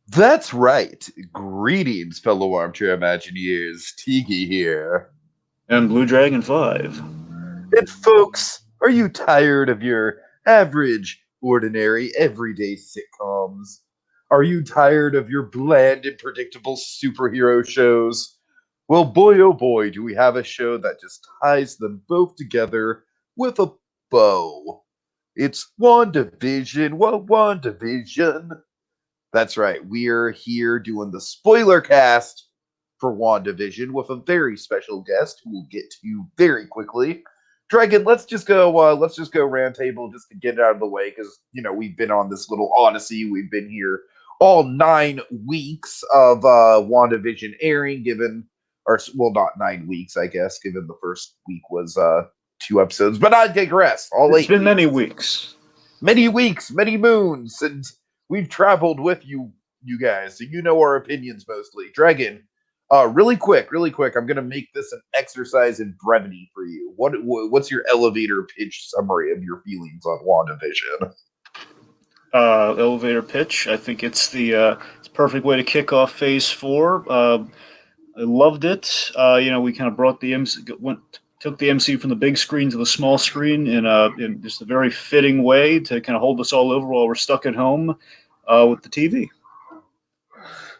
That's right. Greetings, fellow armchair Imagineers. Tiki here. And Blue Dragon 5. And folks, are you tired of your average, ordinary, everyday sitcoms? Are you tired of your bland and predictable superhero shows? Well, boy, oh boy, do we have a show that just ties them both together with a bow. It's WandaVision. Well, WandaVision. That's right. We're here doing the spoiler cast for WandaVision with a very special guest who we'll get to very quickly. Dragon, let's just go round table just to get it out of the way because we've been on this little odyssey. We've been here all 9 weeks of WandaVision airing, given not 9 weeks, I guess, given the first week was 2 episodes. But I digress. It's been many weeks, many moons, and we've traveled with you guys, so you know our opinions mostly. Dragon, really quick, I'm gonna make this an exercise in brevity for you. What's your elevator pitch summary of your feelings on WandaVision? Elevator pitch. I think it's the perfect way to kick off Phase 4. I loved it. We kind of brought took the MC from the big screen to the small screen in just a very fitting way to kind of hold us all over while we're stuck at home with the TV.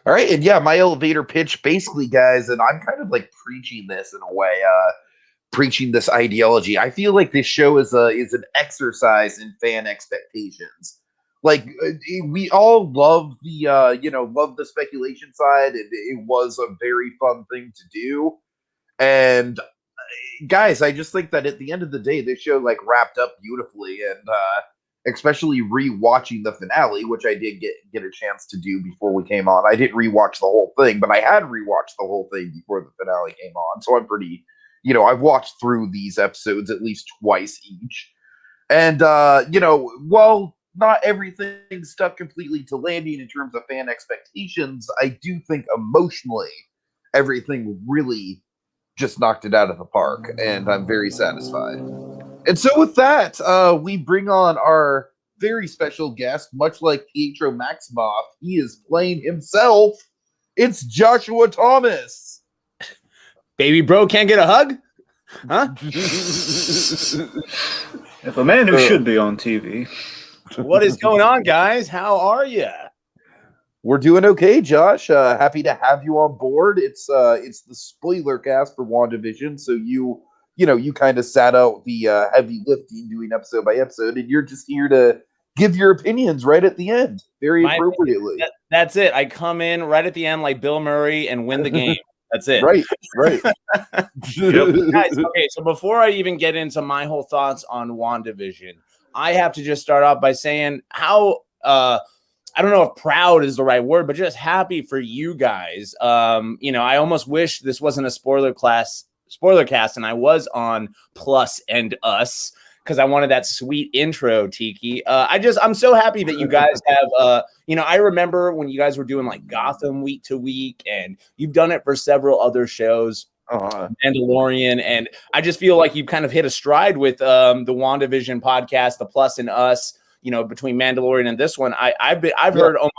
All right, and yeah, my elevator pitch, basically, guys, and I'm kind of like preaching this in a way, preaching this ideology. I feel like this show is an exercise in fan expectations. Like we all love the speculation side, and it was a very fun thing to do. And guys, I just think that at the end of the day, this show like wrapped up beautifully, and especially rewatching the finale, which I did get a chance to do before we came on. I didn't rewatch the whole thing, but I had rewatched the whole thing before the finale came on, so I'm pretty, I've watched through these episodes at least twice each, and while not everything stuck completely to landing in terms of fan expectations, I do think emotionally everything really just knocked it out of the park, and I'm very satisfied. And so with that, we bring on our very special guest, much like Pietro Maximoff. He is playing himself. It's Joshua Thomas. Baby bro can't get a hug? Huh? If a man who should be on TV. What is going on, guys? How are you? We're doing okay, Josh. Happy to have you on board. It's the spoiler cast for WandaVision, so you kind of sat out the heavy lifting doing episode by episode, and you're just here to give your opinions right at the end, very appropriately. That's it. I come in right at the end like Bill Murray and win the game. That's it. Right. Guys, okay, so before I even get into my whole thoughts on WandaVision, I have to just start off by saying how I don't know if proud is the right word, but just happy for you guys. I almost wish this wasn't a spoiler cast and I was on Plus and Us because I wanted that sweet intro, Tiki. I'm so happy that you guys have I remember when you guys were doing like Gotham week to week, and you've done it for several other shows. Mandalorian, and I just feel like you've kind of hit a stride with the WandaVision podcast, the Plus and Us, between Mandalorian and this one. I've heard almost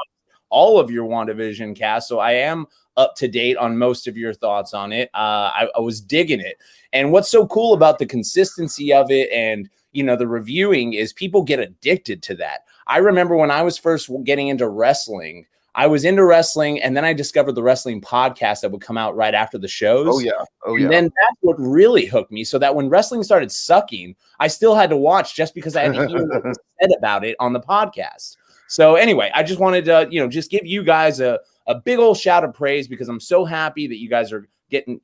all of your WandaVision cast, so I am up to date on most of your thoughts on it. I was digging it. And what's so cool about the consistency of it and, the reviewing is people get addicted to that. I remember when I was first getting into wrestling, I was into wrestling, and then I discovered the wrestling podcast that would come out right after the shows. Oh, yeah. And then that's what really hooked me, so that when wrestling started sucking, I still had to watch just because I had to hear what was said about it on the podcast. So anyway, I just wanted to, just give you guys a big old shout of praise because I'm so happy that you guys are getting,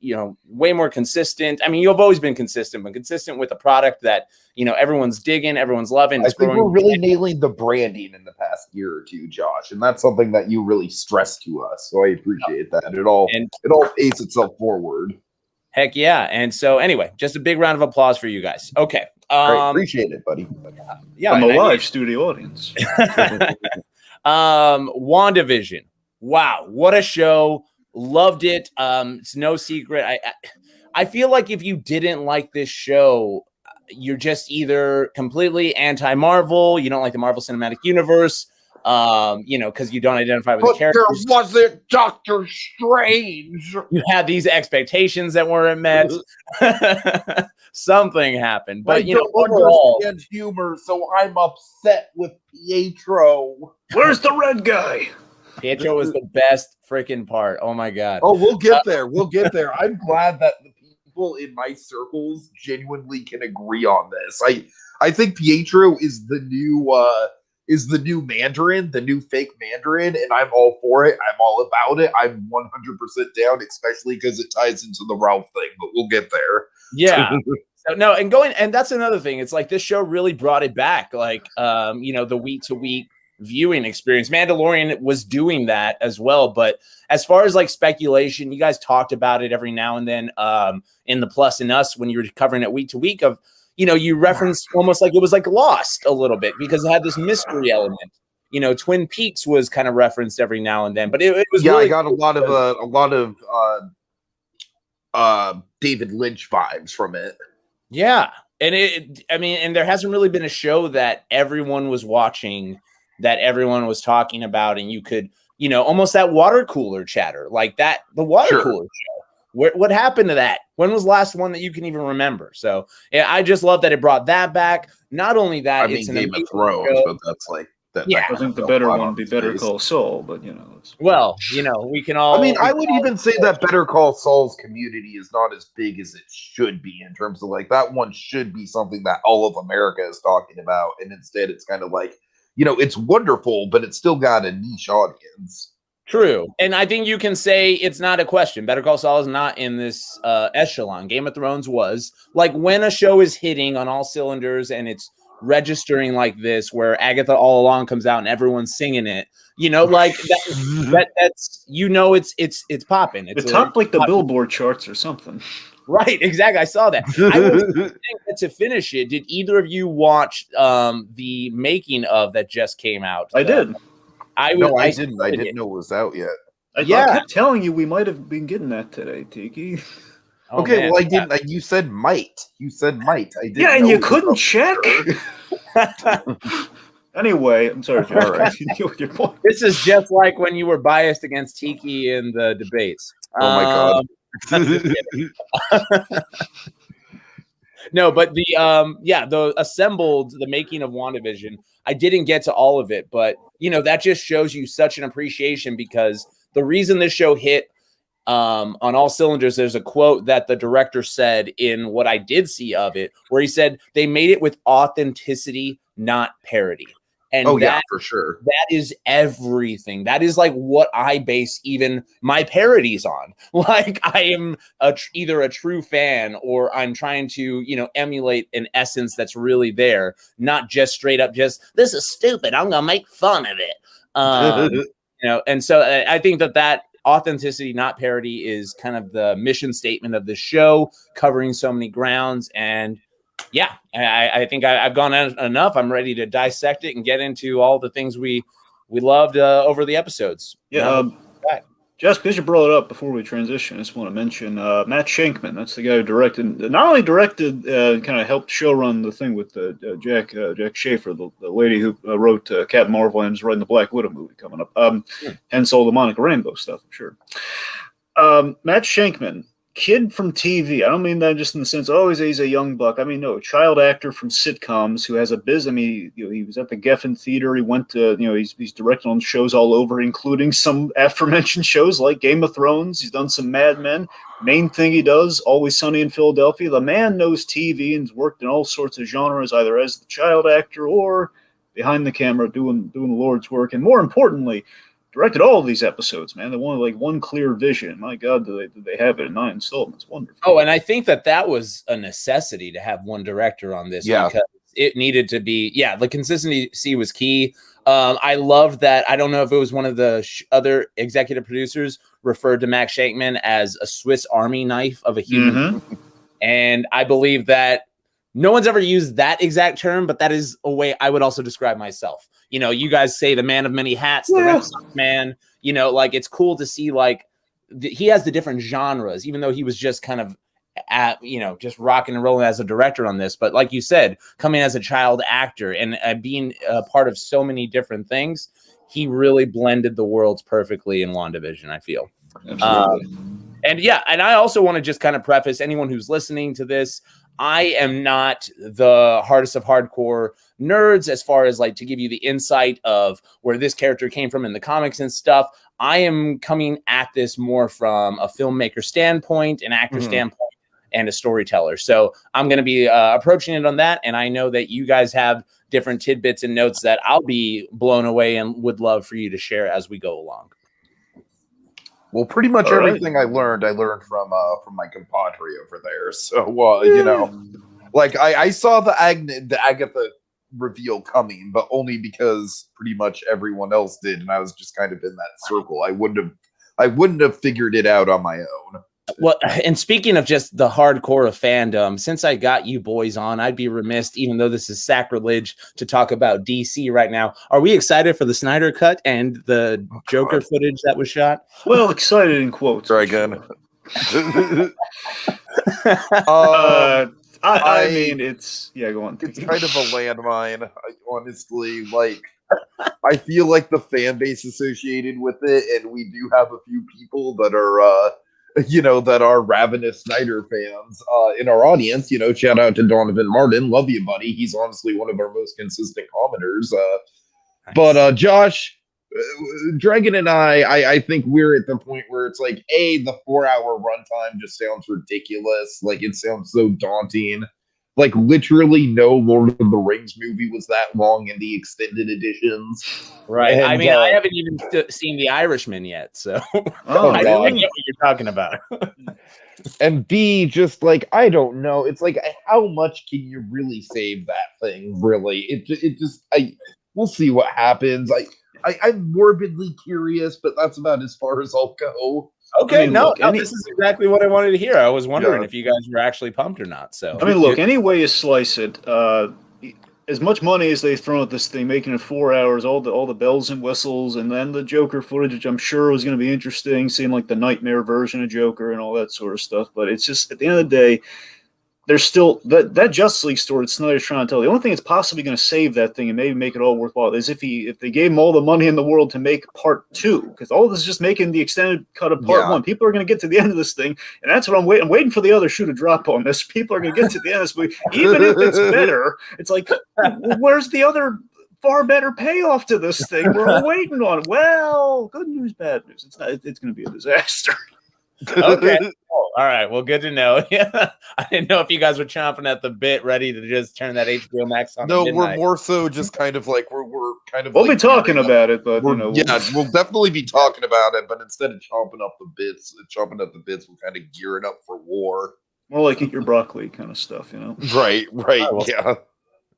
way more consistent. I mean, you've always been consistent, but consistent with a product that, everyone's digging, everyone's loving. I think we're really nailing the branding in the past year or two, Josh, and that's something that you really stressed to us. So I appreciate that. It all pays itself forward. Heck yeah. And so anyway, just a big round of applause for you guys. Okay. Right, appreciate it, buddy. Yeah, I'm a live studio audience. WandaVision. Wow, what a show. Loved it. It's no secret. I feel like if you didn't like this show, you're just either completely anti-Marvel, you don't like the Marvel Cinematic Universe, because you don't identify with But the characters. there wasn't Doctor Strange. You had these expectations that weren't met. Something happened, but I don't overall, understand humor, so I'm upset with Pietro. Where's the red guy? Pietro was the best freaking part. Oh my god. Oh, we'll get there. We'll get there. I'm glad that the people in my circles genuinely can agree on this. I think Pietro is the new Mandarin, the new fake Mandarin, and I'm all for it. I'm all about it. I'm 100% down, especially because it ties into the Ralph thing, but we'll get there. Yeah. No, and that's another thing. It's like this show really brought it back, like the week to week viewing experience. Mandalorian was doing that as well, but as far as like speculation, you guys talked about it every now and then in the Plus and Us when you were covering it week to week of you referenced almost like it was like Lost a little bit because it had this mystery element. Twin Peaks was kind of referenced every now and then, but it was really I got a lot of David Lynch vibes from it. Yeah. And and there hasn't really been a show that everyone was watching, that everyone was talking about, and you could, almost that water cooler chatter, like that, the water cooler show. What happened to that? When was the last one that you can even remember? So yeah, I just love that it brought that back. Not only that, it's an Game of Thrones, show. but that's like that. Yeah, I think the better one would be Better Call Saul, but we can all. I would even say that Better Call Saul's community is not as big as it should be in terms of like that one should be something that all of America is talking about, and instead it's kind of like it's wonderful, but it's still got a niche audience. True. And I think you can say it's not a question. Better Call Saul is not in this echelon. Game of Thrones was. Like when a show is hitting on all cylinders and it's registering like this, where Agatha All Along comes out and everyone's singing it, like that's it's popping. It's top like the Billboard charts or something. Right, exactly. I saw that. I was thinking to finish it. Did either of you watch the making of that just came out? I did. I didn't. I didn't know it was out yet. I kept telling you we might have been getting that today, Tiki. Oh, okay, man. well, I didn't. You said might. I didn't. Yeah, and you couldn't check. Anyway, I'm sorry, Joe. Right. Continue with your point. This is just like when you were biased against Tiki in the debates. Oh my god. No, but the making of WandaVision, I didn't get to all of it, but that just shows you such an appreciation because the reason this show hit on all cylinders, there's a quote that the director said in what I did see of it, where he said they made it with authenticity, not parody. And for sure. That is everything. That is like what I base even my parodies on. Like I am either a true fan or I'm trying to, emulate an essence that's really there, not just straight up just this is stupid, I'm gonna make fun of it. And so I think that authenticity, not parody, is kind of the mission statement of the show, covering so many grounds. And yeah, I think I've gone enough. I'm ready to dissect it and get into all the things we loved over the episodes. Yeah, Jess, because you brought it up before we transition, I just want to mention Matt Shakeman. That's the guy who not only directed, kind of helped showrun the thing with Jack Schaefer, the lady who wrote Captain Marvel and is writing the Black Widow movie coming up. Hence all the Monica Rambeau stuff, I'm sure. Matt Shakeman. Kid from TV. I don't mean that just in the sense, he's a young buck. I mean, no, child actor from sitcoms who has a biz. I mean, he was at the Geffen Theater. He went to, he's directed on shows all over, including some aforementioned shows like Game of Thrones. He's done some Mad Men. Main thing he does, Always Sunny in Philadelphia. The man knows TV and's worked in all sorts of genres, either as the child actor or behind the camera doing the Lord's work. And more importantly, directed all of these episodes, man. They wanted like one clear vision. My God, did they have it in 9 installments? Wonderful. Oh, and I think that was a necessity to have one director on this because it needed to be. Yeah, the consistency was key. I love that. I don't know if it was one of the other executive producers referred to Max Shakeman as a Swiss Army knife of a human, and I believe that no one's ever used that exact term, but that is a way I would also describe myself. You guys say the man of many hats, the Renaissance man, like it's cool to see like he has the different genres, even though he was just kind of just rocking and rolling as a director on this. But like you said, coming as a child actor and being a part of so many different things, he really blended the worlds perfectly in WandaVision, I feel. And I also want to just kind of preface anyone who's listening to this. I am not the hardest of hardcore nerds as far as like to give you the insight of where this character came from in the comics and stuff. I am coming at this more from a filmmaker standpoint, an actor standpoint, and a storyteller. So I'm going to be approaching it on that. And I know that you guys have different tidbits and notes that I'll be blown away and would love for you to share as we go along. Well, pretty much everything I learned from my compadre over there. So, like I saw the Agatha reveal coming, but only because pretty much everyone else did, and I was just kind of in that circle. I wouldn't have figured it out on my own. Well, and speaking of just the hardcore of fandom, since I got you boys on, I'd be remiss, even though this is sacrilege, to talk about DC right now. Are we excited for the Snyder Cut and the Joker footage that was shot? Well, excited in quotes. Try again. I mean, it's go on. It's kind of a landmine, honestly. Like, I feel like the fan base associated with it, and we do have a few people that are that are ravenous Snyder fans in our audience. Shout out to Donovan Martin. Love you, buddy. He's honestly one of our most consistent commenters. Nice. But Josh, Dragon and I think we're at the point where it's like, the 4-hour runtime just sounds ridiculous. Like, it sounds so daunting. Like, literally no Lord of the Rings movie was that long in the extended editions. Right. And, I mean, I haven't even seen The Irishman yet, so I get what you're talking about. And B, just like, I don't know. It's like, how much can you really save that thing, really? We'll see what happens. I'm morbidly curious, but that's about as far as I'll go. Okay, this is exactly what I wanted to hear. I was wondering if you guys were actually pumped or not. So I mean, look, any way you slice it, as much money as they've thrown at this thing, making it 4 hours, all the bells and whistles, and then the Joker footage, which I'm sure was going to be interesting, seeing like the nightmare version of Joker and all that sort of stuff. But it's just, at the end of the day, there's still that Justice League story that Snyder's trying to tell. The only thing that's possibly going to save that thing and maybe make it all worthwhile is if they gave him all the money in the world to make part 2, because all this is just making the extended cut of part 1. People are going to get to the end of this thing, and that's what I'm waiting. I'm waiting for the other shoe to drop on this. People are going to get to the end of this movie, even if it's better. It's like, where's the other far better payoff to this thing? We're all waiting on it. Well, good news, bad news. It's not. It's going to be a disaster. Okay. Oh, all right. Well, good to know. Yeah, I didn't know if you guys were chomping at the bit, ready to just turn that HBO Max on. No, we're more so just kind of like we're kind of. We'll be talking about it, but we'll definitely be talking about it. But instead of chomping up the bits, we're kind of gearing up for war. More like eat your broccoli kind of stuff, Right. Yeah.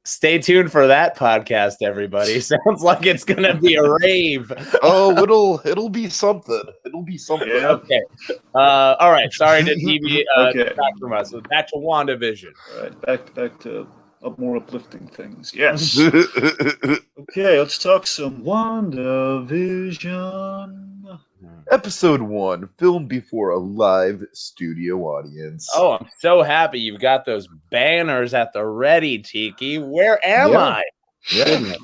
Stay tuned for that podcast, everybody. Sounds like it's gonna be a rave. Oh, it'll be something. It'll be something. Yeah. Okay. All right. Sorry to deviate back from us. So back to WandaVision. All right. Back to more uplifting things. Yes. Okay. Let's talk some WandaVision. Episode 1, filmed before a live studio audience. Oh, I'm so happy you've got those banners at the ready, Tiki. Where am I? Yeah.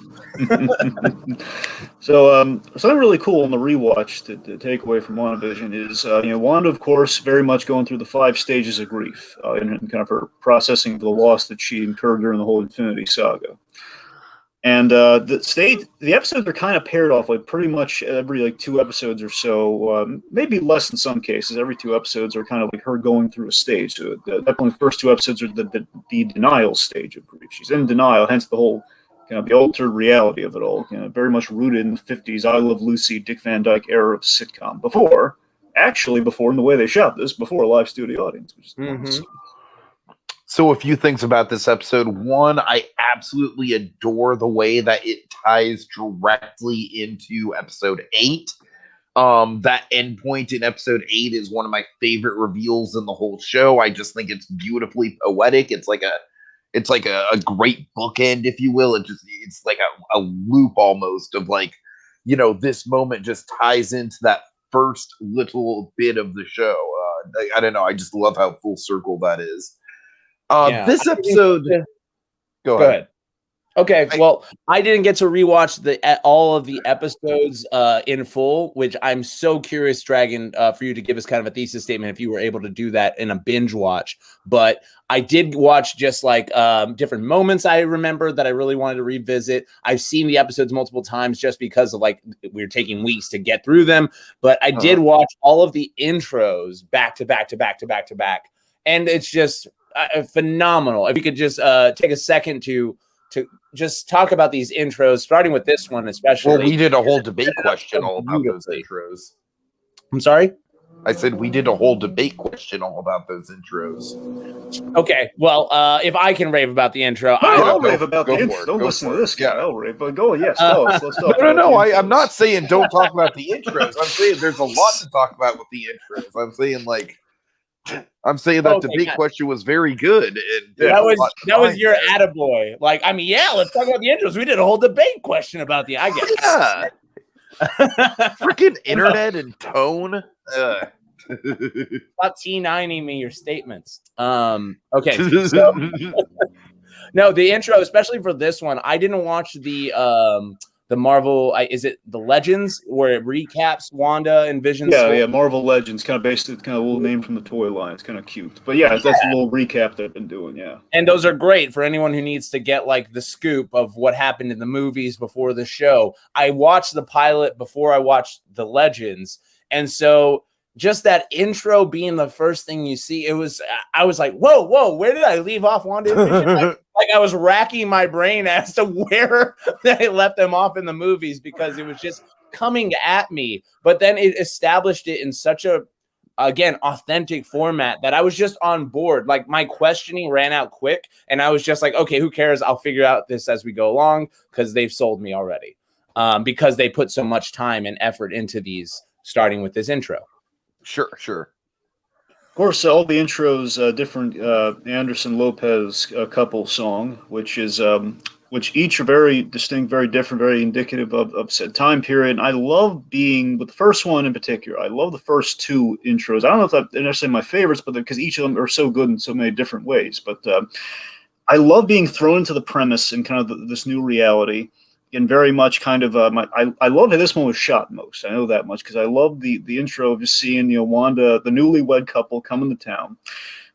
So, something really cool in the rewatch to take away from WandaVision is, Wanda, of course, very much going through the 5 stages of grief in kind of her processing of the loss that she incurred during the whole Infinity Saga. And the episodes are kind of paired off, like pretty much every 2 episodes or so, maybe less in some cases. Every 2 episodes are kind of like her going through a stage. So definitely the first 2 episodes are the denial stage of grief. She's in denial, hence the whole kind of the altered reality of it all. Very much rooted in the 50s I Love Lucy, Dick Van Dyke era of sitcom. Before in the way they shot this, before a live studio audience. Which is So a few things about this episode. 1, I absolutely adore the way that it ties directly into episode 8. That endpoint in episode 8 is one of my favorite reveals in the whole show. I just think it's beautifully poetic. It's like a great bookend, if you will. It's like a loop almost of this moment just ties into that first little bit of the show. I don't know. I just love how full circle that is. This I episode. Go ahead. Okay, well, I didn't get to rewatch all of the episodes in full, which I'm so curious, Dragon, for you to give us kind of a thesis statement if you were able to do that in a binge watch. But I did watch just like different moments I remember that I really wanted to revisit. I've seen the episodes multiple times just because of like we were taking weeks to get through them. But I did watch all of the intros back to back to back to back to back, and it's just phenomenal. If you could just take a second to just talk about these intros, starting with this one especially. Well, we did a whole debate question all about those intros. I'm sorry? I said we did a whole debate question all about those intros. Okay, well, if I can rave about the intro, I'll rave about the intro. Don't listen to this guy. I'll rave, but go. Yes, tell us. Let's talk. No. I'm not saying don't talk about the intros. I'm saying there's a lot to talk about with the intros. I'm saying that debate question was very good. And that was your attaboy. Like, I mean, yeah, let's talk about the intros. We did a whole debate question about I guess. Yeah. Freaking internet and tone. Stop T90ing me your statements. Okay. So, no, the intro, especially for this one, I didn't watch the Marvel, is it the Legends, where it recaps Wanda and Vision? Yeah, Marvel Legends, kind of based, it's kind of a little name from the toy line. It's kind of cute, but that's a little recap they've been doing. Yeah, and those are great for anyone who needs to get like the scoop of what happened in the movies before the show. I watched the pilot before I watched the Legends, and so just that intro being the first thing you see, I was like, whoa, where did I leave off WandaVision? Like I was racking my brain as to where they left them off in the movies because it was just coming at me. But then it established it in such a, again, authentic format that I was just on board. Like my questioning ran out quick and I was just like, okay, who cares? I'll figure out this as we go along because they've sold me already because they put so much time and effort into these, starting with this intro. Sure. Of course, all the intros, different Anderson Lopez couple song, which each are very distinct, very different, very indicative of said time period. And I love being with the first one in particular. I love the first two intros. I don't know if they're necessarily my favorites, but because each of them are so good in so many different ways. But I love being thrown into the premise and kind of this new reality. And very much kind of I love how this one was shot most. I know that much because I love the intro of just seeing Wanda, the newlywed couple, coming to town,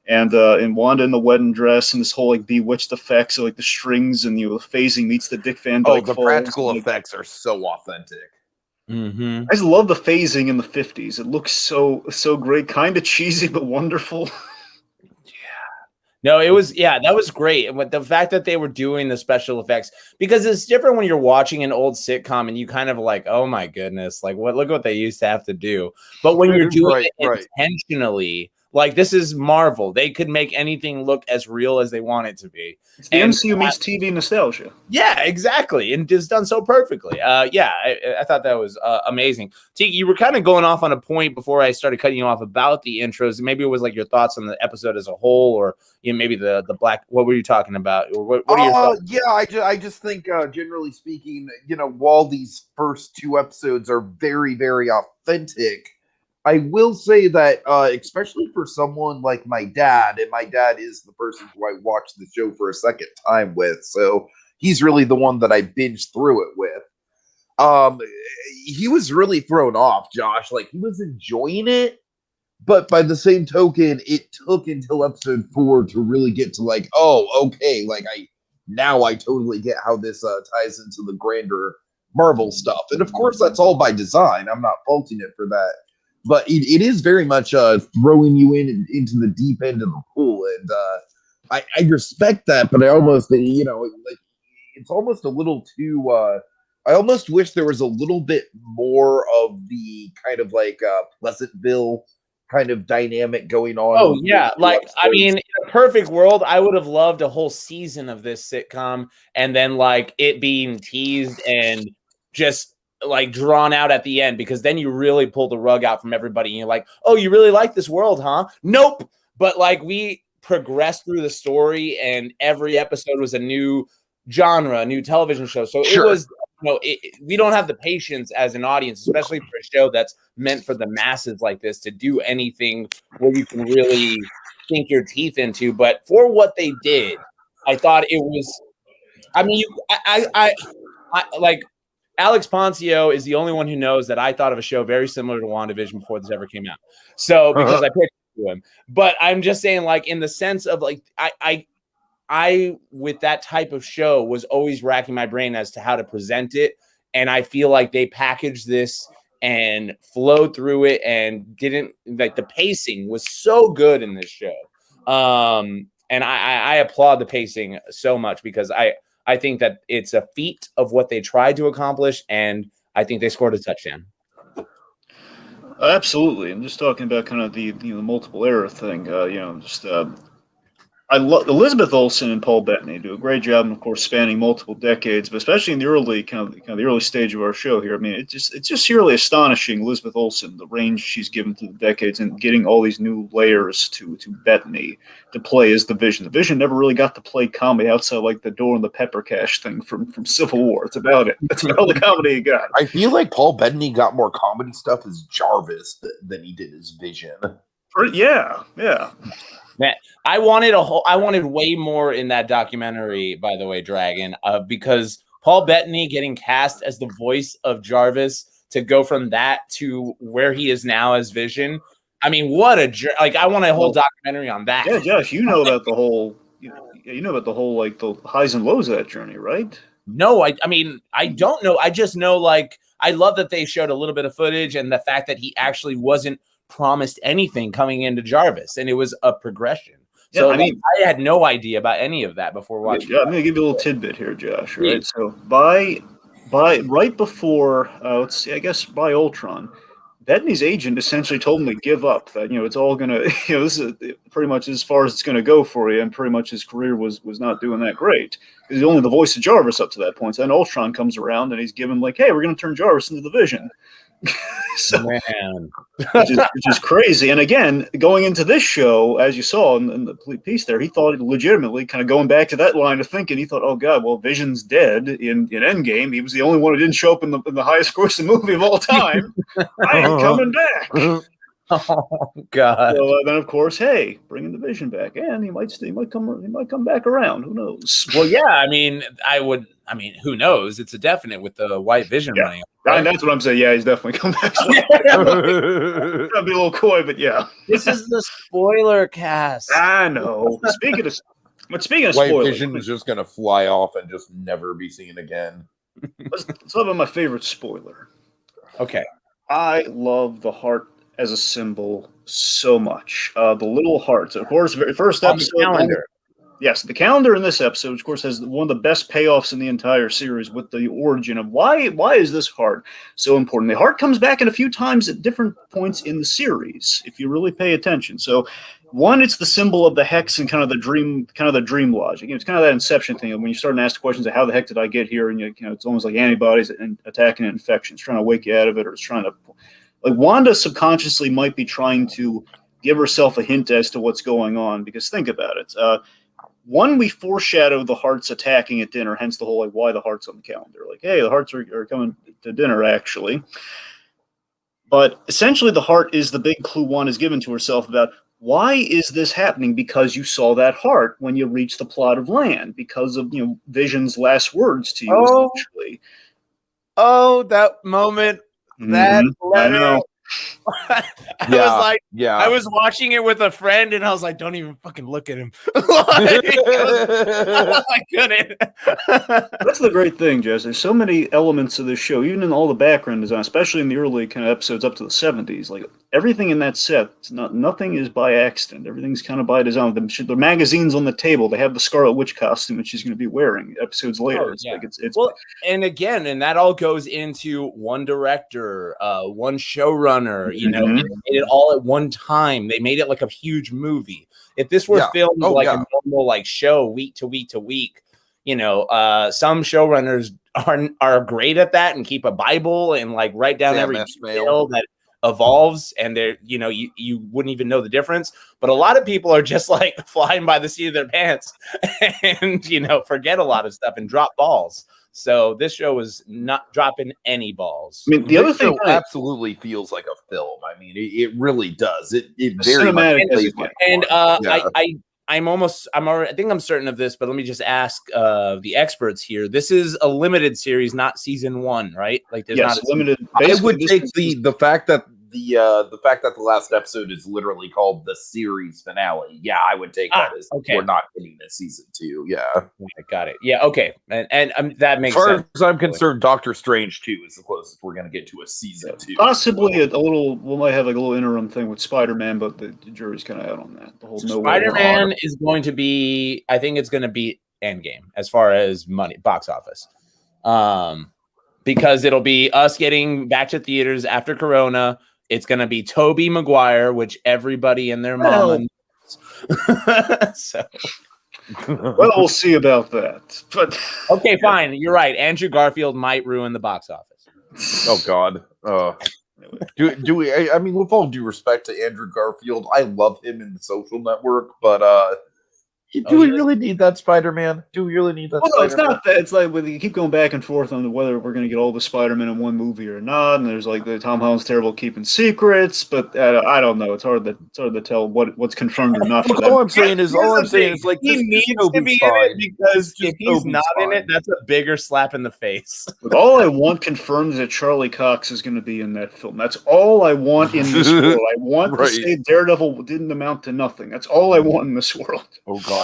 and Wanda in the wedding dress and this whole like bewitched effects of like the strings and the phasing meets the Dick Van Dyke. Oh, the practical effects are so authentic. Mm-hmm. I just love the phasing in the 50s. It looks so great, kind of cheesy but wonderful. No, it was, that was great. And with the fact that they were doing the special effects, because it's different when you're watching an old sitcom and you kind of like, oh my goodness, like look what they used to have to do. But when you're doing it intentionally, like this is Marvel. They could make anything look as real as they want it to be. It's the MCU meets TV nostalgia. Yeah, exactly. And just done so perfectly. I thought that was amazing. Tiki, you were kind of going off on a point before I started cutting you off about the intros. Maybe it was like your thoughts on the episode as a whole, or maybe the black. What were you talking about? Or what are your thoughts? Yeah, I just think generally speaking, while these first two episodes are very, very authentic, I will say that, especially for someone like my dad, and my dad is the person who I watched the show for a second time with, so he's really the one that I binged through it with. He was really thrown off, Josh. Like, he was enjoying it, but by the same token, it took until episode 4 to really get to like, oh, okay, like I totally get how this ties into the grander Marvel stuff. And of course, that's all by design. I'm not faulting it for that. But it is very much throwing you into the deep end of the pool, and I respect that. But I almost, like, it's almost a little too. I almost wish there was a little bit more of the kind of like Pleasantville kind of dynamic going on. Oh yeah, like I mean, in a perfect world, I would have loved a whole season of this sitcom, and then like it being teased and just like drawn out at the end, because then you really pull the rug out from everybody and you're like, oh, you really like this world, huh? Nope. But like we progressed through the story and every episode was a new genre, a new television show. So It was we don't have the patience as an audience, especially for a show that's meant for the masses like this, to do anything where you can really sink your teeth into. But for what they did, I thought it was. I mean, I like Alex Poncio is the only one who knows that I thought of a show very similar to WandaVision before this ever came out. So because I pitched it to him, but I'm just saying, like, in the sense of like, I with that type of show was always racking my brain as to how to present it, and I feel like they packaged this and flowed through it and didn't like the pacing was so good in this show. And I applaud the pacing so much because I think that it's a feat of what they tried to accomplish, and I think they scored a touchdown. Absolutely. I'm just talking about kind of the multiple error thing. I love Elizabeth Olsen and Paul Bettany do a great job, and of course, spanning multiple decades, but especially in the early the early stage of our show here. I mean, it's just really astonishing. Elizabeth Olsen, the range she's given through the decades, and getting all these new layers to Bettany to play as the Vision. The Vision never really got to play comedy outside like the Door and the Pepper Cache thing from Civil War. It's about it. That's all the comedy he got. I feel like Paul Bettany got more comedy stuff as Jarvis than he did as Vision. Yeah. Man, I wanted way more in that documentary, by the way, Dragon, because Paul Bettany getting cast as the voice of Jarvis to go from that to where he is now as Vision. I mean, what a like! I want a whole documentary on that. Yeah, Josh, you know about the whole, like the highs and lows of that journey, right? No, I mean, I don't know. I just know, like, I love that they showed a little bit of footage and the fact that he actually wasn't promised anything coming into Jarvis, and it was a progression. Yeah, so I mean, I had no idea about any of that before watching. Yeah, I'm going to give you a little tidbit here, Josh. Right, so by right before, let's see, I guess by Ultron, Bettany's agent essentially told him to give up. That it's all going to, this is pretty much as far as it's going to go for you, and pretty much his career was not doing that great. He's only the voice of Jarvis up to that point. So then Ultron comes around, and he's given like, hey, we're going to turn Jarvis into the Vision. So, man, which is crazy. And again, going into this show, as you saw in the piece there, he thought legitimately, kind of going back to that line of thinking, he thought, oh god, well, Vision's dead in Endgame. He was the only one who didn't show up in the highest grossing movie of all time. I ain't coming back. Oh god. So then, of course, hey, bringing the Vision back, and he might come back around. Who knows? Well, yeah. I mean, who knows? It's a definite with the White Vision running. Right? That's what I'm saying. Yeah, he's definitely come back. That'd be a little coy, but yeah. This is the spoiler cast. I know. Speaking of White spoilers, Vision is just gonna fly off and just never be seen again. let's talk about my favorite spoiler. Okay. I love the heart as a symbol so much. The little hearts, of course. Very first episode. On the calendar. Yes, the calendar in this episode, of course, has one of the best payoffs in the entire series with the origin of why is this heart so important. The heart comes back in a few times at different points in the series, if you really pay attention. So, one, it's the symbol of the hex and kind of the dream logic. It's kind of that Inception thing. When you start to ask questions of how the heck did I get here, and it's almost like antibodies and attacking an infection. It's trying to wake you out of it, or it's trying to, like, Wanda subconsciously might be trying to give herself a hint as to what's going on. Because think about it. One, we foreshadow the hearts attacking at dinner, hence the whole, like, why the hearts on the calendar. Like, hey, the hearts are coming to dinner, actually. But essentially, the heart is the big clue one is given to herself about why is this happening? Because you saw that heart when you reached the plot of land, because of, Vision's last words to you, essentially. Oh, that moment, that letter. I know. I was watching it with a friend, and I was like, "Don't even fucking look at him." I couldn't. That's the great thing, Jess. There's so many elements of this show, even in all the background design, especially in the early kind of episodes up to the 70s. Like, everything in that set, nothing is by accident. Everything's kind of by design. The magazine's on the table. They have the Scarlet Witch costume that she's going to be wearing episodes later. And that all goes into one director, one showrunner. They made it all at one time. They made it like a huge movie. If this were filmed a normal show week to week to week, some showrunners are great at that and keep a Bible and write down every detail that evolves, and you wouldn't even know the difference. But a lot of people are just flying by the seat of their pants and forget a lot of stuff and drop balls. So this show was not dropping any balls. I mean, the other thing absolutely feels like a film. I mean, it really does. It very cinematic much plays like and one. I think I'm certain of this, but let me just ask the experts here. This is a limited series, not season 1, right? Like there's not limited. I would take the fact that the last episode is literally called the series finale. Yeah, I would take that as we're not getting a season 2. Yeah, got it. Yeah, okay, and that makes sense. As far as I'm concerned, Doctor Strange 2 is the closest we're going to get to a season 2. Possibly a little. We might have like a little interim thing with SpiderMan, but the jury's kind of out on that. The whole SpiderMan is going to be. I think it's going to be Endgame as far as money box office. Because it'll be us getting back to theaters after Corona. It's going to be Tobey Maguire, which everybody and their mama knows. So. Well, we'll see about that. But okay, fine. You're right. Andrew Garfield might ruin the box office. Oh, God. Do we? I mean, with all due respect to Andrew Garfield, I love him in The Social Network, but do we really need that Spider-Man? Do we really need that? Well, no, it's not that. It's like you keep going back and forth on whether we're going to get all the Spider-Man in one movie or not. And there's like the Tom Holland's terrible at keeping secrets, but I don't know. It's hard to tell what's confirmed or not. All I'm saying is like he needs to be in it because if he's not in it, that's a bigger slap in the face. But all I want confirmed is that Charlie Cox is going to be in that film. That's all I want in this world. I want to say Daredevil didn't amount to nothing. That's all I want in this world. Oh God.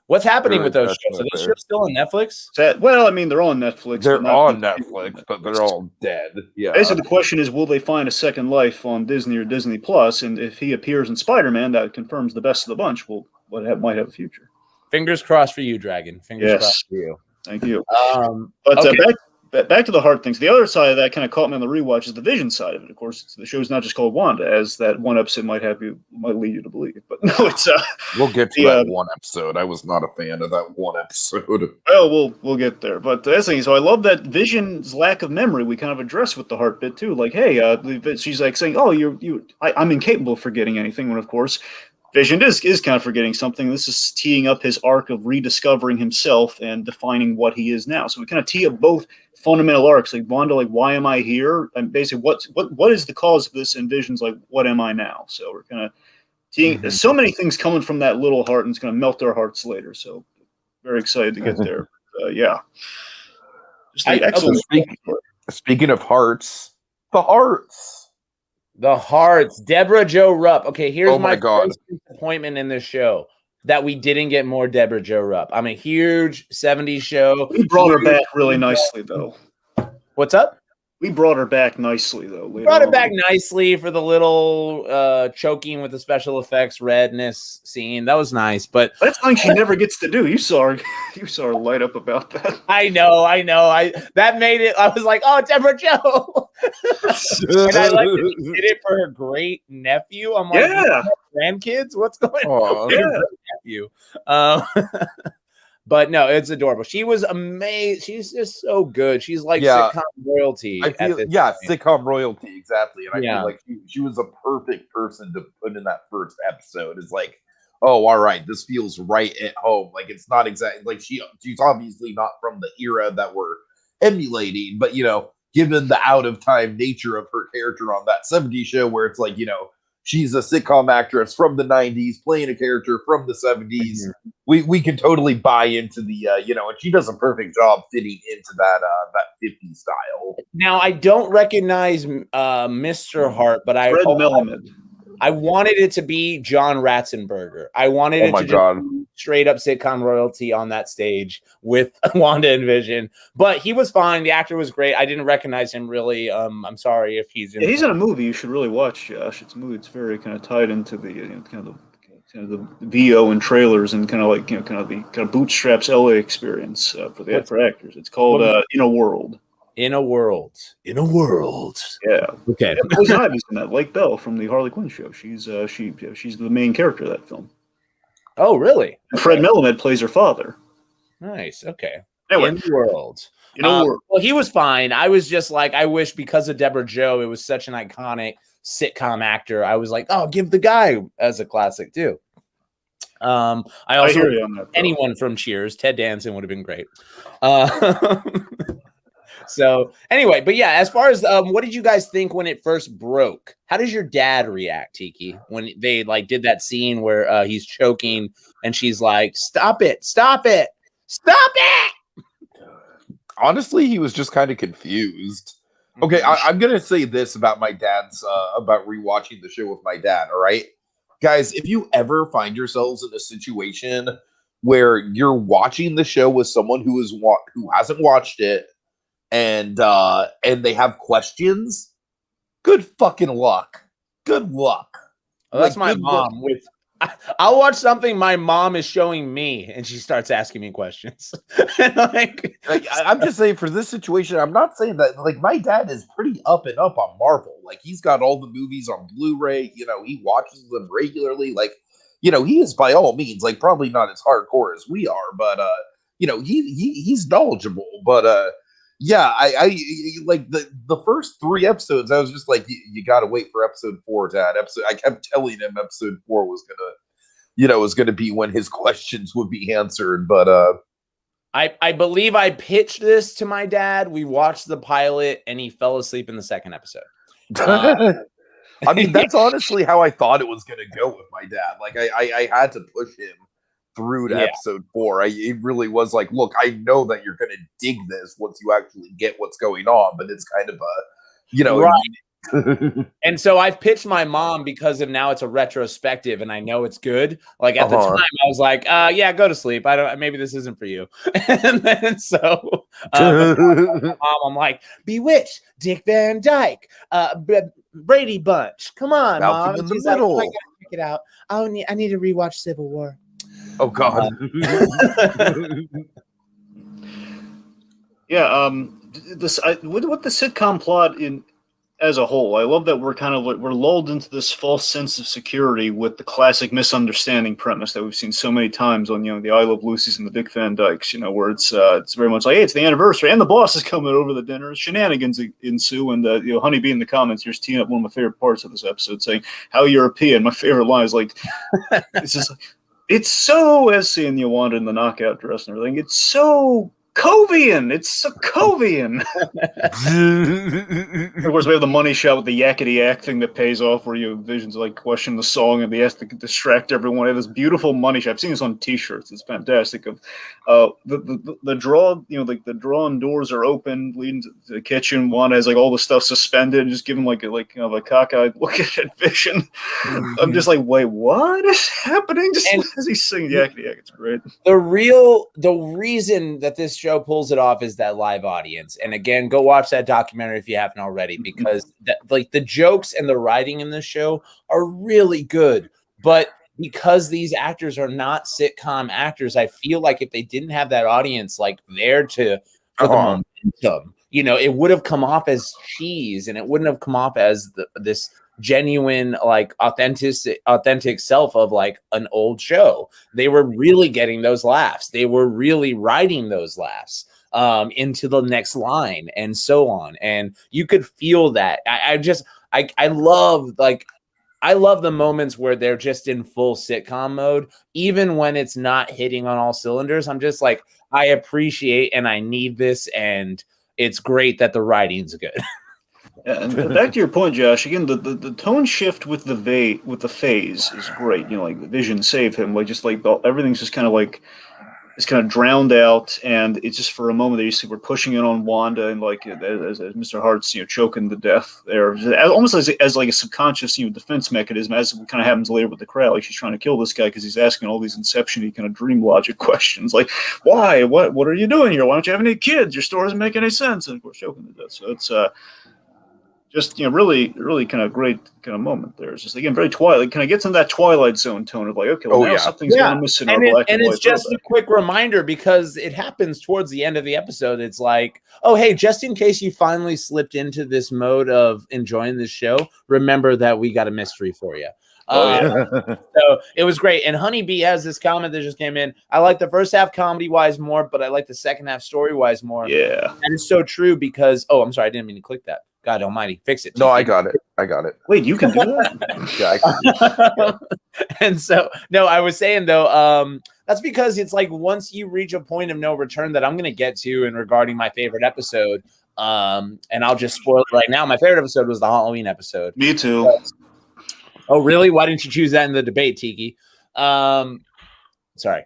What's happening with those shows? Are those shows still on Netflix? Well, I mean, they're on Netflix. They're on Netflix, but they're all dead. Yeah. Basically, the question is, will they find a second life on Disney or Disney Plus? And if he appears in Spider-Man, that confirms the best of the bunch. Well, might have a future. Fingers crossed for you, Dragon. Fingers crossed for you. Thank you. Back to the heart things. The other side of that kind of caught me on the rewatch is the Vision side of it. Of course, the show's not just called Wanda, as that one episode might lead you to believe. But no, it's we'll get to that one episode. I was not a fan of that one episode. Well, we'll get there. But that's the thing. So I love that Vision's lack of memory. We kind of address with the heart bit too. Like, hey, she's like saying, "Oh, I'm incapable of forgetting anything." When of course, Vision is kind of forgetting something. This is teeing up his arc of rediscovering himself and defining what he is now. So we kind of tee up both fundamental arcs, like Wanda, like why am I here? And basically, what is the cause of this? And Vision's like, what am I now? So we're kind of teeing. There's so many things coming from that little heart, and it's going to melt our hearts later. So very excited to get there. Yeah. Excellent. Speaking of hearts, the hearts. The Hearts, Deborah Jo Rupp. Okay, here's my first disappointment in this show that we didn't get more Deborah Jo Rupp. I'm a huge 70s show. We brought her back really nicely, though. What's up? We brought her back nicely, though. Brought her back nicely for the little choking with the special effects redness scene. That was nice, but that's something she never gets to do. You saw her light up about that. I know. That made it. I was like, oh, Deborah Jo. And I like that she did it for her great nephew. I'm like, grandkids, what's going on? Nephew. But no, it's adorable. She was amazing. She's just so good. She's like sitcom royalty. Sitcom royalty, exactly. And I feel like she was a perfect person to put in that first episode. It's like, oh, all right, this feels right at home. Like it's not exactly like she's obviously not from the era that we're emulating, but given the out of time nature of her character on that 70s show, where it's like she's a sitcom actress from the 90s playing a character from the 70s. We can totally buy into the, and she does a perfect job fitting into that 50s style. Now, I don't recognize Mr. Hart, but Fred Melamed. I wanted it to be John Ratzenberger. I wanted it to be straight up sitcom royalty on that stage with Wanda and Vision. But he was fine. The actor was great. I didn't recognize him really. I'm sorry if he's in. He's in a movie you should really watch, Josh. It's a movie. It's very kind of tied into the kind of the VO and trailers and kind of like kind of Bootstraps LA experience for actors. It's called In a World. In a world. Yeah. Okay. Poison Ivy's in that. Lake Bell from the Harley Quinn show. She's the main character of that film. Oh, really? Okay. Fred Melamed plays her father. Nice. Okay. Anyway. In the world. Well, he was fine. I was just like, I wish because of Deborah Jo, it was such an iconic sitcom actor. I was like, oh, give the guy as a classic too. I also hear you on that, anyone from Cheers. Ted Danson would have been great. So anyway, but yeah, as far as what did you guys think when it first broke? How does your dad react, Tiki, when they like did that scene where he's choking and she's like, "Stop it! Stop it! Stop it!" Honestly, he was just kind of confused. Okay, I'm gonna say this about my dad's about rewatching the show with my dad. All right, guys, if you ever find yourselves in a situation where you're watching the show with someone who hasn't watched it, and they have questions, good fucking luck. Good luck. Well, that's my mom. I'll watch something my mom is showing me, and she starts asking me questions. I'm just saying, for this situation, I'm not saying that. Like, my dad is pretty up and up on Marvel. Like, he's got all the movies on Blu-ray. You know, he watches them regularly. Like, you know, he is by all means, like, probably not as hardcore as we are, but you know, he's knowledgeable. But yeah, I like the first 3 episodes. I was just like, you got to wait for episode 4, Dad. I kept telling him episode 4 was gonna be when his questions would be answered. But I believe I pitched this to my dad. We watched the pilot, and he fell asleep in the second episode. I mean, that's honestly how I thought it was gonna go with my dad. Like, I had to push him through to episode 4. It really was like, look, I know that you're gonna dig this once you actually get what's going on, but it's kind of right. And so I've pitched my mom because of now it's a retrospective and I know it's good. Like at the time I was like, yeah, go to sleep. Maybe this isn't for you. And then so mom, I'm like, Bewitched, Dick Van Dyke, Brady Bunch. Come on, Mom. In the middle. Like, I gotta check it out. I need to rewatch Civil War. Oh God. Yeah, with the sitcom plot as a whole, I love that we're lulled into this false sense of security with the classic misunderstanding premise that we've seen so many times on the I Love Lucy's and the Dick Van Dykes, where it's very much like, hey, it's the anniversary and the boss is coming over the dinner. Shenanigans ensue, and Honeybee in the comments here's teeing up one of my favorite parts of this episode, saying how European. My favorite line is like, it's just like, it's so, as seeing Wanda in the knockout dress and everything, it's so Covian. It's Sokovian. Of course, we have the money shot with the yakety yak thing that pays off, where Vision's like question the song and they have to distract everyone. It has this beautiful money shot. I've seen this on T-shirts. It's fantastic. Of the draw, like the drawn doors are open, leading to the kitchen. Wanda has like all the stuff suspended, and just giving like a cockeyed look at Vision. I'm just like, wait, what is happening? Just as he's singing yakety yak, it's great. The reason that this show pulls it off is that live audience. And again, go watch that documentary if you haven't already, because the jokes and the writing in this show are really good. But because these actors are not sitcom actors, I feel like if they didn't have that audience like there for the momentum, it would have come off as cheese, and it wouldn't have come off as this genuine, like authentic self of like an old show. They were really getting those laughs. They were really writing those laughs into the next line and so on. And you could feel that. I love the moments where they're just in full sitcom mode, even when it's not hitting on all cylinders. I'm just like, I appreciate and I need this, and it's great that the writing's good. Yeah, and back to your point, Josh. Again, the tone shift with the phase is great. Like the Vision saved him. Like just like everything's just kind of like it's kind of drowned out, and it's just for a moment that you see we're pushing it on Wanda, and like as Mr. Hart's choking to death there, almost as like a subconscious defense mechanism, as it kind of happens later with the crowd. Like she's trying to kill this guy because he's asking all these Inception-y kind of dream logic questions, like why, what are you doing here? Why don't you have any kids? Your story doesn't make any sense, and of course choking to death. So it's just really, really kind of great kind of moment there. It's just again very Twilight. Kind of gets in that Twilight Zone tone of like, okay, well now something's going to miss in our black and white. And it's just a quick reminder, because it happens towards the end of the episode. It's like, oh hey, just in case you finally slipped into this mode of enjoying this show, remember that we got a mystery for you. So it was great. And Honeybee has this comment that just came in. I like the first half comedy wise more, but I like the second half story wise more. Yeah, that is so true, because I'm sorry, I didn't mean to click that. God almighty, fix it. No, I got it. I got it. Wait, you can do that? Yeah, I can. And so, no, I was saying though, that's because it's like once you reach a point of no return that I'm going to get to in regarding my favorite episode, and I'll just spoil it right now. My favorite episode was the Halloween episode. Me too. Oh, really? Why didn't you choose that in the debate, Tiki? Sorry.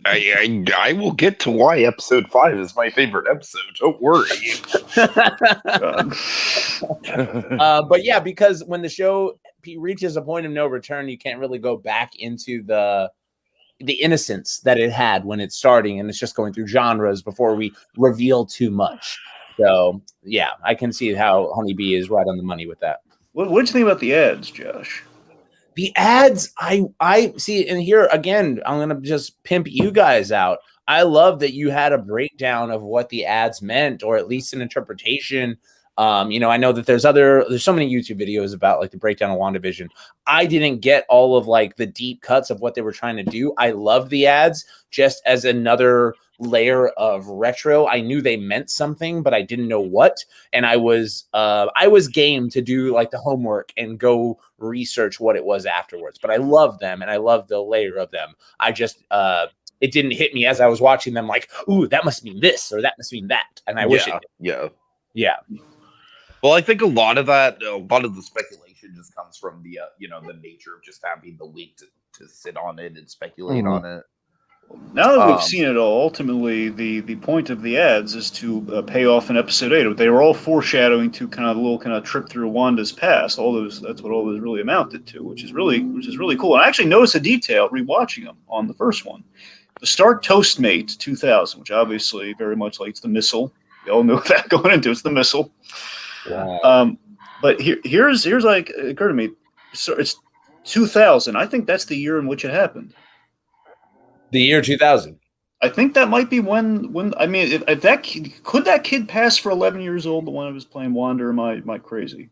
I will get to why episode 5 is my favorite episode. Don't worry. But yeah, because when the show reaches a point of no return, you can't really go back into the innocence that it had when it's starting, and it's just going through genres before we reveal too much. So yeah, I can see how Honeybee is right on the money with that. What did you think about the ads, Josh? The ads, I see, and here again, I'm gonna just pimp you guys out. I love that you had a breakdown of what the ads meant, or at least an interpretation. I know that there's so many YouTube videos about like the breakdown of WandaVision. I didn't get all of like the deep cuts of what they were trying to do. I love the ads just as another layer of retro. I knew they meant something, but I didn't know what. And I was game to do like the homework and go research what it was afterwards. But I love them, and I love the layer of them. I just it didn't hit me as I was watching them like, ooh, that must mean this or that must mean that. And I wish it did. Yeah. Well, I think a lot of the speculation just comes from the the nature of just having the link to sit on it and speculate on it. Now that we've seen it all, ultimately the point of the ads is to pay off in episode 8. They were all foreshadowing to kind of a little kind of trip through Wanda's past. That's what all those really amounted to, which is really cool. And I actually noticed a detail rewatching them on the first one. The Stark Toastmate 2000, which obviously very much like it's the missile. We all know that going into it's the missile. Wow. But here's like it occurred to me. So it's 2000. I think that's the year in which it happened. The year 2000. I think that might be when I mean, if that could that kid pass for 11 years old, the one who was playing Wanda, or am I crazy?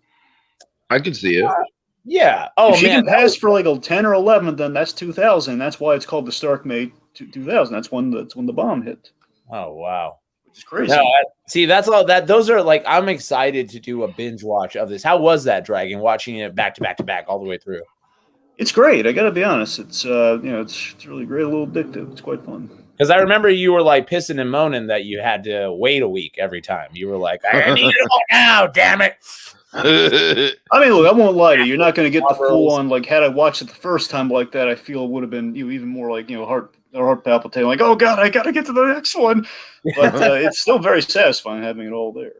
I can see it. Yeah. Oh, if she can pass for like a 10 or 11, then that's 2000. That's why it's called the Stark Mate 2000. That's when the bomb hit. Oh, wow. Which is crazy. No, see, that's all that. Those are like, I'm excited to do a binge watch of this. How was that, Dragon? Watching it back to back to back all the way through. It's great. I got to be honest. It's it's really great, a little addictive. It's quite fun. Because I remember you were like pissing and moaning that you had to wait a week every time. You were like, I need it all now, damn it. I mean, look, I won't lie to you. You're not going to get the full on, like, had I watched it the first time like that, I feel it would have been even more like, heart palpitating, like, oh, God, I got to get to the next one. But it's still very satisfying having it all there.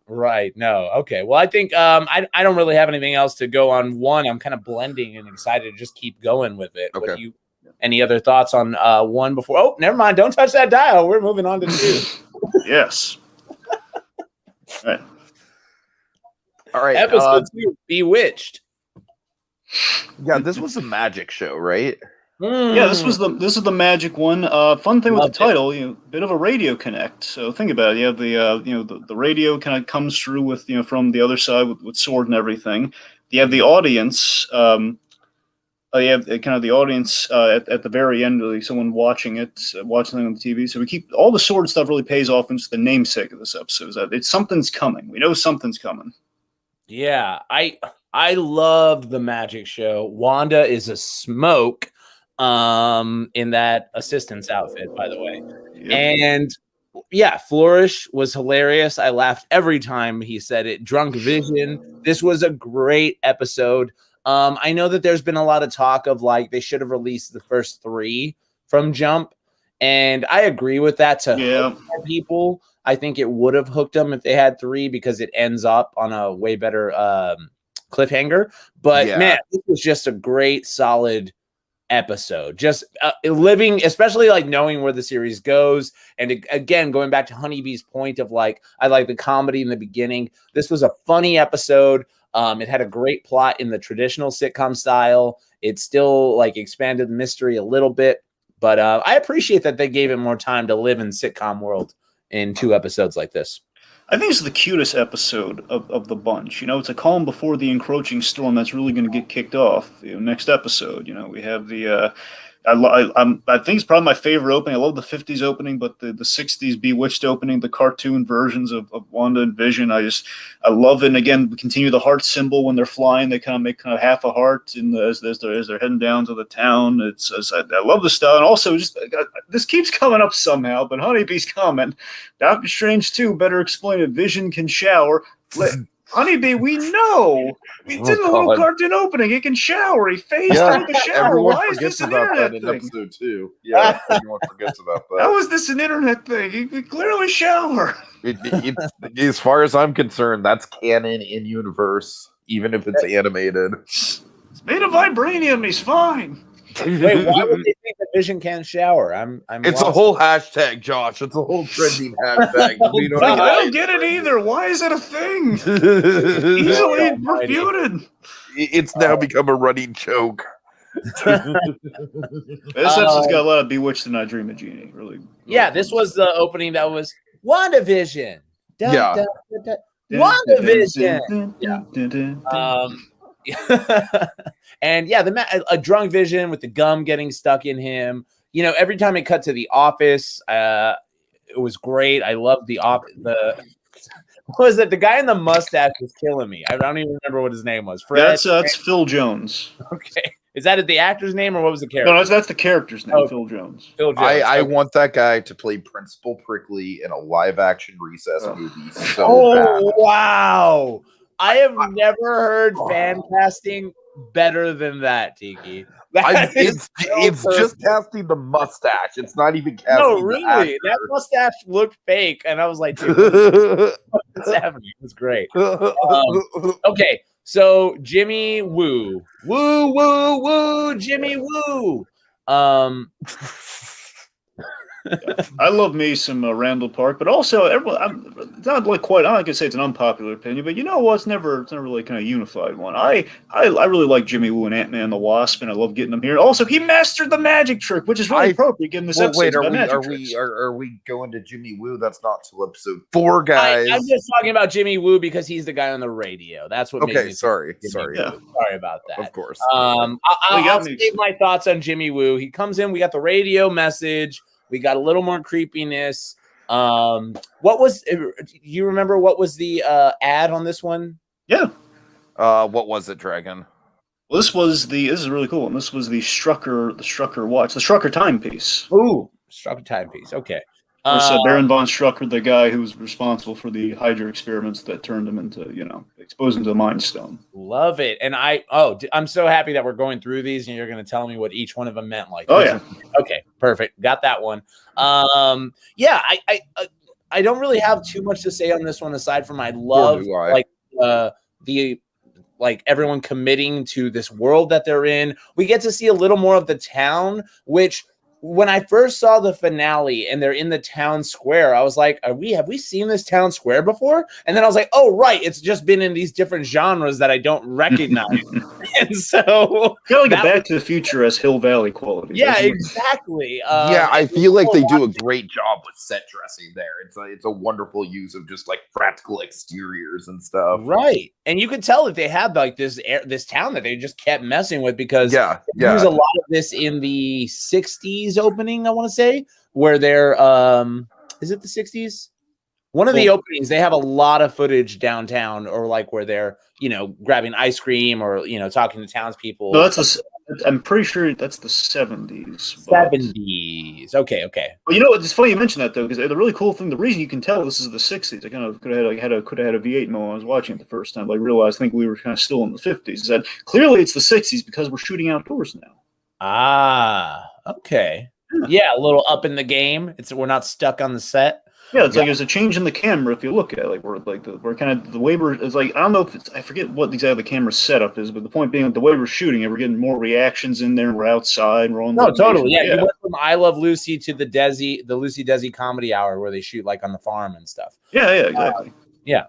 Right. No. Okay. Well, I think I don't really have anything else to go on. One, I'm kind of blending and excited to just keep going with it. Okay. Any other thoughts on one before? Oh, never mind. Don't touch that dial. We're moving on to 2. Yes. All right. Episode 2, Bewitched. Yeah, this was a magic show, right? Yeah, this is the magic one. Fun thing with the title, bit of a radio connect. So think about it. You have the radio kind of comes through with from the other side with sword and everything. You have the audience. You have kind of the audience at the very end, like someone watching it, watching it on the TV. So we keep all the sword stuff really pays off into the namesake of this episode. Is that it's something's coming. We know something's coming. Yeah, I love the magic show. Wanda is a smoke. In that assistant's outfit, by the way. Yep. And yeah, Flourish was hilarious. I laughed every time he said it. Drunk Vision. This was a great episode. I know that there's been a lot of talk of like they should have released the first 3 from Jump, and I agree with that. To hook people, I think it would have hooked them if they had 3 because it ends up on a way better cliffhanger. But man, this was just a great, solid episode. Just living, especially like knowing where the series goes, and again going back to Honeybee's point of like I like the comedy in the beginning. This was a funny episode. It had a great plot in the traditional sitcom style. It still like expanded the mystery a little bit, but I appreciate that they gave it more time to live in sitcom world in 2 episodes like this. I think it's the cutest episode of the bunch. It's a calm before the encroaching storm that's really going to get kicked off. Next episode, we have the. I think it's probably my favorite opening. I love the 50s opening, but the 60s Bewitched opening, the cartoon versions of Wanda and Vision, I love it. And again, we continue the heart symbol when they're flying. They kind of make half a heart as they're heading down to the town. I love the style. And also, this keeps coming up somehow, but Honeybee's comment, Doctor Strange 2 better explain it. Vision can shower. Honeybee, we know. We did a little cartoon opening. He can shower. He phased through the shower. Everyone Why is forgets this an about internet that in thing? episode 2. Yeah, everyone forgets about that. How is this an internet thing? He could clearly shower. As far as I'm concerned, that's canon in universe, even if it's animated. It's made of vibranium. He's fine. Wait, why would they think that Vision can't shower? It's a whole hashtag, Josh. It's a whole trending hashtag. I don't get it either. Why is it a thing? Easily refuted. It's now become a running joke. This episode's got a lot of Bewitched and I Dream of Genie. Really. Yeah, this was the opening that was WandaVision. Yeah. WandaVision. And yeah, a drunk Vision with the gum getting stuck in him. You know, every time it cut to the office, it was great. I loved what was it? The guy in the mustache was killing me. I don't even remember what his name was. Fred? That's Phil Jones. Okay. Is that the actor's name or what was the character? No, that's the character's name, Phil Jones. Phil Jones. I want that guy to play Principal Prickly in a live-action Recess movie. Wow. I have never heard fan casting better than that, Tiki. It's just casting the mustache. It's not even casting. No, really. That mustache looked fake, and I was like, dude, what's happening? It was great. Okay, so Jimmy Woo. Jimmy Woo. I love me some Randall Park, but also everyone. It's not like quite. I don't like to say it's an unpopular opinion, but you know what? It's never really kind of unified one. I really like Jimmy Woo and Ant-Man and the Wasp, and I love getting them here. Also, he mastered the magic trick, which is really appropriate given this episode. Wait, are we going to Jimmy Woo? That's not till episode 4, guys. I'm just talking about Jimmy Woo because he's the guy on the radio. That's what. Okay, sorry. Yeah. Sorry about that. Of course. I'll save my thoughts on Jimmy Woo. He comes in. We got the radio message. We got a little more creepiness. What was? Do you remember what was the ad on this one? Yeah. What was it, Dragon? Well, this is really cool. And this was the Strucker watch, the Strucker timepiece. Ooh, Strucker timepiece. Okay. Baron von Strucker, the guy who was responsible for the Hydra experiments that turned him into, exposed him to the Mind Stone. Love it. And I'm so happy that we're going through these and you're going to tell me what each one of them meant. Like, yeah. Okay, perfect. Got that one. Yeah, I don't really have too much to say on this one aside from I love like everyone committing to this world that they're in. We get to see a little more of the town, which when I first saw the finale and they're in the town square, I was like, have we seen this town square before? And then I was like, oh, right. It's just been in these different genres that I don't recognize. And so kind of like a Back to the Future as Hill Valley quality. Yeah, exactly. I feel like they do a great job with set dressing there. It's a wonderful use of just like practical exteriors and stuff. Right. And you could tell that they had like this town that they just kept messing with because they use a lot of this in the 60s opening, I want to say, where they're is it the 60s? One of the openings, they have a lot of footage downtown or like where they're, grabbing ice cream or, talking to townspeople. No, I'm pretty sure that's the 70s. 70s. Okay. Well, it's funny you mentioned that though, because the really cool thing, the reason you can tell this is the 60s. I kind of could have had a V8 moment when I was watching it the first time. But I realized I think we were kind of still in the 50s. Is that clearly it's the 60s because we're shooting outdoors now. Ah, okay. Yeah, a little up in the game. We're not stuck on the set. Yeah, it's like there's a change in the camera if you look at it. Like we're kind of the way it's like I don't know if I forget what exactly the camera setup is, but the point being like the way we're shooting it, we're getting more reactions in there. We're outside. We're on. No, totally. Yeah, you went from I Love Lucy to the Lucy Desi comedy hour where they shoot like on the farm and stuff. Yeah, exactly. Yeah,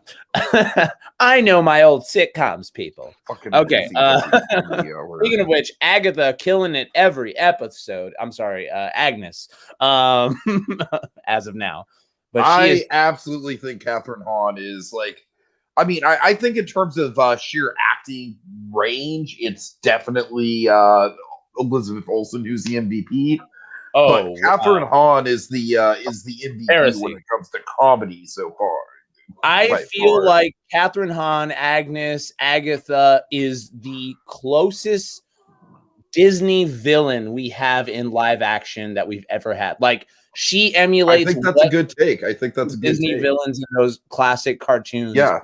I know my old sitcoms, people. Okay. Speaking of which, Agatha killing it every episode. I'm sorry, Agnes. As of now. But I absolutely think Catherine Hahn is like, I think in terms of sheer acting range, it's definitely Elizabeth Olsen, who's the MVP. Oh, But Catherine Hahn is the MVP Heresy. when it comes to comedy so far. I by feel far. like Catherine Hahn, Agnes, Agatha is the closest Disney villain we have in live action that we've ever had. Like, she emulates I think that's a good take. I think that's a good Disney take. villains in those classic cartoons. Yeah.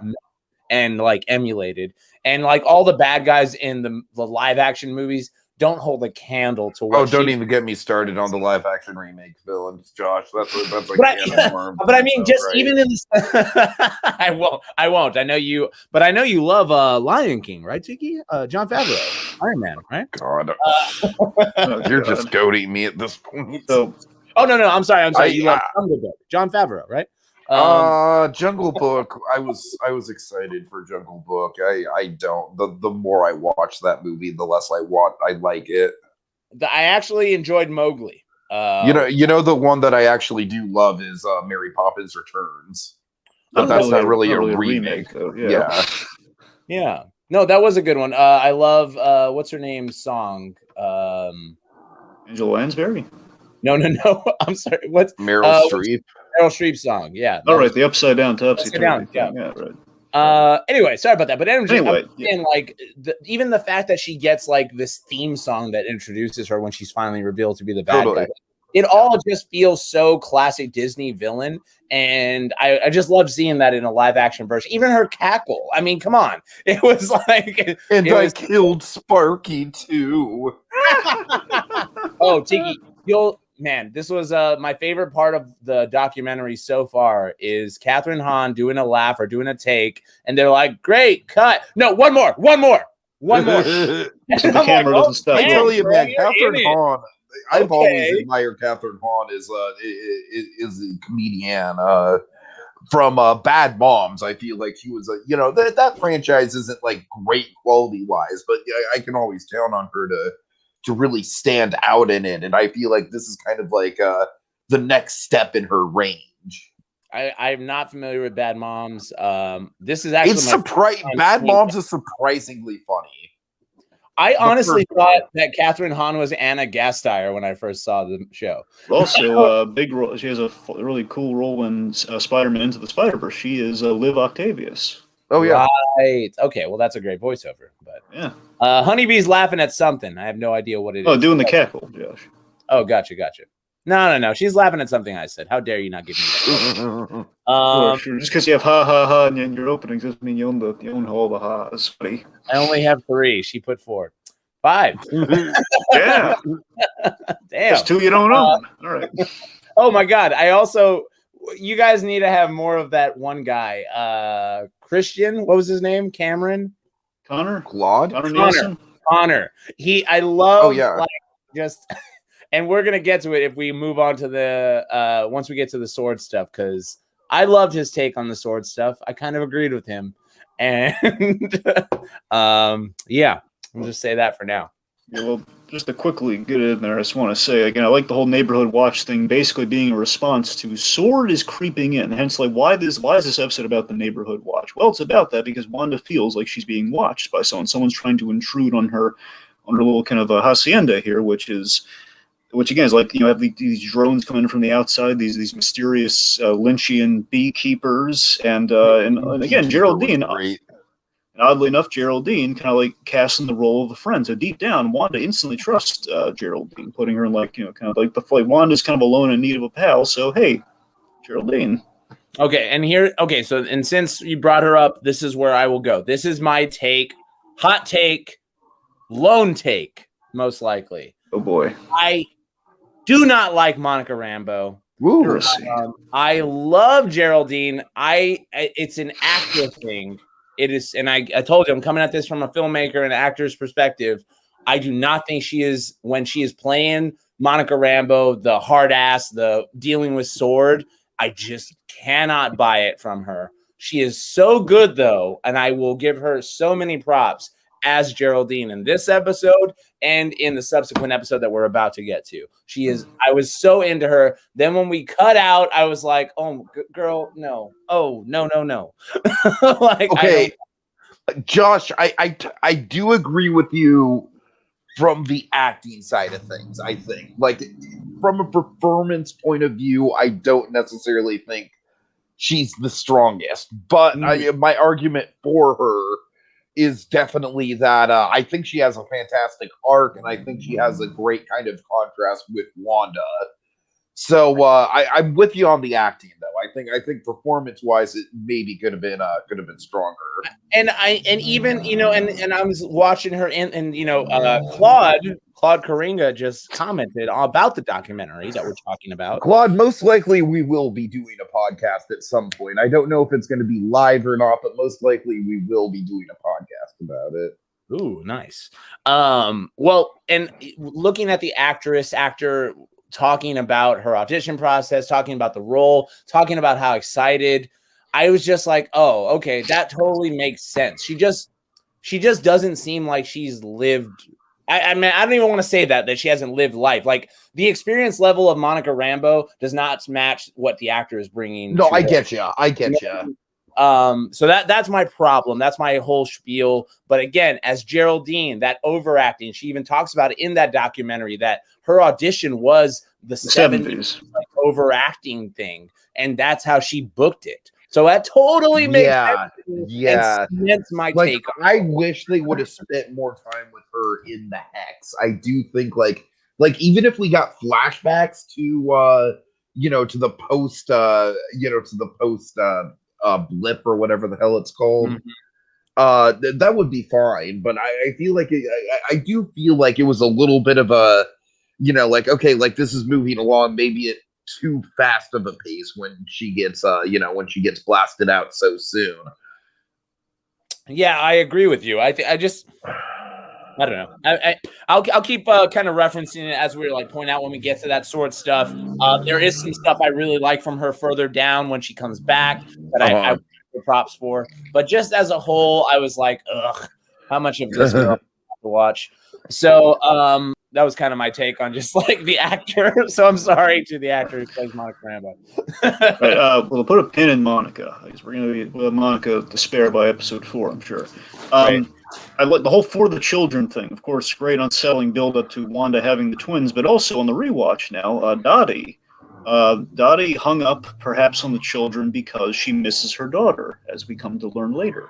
And like emulated. And like all the bad guys in the live action movies don't hold a candle to what don't even get me started on the live action remake villains, Josh. That's a can of worms. But I mean, just right? even in this, I won't. I know you, but I know you love Lion King, right, Tiki? Jon Favreau, Iron Man, right? God, you're just goading me at this point. So, no, I'm sorry. You love Jungle Book, Jon Favreau, right? Jungle Book. I was excited for Jungle Book. I don't. The more I watch that movie, the less I like it. I actually enjoyed Mowgli. You know the one that I actually do love is Mary Poppins Returns. But that's not really a remake. Though. Yeah. No, that was a good one. I love what's her name's song? Angela Lansbury. No. I'm sorry. What's Meryl Streep? Meryl Streep song. Yeah. All right, the Upside Down to Upside Down. Yeah, right. Anyway, sorry about that. But anyway, like even the fact that she gets like this theme song that introduces her when she's finally revealed to be the bad guy, it all just feels so classic Disney villain, and I just love seeing that in a live action version. Even her cackle. I mean, come on, it was like, I killed Sparky too. Oh, Tiki, man, this was my favorite part of the documentary so far is Catherine Hahn doing a laugh or doing a take, and they're like, "Great, cut! No, one more." The camera doesn't stop. I tell you, man, Catherine Hahn. I've always admired Catherine Hahn as a comedian. From Bad Moms, I feel like she was that franchise isn't like great quality wise, but I can always count on her to really stand out in it, and I feel like this is kind of like the next step in her range. I'm not familiar with Bad Moms. This is actually Bad Moms is surprisingly funny. I honestly thought that Catherine Hahn was Anna Gasteyer when I first saw the show. Also, big role. She has a really cool role in Spider-Man Into the Spider-Verse. She is Liv Octavius. Oh yeah, right. Okay, well that's a great voiceover. But yeah, Honeybee's laughing at something. I have no idea what it is. Oh, doing the cackle, Josh. Oh, gotcha. No. She's laughing at something I said. How dare you not give me that? Sure. Just because you have ha in your openings doesn't mean you own all the ha's, buddy. I only have 3. She put 4. 5. Yeah. Damn. There's 2 you don't own. All right. Oh my God. You guys need to have more of that one guy. Christian, what was his name? Cameron? Connor? Connor. I love just and we're gonna get to it if we move on to the once we get to the sword stuff, because I loved his take on the sword stuff. I kind of agreed with him. And yeah, I'll just say that for now. Yeah, well, just to quickly get in there, I just want to say again, I like the whole neighborhood watch thing basically being a response to Sword is creeping in. Hence, like, why is this episode about the neighborhood watch? Well, it's about that because Wanda feels like she's being watched by someone. Someone's trying to intrude on her little kind of a hacienda here, which again is like, have these drones coming in from the outside, these mysterious Lynchian beekeepers, and again Geraldine. And oddly enough, Geraldine kind of like casting the role of the friend. So deep down, Wanda instantly trusts Geraldine, putting her in like, kind of like Wanda's kind of alone in need of a pal. So, hey, Geraldine. Okay. So since you brought her up, this is where I will go. This is my take, hot take, lone take, most likely. Oh boy. I do not like Monica Rambeau. I love Geraldine. It's an actor thing. It is, and I told you I'm coming at this from a filmmaker and actor's perspective. I do not think she is, when she is playing Monica Rambeau, the hard ass, the dealing with sword, I just cannot buy it from her. She is so good though, and I will give her so many props as Geraldine in this episode and in the subsequent episode that we're about to get to. She is, I was so into her. Then when we cut out, I was like, oh, girl, no. Oh, no. Like, okay, Josh, I do agree with you from the acting side of things. I think, like, from a performance point of view, I don't necessarily think she's the strongest. But my argument for her is definitely that I think she has a fantastic arc, and I think she has a great kind of contrast with Wanda. So I'm with you on the acting, though. I think performance-wise, it maybe could have been stronger. And even and I was watching her and Claude Karinga just commented about the documentary that we're talking about. Claude, most likely we will be doing a podcast at some point. I don't know if it's going to be live or not, but most likely we will be doing a podcast about it. Ooh, nice. Well, and looking at the actor talking about her audition process, talking about the role, talking about how excited, I was just like, oh, okay, that totally makes sense. She just doesn't seem like she's lived. I mean, I don't even want to say that she hasn't lived life. Like, the experience level of Monica Rambeau does not match what the actor is bringing. No, I get you. So that's my problem. That's my whole spiel. But again, as Geraldine, that overacting, she even talks about it in that documentary that her audition was the 70s like, overacting thing, and that's how she booked it. So that totally makes sense. Yeah. That's my like, take. I wish they would have spent more time with her in the Hex. I do think like even if we got flashbacks to to the post blip or whatever the hell it's called. That would be fine, but I feel like I do feel like it was a little bit of a like, okay, like this is moving along maybe at too fast of a pace when she gets blasted out so soon. Yeah, I agree with you. I don't know. I'll keep kind of referencing it as we're like point out when we get to that sword stuff. There is some stuff I really like from her further down when she comes back that I give her props for. But just as a whole, I was like, ugh, how much of this do I have to watch? So that was kind of my take on just like the actor. So I'm sorry to the actor who plays Monica Rambeau. Right, we'll put a pin in Monica because we're going to have Monica to spare by episode 4, I'm sure. Right. I like the whole For the Children thing. Of course, great unsettling build up to Wanda having the twins, but also on the rewatch now, Dottie. Dottie hung up perhaps on the children because she misses her daughter, as we come to learn later.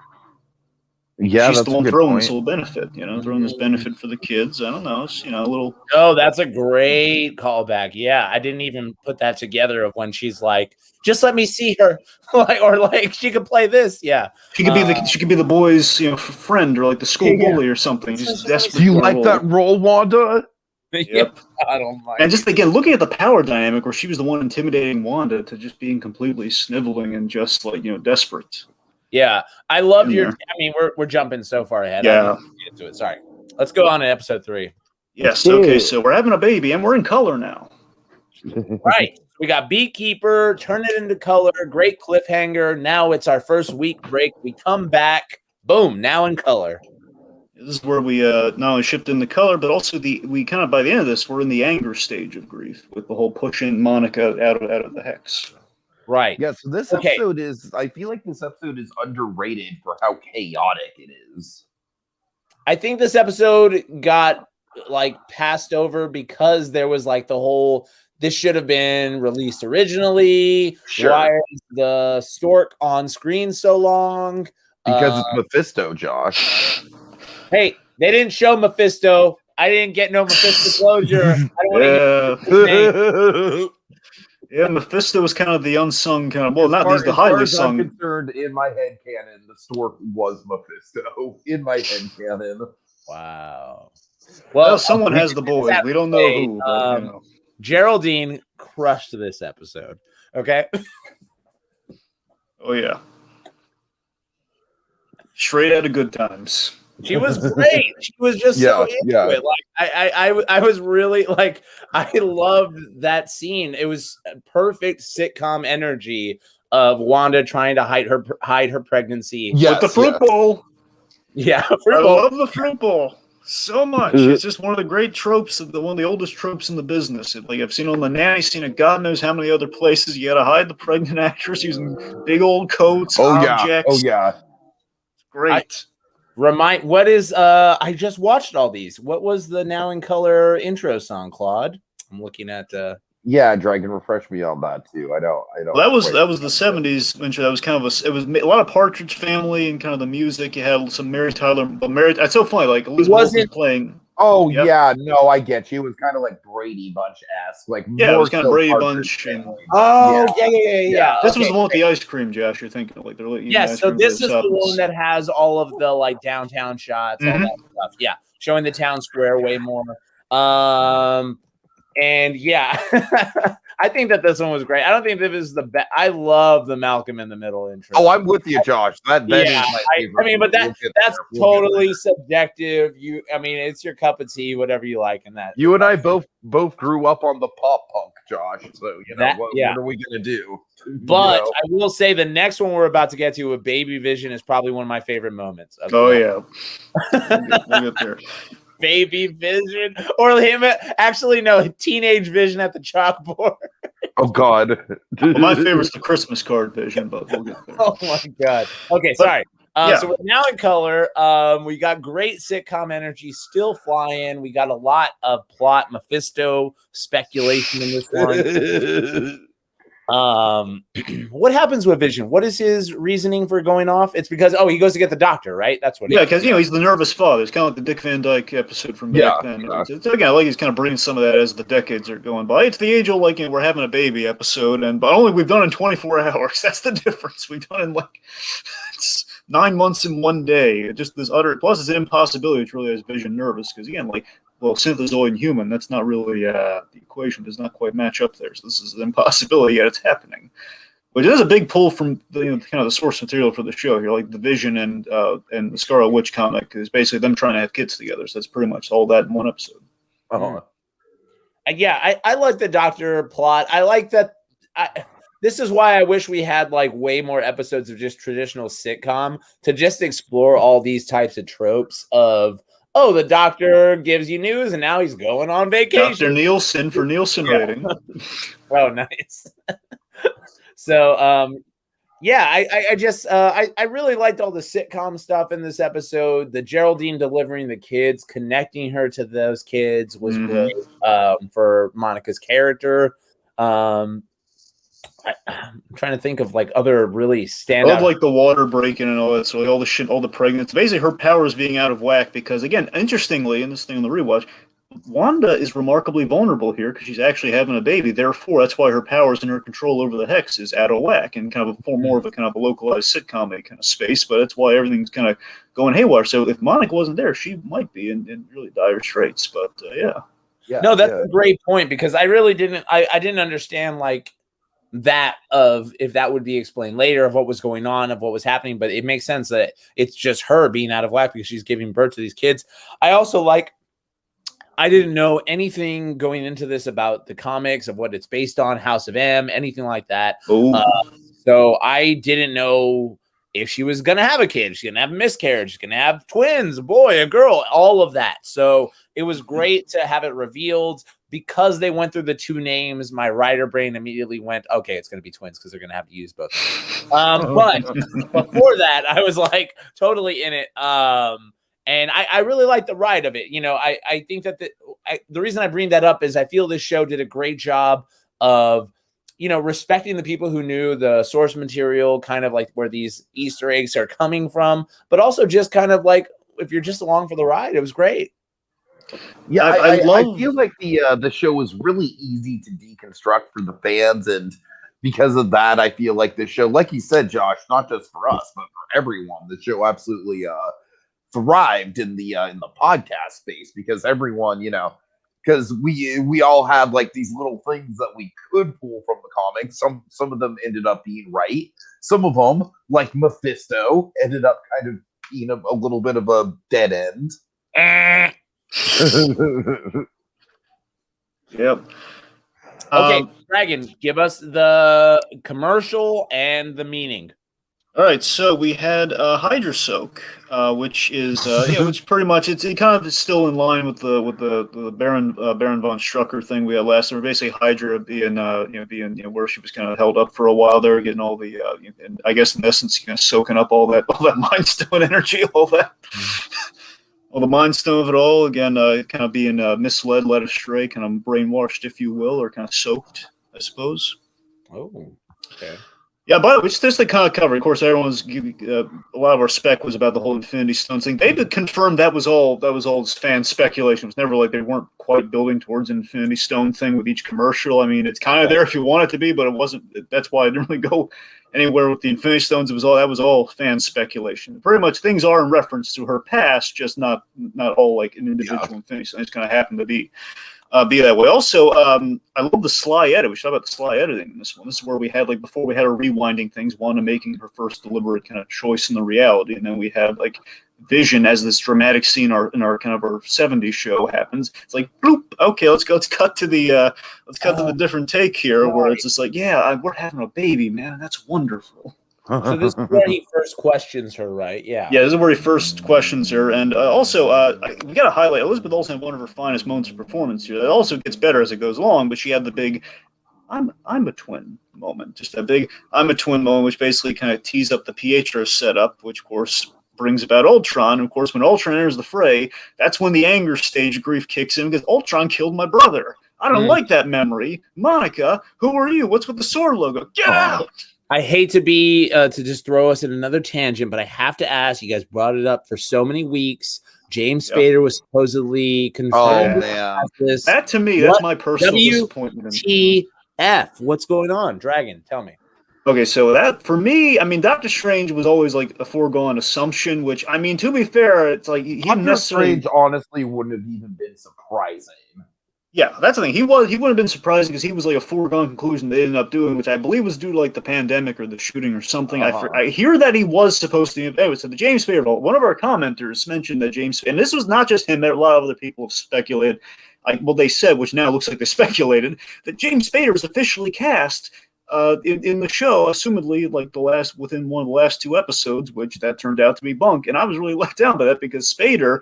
Yeah, she's that's the one a good throwing point. this little benefit, throwing this benefit for the kids. I don't know, it's a little. Oh, that's a great callback. Yeah, I didn't even put that together of when she's like, just let me see her, or she could play this. Yeah, she could be the boys, friend or like the school bully or something. Just desperate. Do you like that role, Wanda? Yep. I don't mind. And just again, looking at the power dynamic where she was the one intimidating Wanda to just being completely sniveling and just desperate. Yeah, I love your. I mean, we're jumping so far ahead. Yeah, get into it. Sorry. Let's go on to episode 3. Yes. Okay. So we're having a baby, and we're in color now. Right. We got Beekeeper. Turn it into color. Great cliffhanger. Now it's our first week break. We come back. Boom. Now in color. This is where we not only shift into color, but also we kind of by the end of this, we're in the anger stage of grief with the whole pushing Monica out of the Hex. Right. Yeah, so this episode I feel like this episode is underrated for how chaotic it is. I think this episode got passed over because there was the whole, this should have been released originally. Sure. Why is the stork on screen so long? Because it's Mephisto, Josh. Hey, they didn't show Mephisto. I didn't get no Mephisto closure. I don't want to Yeah, Mephisto was kind of the unsung kind of. Well, not he's the highly sung. I'm concerned, in my head canon, the stork was Mephisto. In my head canon. Wow. Well, someone has the boys. We don't know who. But, Geraldine crushed this episode. Okay. Oh yeah. Straight out of Good Times. She was great. She was just so into it. I was really I loved that scene. It was perfect sitcom energy of Wanda trying to hide her pregnancy. With the fruit bowl. Yeah, I love the fruit bowl so much. It's just one of the great tropes, one of the oldest tropes in the business. I've seen on The Nanny, seen it God knows how many other places. You got to hide the pregnant actress using big old coats, objects. Oh yeah. Great. What is I just watched all these. What was the Now in Color intro song, Claude? I'm looking at Yeah, Dragon, refresh me on that too. I don't. Well, that was the '70s intro. That was kind of it was a lot of Partridge Family and kind of the music. You had some Mary Tyler, but it's so funny. Like Elizabeth was playing. Oh yeah, no, I get you. It was kind of like Brady Bunch-esque, like it was kind of Brady Partridge Bunch. And, yeah. This was the one with the ice cream, Josh. You're thinking like they're yes. So this is the one that has all of the like downtown shots, all that stuff. Yeah, showing the town square way more. And yeah, I think that this one was great. I don't think this is the best. I love the Malcolm in the Middle intro. Oh, I'm with you, Josh. That is my favorite. I mean, but that's totally subjective. It's your cup of tea, whatever you like in that. You and I both grew up on the pop punk, Josh. So what are we gonna do? But I will say the next one we're about to get to with Baby Vision is probably one of my favorite moments. We'll get there. Baby Vision, or him actually no Teenage Vision at the chalkboard. Oh God, well, my favorite's the Christmas card Vision, but we'll get there. Oh my God. Okay, sorry. So we're Now in Color. We got great sitcom energy still flying. We got a lot of plot Mephisto speculation in this one. What happens with Vision? What is his reasoning for going off? It's because he goes to get the doctor, right? That's what. Because he's the nervous father. It's kind of like the Dick Van Dyke episode from back then. It's again, I like he's kind of bringing some of that as the decades are going by. It's the age old like we're having a baby episode, but only we've done in 24 hours. That's the difference. We've done in like 9 months in 1 day. It just this utter. Plus, it's an impossibility. Which really has Vision nervous because again, synthezoid and human, that's not really the equation does not quite match up there. So this is an impossibility, yet it's happening. Which is a big pull from kind of the source material for the show here, like the Vision and the Scarlet Witch comic is basically them trying to have kids together. So that's pretty much all that in one episode. I like the doctor plot. I like that. This is why I wish we had like way more episodes of just traditional sitcom to just explore all these types of tropes of. Oh, the doctor gives you news, and now he's going on vacation. Dr. Nielsen for Nielsen rating. Oh, nice. So, I really liked all the sitcom stuff in this episode. The Geraldine delivering the kids, connecting her to those kids was great for Monica's character. I'm trying to think of like other really standout. I love like the water breaking and all that. So like, all the shit, all the pregnancy. Basically, her powers being out of whack because again, interestingly, in this thing on the rewatch, Wanda is remarkably vulnerable here because she's actually having a baby. Therefore, that's why her powers and her control over the Hex is out of whack and kind of more of a kind of a localized sitcom kind of space. But that's why everything's kind of going haywire. So if Monica wasn't there, she might be in really dire straits. But no, that's a great point because I really didn't. I didn't understand like. That of if that would be explained later of what was going on, of what was happening, but it makes sense that it's just her being out of whack because she's giving birth to these kids. I also I didn't know anything going into this about the comics of what it's based on, House of M, anything like that. So I didn't know if she was going to have a kid, she's going to have a miscarriage, she's going to have twins, a boy, a girl, all of that. So it was great to have it revealed. Because they went through the two names, my writer brain immediately went, okay, it's going to be twins because they're going to have to use both. But before that, I was like totally in it. And I really like the ride of it. I think that the reason I bring that up is I feel this show did a great job of, respecting the people who knew the source material, kind of like where these Easter eggs are coming from, but also just kind of like, if you're just along for the ride, it was great. Yeah, I feel like the show was really easy to deconstruct for the fans, and because of that, I feel like the show, like you said, Josh, not just for us but for everyone, the show absolutely thrived in the podcast space because everyone, because we all had like these little things that we could pull from the comics. Some of them ended up being right. Some of them, like Mephisto, ended up kind of being a little bit of a dead end. Yep. Okay, Dragon, give us the commercial and the meaning. All right, so we had Hydra Soak, which is which pretty much it kind of is still in line with the Baron von Strucker thing we had last time. Basically, Hydra being where she was kind of held up for a while there, getting all the and I guess in essence, kind of soaking up all that Mind Stone energy, all that. Well, the Mind Stone of it all, again, kind of being misled, led astray, kind of brainwashed, if you will, or kind of soaked, I suppose. Oh, okay. Yeah, but which this they kind of covered. Of course, everyone's giving a lot of our spec was about the whole Infinity Stones thing. They confirmed that was all fan speculation. It was never like they weren't quite building towards an Infinity Stone thing with each commercial. I mean, it's kind of there if you want it to be, but it wasn't. That's why I didn't really go anywhere with the Infinity Stones. That was all fan speculation. Pretty much things are in reference to her past, just not all like an individual Infinity Stone. It's kind of happened to be that way. Also, I love the sly edit. We should talk about the sly editing in this one. This is where we had before we had her rewinding things, Wanda making her first deliberate kind of choice in the reality, and then we had Vision as this dramatic scene in our kind of our 70s show happens. It's like bloop. Okay, let's cut to the different take here, where it's just we're having a baby, man. That's wonderful. So this is where he first questions her, right? Yeah. Yeah, this is where he first questions her, and also we got to highlight Elizabeth Olsen had one of her finest moments of performance here. That also gets better as it goes along, but she had the big "I'm a twin" moment, just a big "I'm a twin" moment, which basically kind of tees up the Pietro setup, which of course brings about Ultron. And of course, when Ultron enters the fray, that's when the anger stage of grief kicks in because Ultron killed my brother. I don't like that memory. Monica, who are you? What's with the sword logo? Get out! I hate to be to just throw us in another tangent, but I have to ask. You guys brought it up for so many weeks. James Spader was supposedly confirmed. Oh man, that to me, that's my personal disappointment. WTF? What's going on, Dragon? Tell me. Okay, so that for me, I mean, Doctor Strange was always like a foregone assumption. Which I mean, to be fair, it's like Doctor Strange honestly wouldn't have even been surprising. Yeah, that's the thing. He wouldn't have been surprising because he was like a foregone conclusion they ended up doing, which I believe was due to the pandemic or the shooting or something. I hear that he was supposed to. Anyway, so the James Spader, one of our commenters mentioned that James, and this was not just him. A lot of other people have speculated. They said, which now looks like they speculated, that James Spader was officially cast in the show, assumedly within one of the last 2 episodes, which that turned out to be bunk, and I was really let down by that because Spader.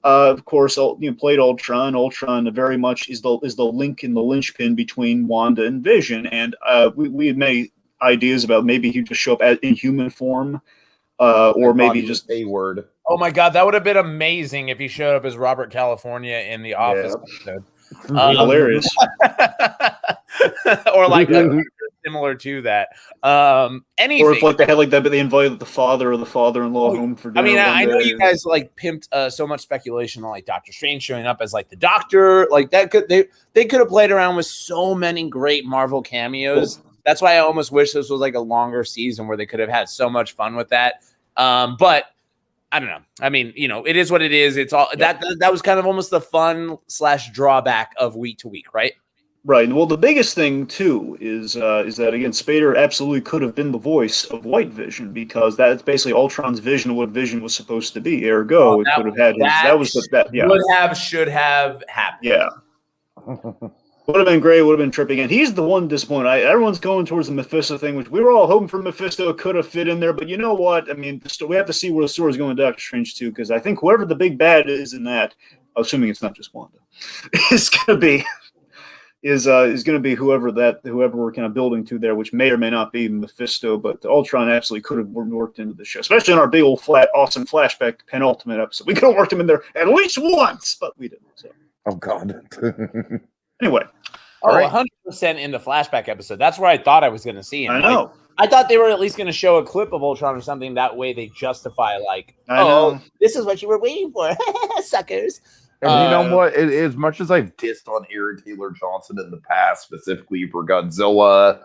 Of course, played Ultron. Ultron very much is the link in the linchpin between Wanda and Vision. And we had many ideas about maybe he'd just show up in human form, or maybe just a word. Oh my God, that would have been amazing if he showed up as Robert California in the Office episode. Hilarious, or similar to that. Anything. Or if they had they invited the father or the father-in-law home for dinner. I mean, I know you guys pimped so much speculation on Doctor Strange showing up as the Doctor. They could have played around with so many great Marvel cameos. That's why I almost wish this was a longer season where they could have had so much fun with that. But I don't know. I mean, it is what it is. It's all that was kind of almost the fun / drawback of week to week, right? Right. Well, the biggest thing too is that again, Spader absolutely could have been the voice of White Vision because that's basically Ultron's vision of what Vision was supposed to be. Ergo, it could have had should have happened. Yeah. Would have been great. Would have been tripping. And he's the one disappointed. Everyone's going towards the Mephisto thing, which we were all hoping for. Mephisto could have fit in there, but you know what? I mean, we have to see where the story's going with Doctor Strange too, because I think whoever the big bad is in that, assuming it's not just Wanda, is going to be. Is going to be whoever we're kind of building to there, which may or may not be Mephisto, but Ultron absolutely could have worked into the show, especially in our big old awesome flashback penultimate episode. We could have worked him in there at least once, but we didn't. So. Oh God. Anyway, 100% in the flashback episode. That's where I thought I was going to see him. I know. I thought they were at least going to show a clip of Ultron or something. That way they justify this is what you were waiting for, suckers. And you know what? As much as I've dissed on Aaron Taylor Johnson in the past, specifically for Godzilla,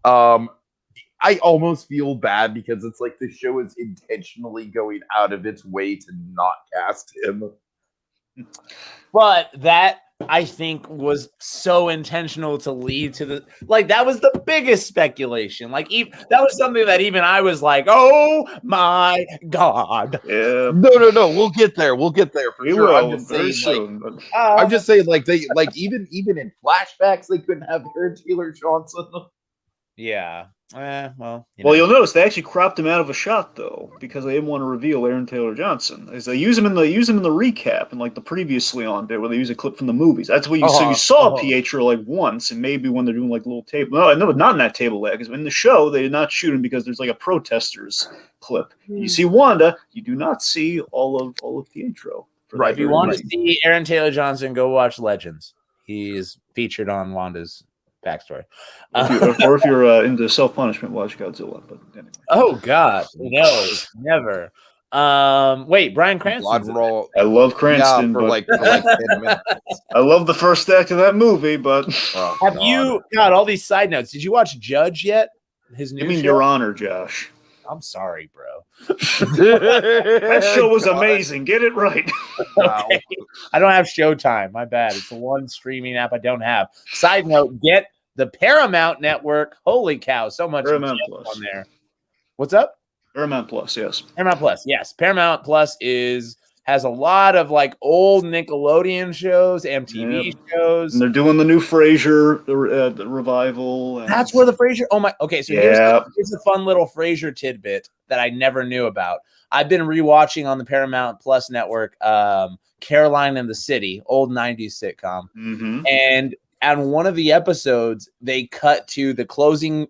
I almost feel bad because it's the show is intentionally going out of its way to not cast him. But that, I think, was so intentional to lead to the that was the biggest speculation. That was something that even I was oh my God. Yeah. No. We'll get there. We'll get there for sure. I'm just saying, they even in flashbacks they couldn't have Aaron Taylor Johnson. Yeah. Well, you'll notice they actually cropped him out of a shot though, because they didn't want to reveal Aaron Taylor Johnson. As they use him in the recap and like the previously on bit where they use a clip from the movies. That's what you so you saw Pietro like once, and maybe when they're doing like little table. No, not in that table leg. Because in the show they did not shoot him because there's like a protesters clip. You see Wanda, you do not see all of Pietro. Right. If you want to see Aaron Taylor Johnson, go watch Legends. He's featured on Wanda's backstory. Or if you're into self-punishment, watch Godzilla. But anyway. Oh God, no, never. Wait, Bryan Cranston. I love Cranston for like 10 minutes. I love the first act of that movie, but have you got all these side notes? Did you watch Judge yet? His new show? Your Honor, Josh. I'm sorry, bro. That show was amazing. Get it right. Okay. I don't have Showtime. My bad. It's the one streaming app I don't have. Side note, get the Paramount Network. Holy cow, so much Paramount Plus on there. What's up? Paramount Plus, yes. Paramount Plus, yes. Paramount Plus has a lot of like old Nickelodeon shows, MTV shows. And they're doing the new Frasier the revival. And that's where the Frasier. Oh my. Okay, so here's a fun little Frasier tidbit that I never knew about. I've been rewatching on the Paramount Plus network, Caroline in the City, old 90s sitcom. Mm-hmm. And on one of the episodes, they cut to the closing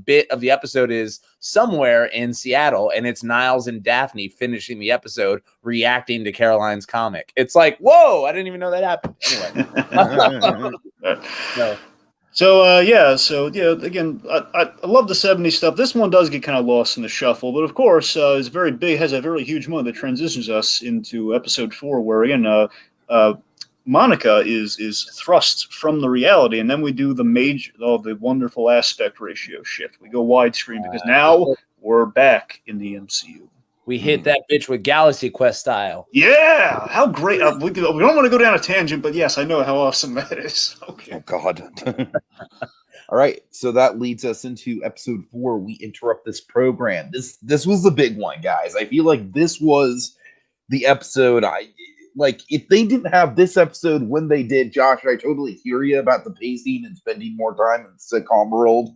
bit of the episode is somewhere in Seattle, and it's Niles and Daphne finishing the episode, reacting to Caroline's comic. It's like, whoa, I didn't even know that happened. Anyway. So again, I love the 70s stuff. This one does get kind of lost in the shuffle, but of course, is very big, has a very huge moment that transitions us into episode 4, where again, Monica is thrust from the reality, and then we do the wonderful aspect ratio shift. We go widescreen because now we're back in the MCU. We hit that bitch with Galaxy Quest style. Yeah, how great! We don't want to go down a tangent, but yes, I know how awesome that is. Okay. Oh God. All right, so that leads us into episode 4. We interrupt this program. This was the big one, guys. I feel like this was the episode if they didn't have this episode when they did, Josh, I totally hear you about the pacing and spending more time in the sitcom world.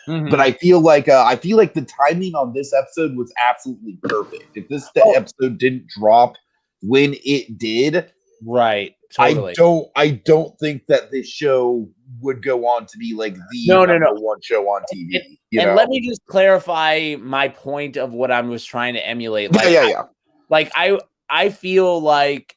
Mm-hmm. But I feel like the timing on this episode was absolutely perfect. If this episode didn't drop when it did, right? Totally. I don't think that this show would go on to be like the number one show on TV. Let me just clarify my point of what I was trying to emulate. I feel like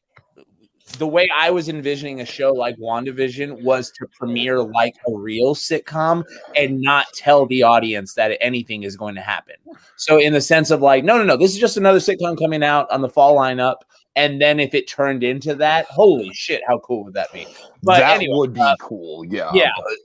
the way I was envisioning a show like WandaVision was to premiere like a real sitcom and not tell the audience that anything is going to happen. So in the sense of like, no, this is just another sitcom coming out on the fall lineup. And then if it turned into that, holy shit, how cool would that be? But that anyway, would be cool. Yeah.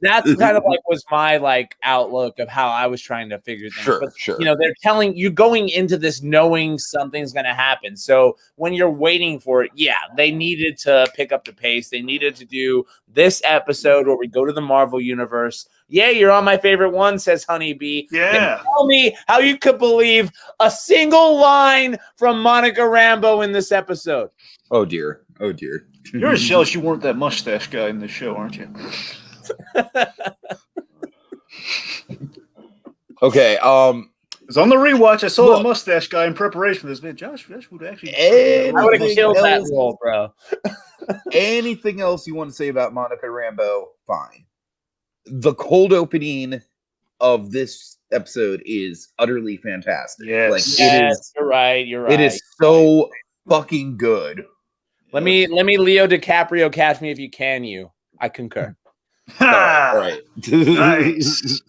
That's kind of like was my outlook of how I was trying to figure things. Sure. They're telling you going into this knowing something's going to happen. So when you're waiting for it, they needed to pick up the pace. They needed to do this episode where we go to the Marvel universe. Yeah, you're on my favorite one, says Honeybee. Yeah. And tell me how you could believe a single line from Monica Rambeau in this episode. Oh dear. You're as jealous you weren't that mustache guy in the show, aren't you? Okay. Because on the rewatch, I saw the mustache guy in preparation for this. Man, Josh would actually. I would have killed that role, bro. Anything else you want to say about Monica Rambeau? Fine. The cold opening of this episode is utterly fantastic. Yes. You're right. It is so fucking good. Let me Leo DiCaprio catch me if you can. I concur. All right. Nice.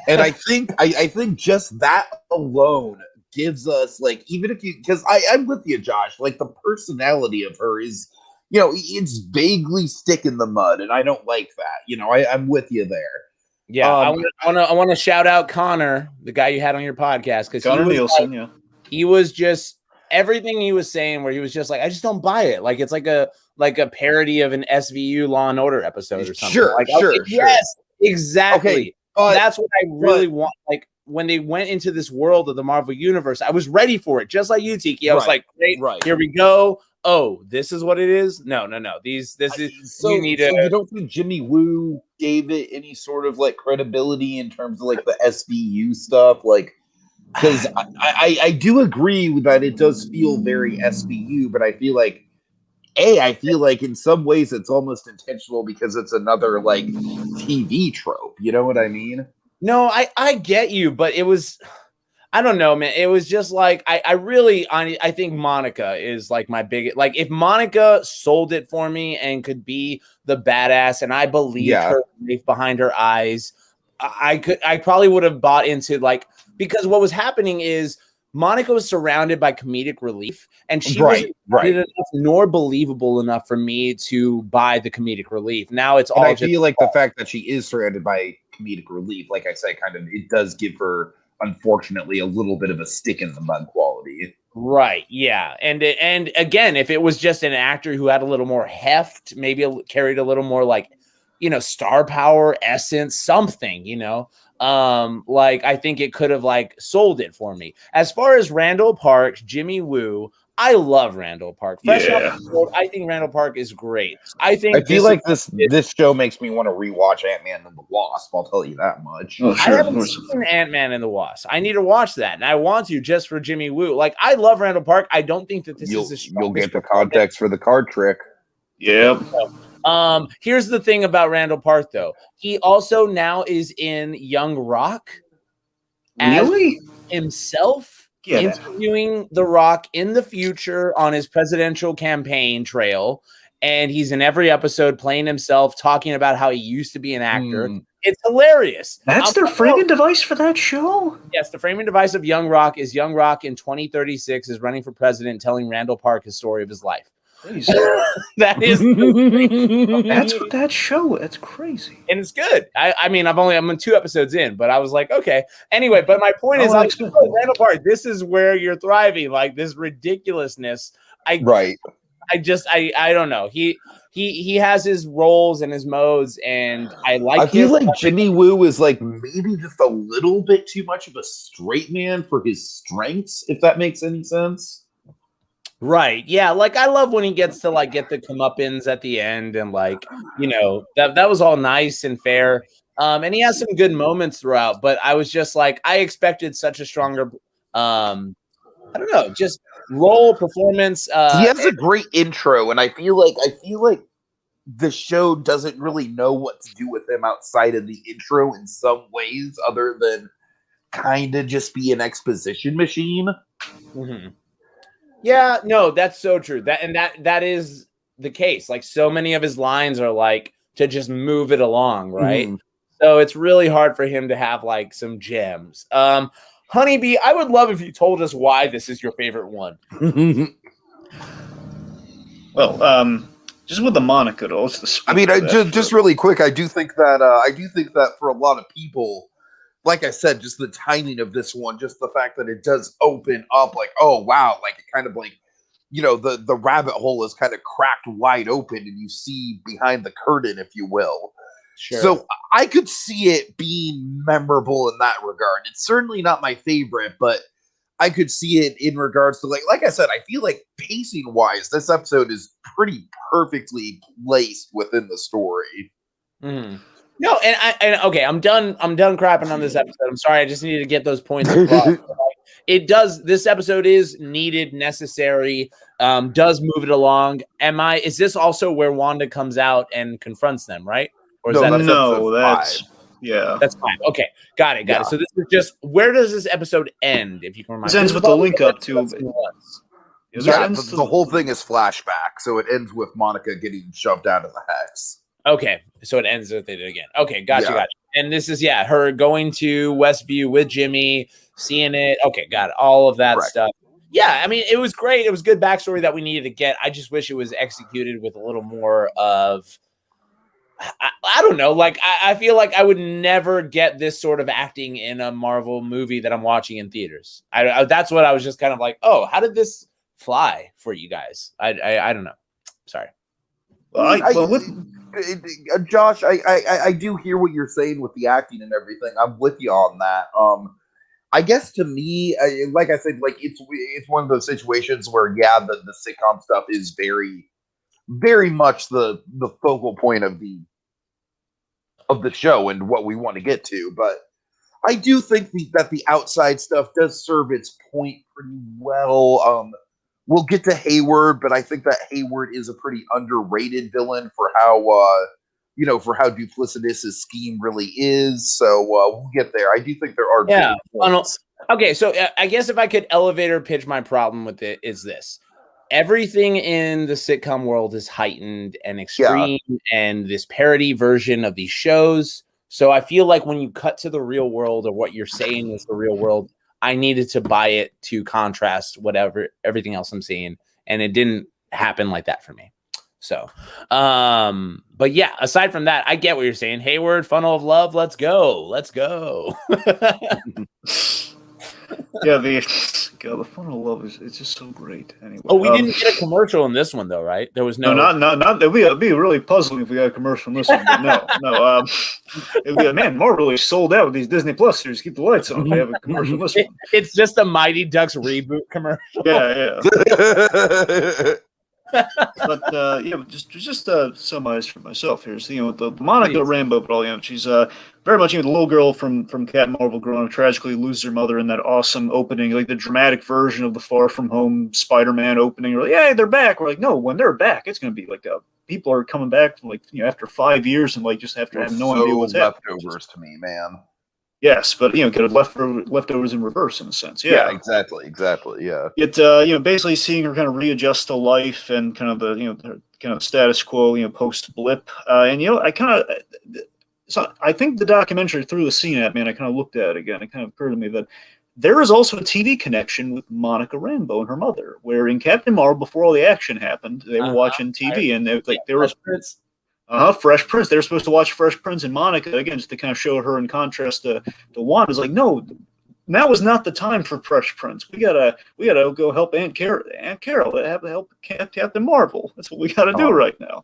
And I think just that alone gives us even if you, because I'm with you, Josh. The personality of her is, it's vaguely stick in the mud, and I don't like that. I'm with you there. Yeah, I want to shout out Connor, the guy you had on your podcast, because Connor Nielsen. He was just everything he was saying, where he was just like, I just don't buy it. It's like a parody of an SVU Law and Order episode or something. Sure. Yes, exactly. Okay, that's what I really want. When they went into this world of the Marvel universe, I was ready for it, just like you, Tiki. I was like, great, here we go. oh, this is what it is. No. This is So you need you don't think Jimmy Woo gave it any sort of like credibility in terms of like the SVU stuff? Like, because I do agree that it does feel very SVU, but I feel like in some ways it's almost intentional because it's another like TV trope. You know what I mean? No, I get you, but it was, I don't know, man. It was just like I think Monica is like my biggest. Like if Monica sold it for me and could be the badass, and I believed her life behind her eyes, I probably would have bought into like, because what was happening is Monica was surrounded by comedic relief, and she wasn't enough nor believable enough for me to buy the comedic relief. Now it's all. I feel like the fact that she is surrounded by comedic relief, like I say, kind of it does give her, unfortunately, a little bit of a stick in the mud quality. Right. Yeah. And again, if it was just an actor who had a little more heft, maybe carried a little more like, star power, essence, something, like I think it could have like sold it for me. As far as Randall Park, Jimmy Woo, I love Randall Park. Fresh off the board, I think Randall Park is great. I feel like this show makes me want to rewatch Ant-Man and the Wasp. I'll tell you that much. Oh, sure, I haven't seen Ant-Man and the Wasp. I need to watch that, and I want to just for Jimmy Woo. Like I love Randall Park. I don't think that you'll get the context for the card trick. Yep. Here's the thing about Randall Park, though. He also now is in Young Rock. Really? Himself. Interviewing The Rock in the future on his presidential campaign trail, and he's in every episode playing himself, talking about how he used to be an actor. It's hilarious. That's their framing device for that show? Yes, the framing device of Young Rock is Young Rock in 2036 is running for president, telling Randall Park his story of his life. That is that's what that show. That's crazy, and it's good. I mean, I'm 2 episodes in, but I was like, okay. Anyway, but my point is, Randall Park, this is where you're thriving. Like this ridiculousness. I don't know. He has his roles and his modes, and I feel like Jimmy Woo is like maybe just a little bit too much of a straight man for his strengths, if that makes any sense. Right. Yeah. Like I love when he gets to like get the comeuppance at the end, and like, that was all nice and fair. And he has some good moments throughout, but I was just like, I expected such a stronger, I don't know, just role performance. He has a great intro, and I feel like the show doesn't really know what to do with him outside of the intro in some ways, other than kind of just be an exposition machine. Mm-hmm. Yeah, no, that's so true. That is the case. Like so many of his lines are like to just move it along, right? Mm-hmm. So it's really hard for him to have like some gems. Honeybee, I would love if you told us why this is your favorite one. Well, just with the Monica, though. I mean, just really quick, I do think that for a lot of people, like I said, just the timing of this one, just the fact that it does open up like, oh, wow, like it kind of like, the rabbit hole is kind of cracked wide open and you see behind the curtain, if you will. Sure. So I could see it being memorable in that regard. It's certainly not my favorite, but I could see it in regards to like I said, I feel like pacing wise, this episode is pretty perfectly placed within the story. Mm. No, and okay, I'm done crapping on this episode. I'm sorry, I just needed to get those points across. This episode is needed, necessary, does move it along. Is this also where Wanda comes out and confronts them, right? Or is that's 5. Yeah. That's 5. Okay, got it. So this is just, where does this episode end, if you can remind me? It ends with the link up to the whole thing is flashback, so it ends with Monica getting shoved out of the hex. Okay, so it ends with it again. Okay, gotcha. And this is, her going to Westview with Jimmy, seeing it. Okay, got it. All of that stuff. Yeah, I mean, it was great. It was good backstory that we needed to get. I just wish it was executed with a little more of, I don't know. Like, I feel like I would never get this sort of acting in a Marvel movie that I'm watching in theaters. That's what I was just kind of like, oh, how did this fly for you guys? I don't know. Sorry. Josh, I do hear what you're saying with the acting and everything. I'm with you on that. I guess to me, like I said, like it's one of those situations where the sitcom stuff is very, very much the focal point of the show and what we want to get to. But I do think that the outside stuff does serve its point pretty well. We'll get to Hayward, but I think that Hayward is a pretty underrated villain for how for how duplicitous his scheme really is. So we'll get there. I do think there are points. Okay, so I guess if I could elevator pitch my problem with it is this. Everything in the sitcom world is heightened and extreme and this parody version of these shows. So I feel like when you cut to the real world or what you're saying is the real world, I needed to buy it to contrast everything else I'm seeing. And it didn't happen like that for me. So, but yeah, aside from that, I get what you're saying. Hayward, funnel of love. Let's go. Let's go. Yeah, the funnel of love it's just so great. Anyway, we didn't get a commercial in this one though, right? There was no, not. It'd be really puzzling if we got a commercial in this one. But no. It'd be man, Marvel really sold out with these Disney Plus series. Keep the lights on. If they have a commercial in this one. It's just a Mighty Ducks reboot commercial. Yeah. But just summarize for myself here. So the Monica Rambeau, but she's very much the little girl from Captain Marvel growing up tragically loses her mother in that awesome opening, like the dramatic version of the Far From Home SpiderMan opening. We're like, hey, they're back. We're like, no, when they're back, it's going to be like people are coming back from after 5 years and just after having no idea what's happening. Leftovers to me, man. Yes, but kind of leftovers in reverse in a sense. Yeah, exactly. Yeah. It basically seeing her kind of readjust to life and kind of the kind of status quo post blip. So I think the documentary threw the scene at me, and I kind of looked at it again. It kind of occurred to me that there is also a TV connection with Monica Rambeau and her mother, where in Captain Marvel, before all the action happened, they were watching TV, and they were. Fresh Prince. They were supposed to watch Fresh Prince and Monica again, just to kind of show her in contrast to Wanda. It's like, no, now is not the time for Fresh Prince. We gotta go help Aunt Carol. Have to help Captain Marvel. That's what we gotta do right now.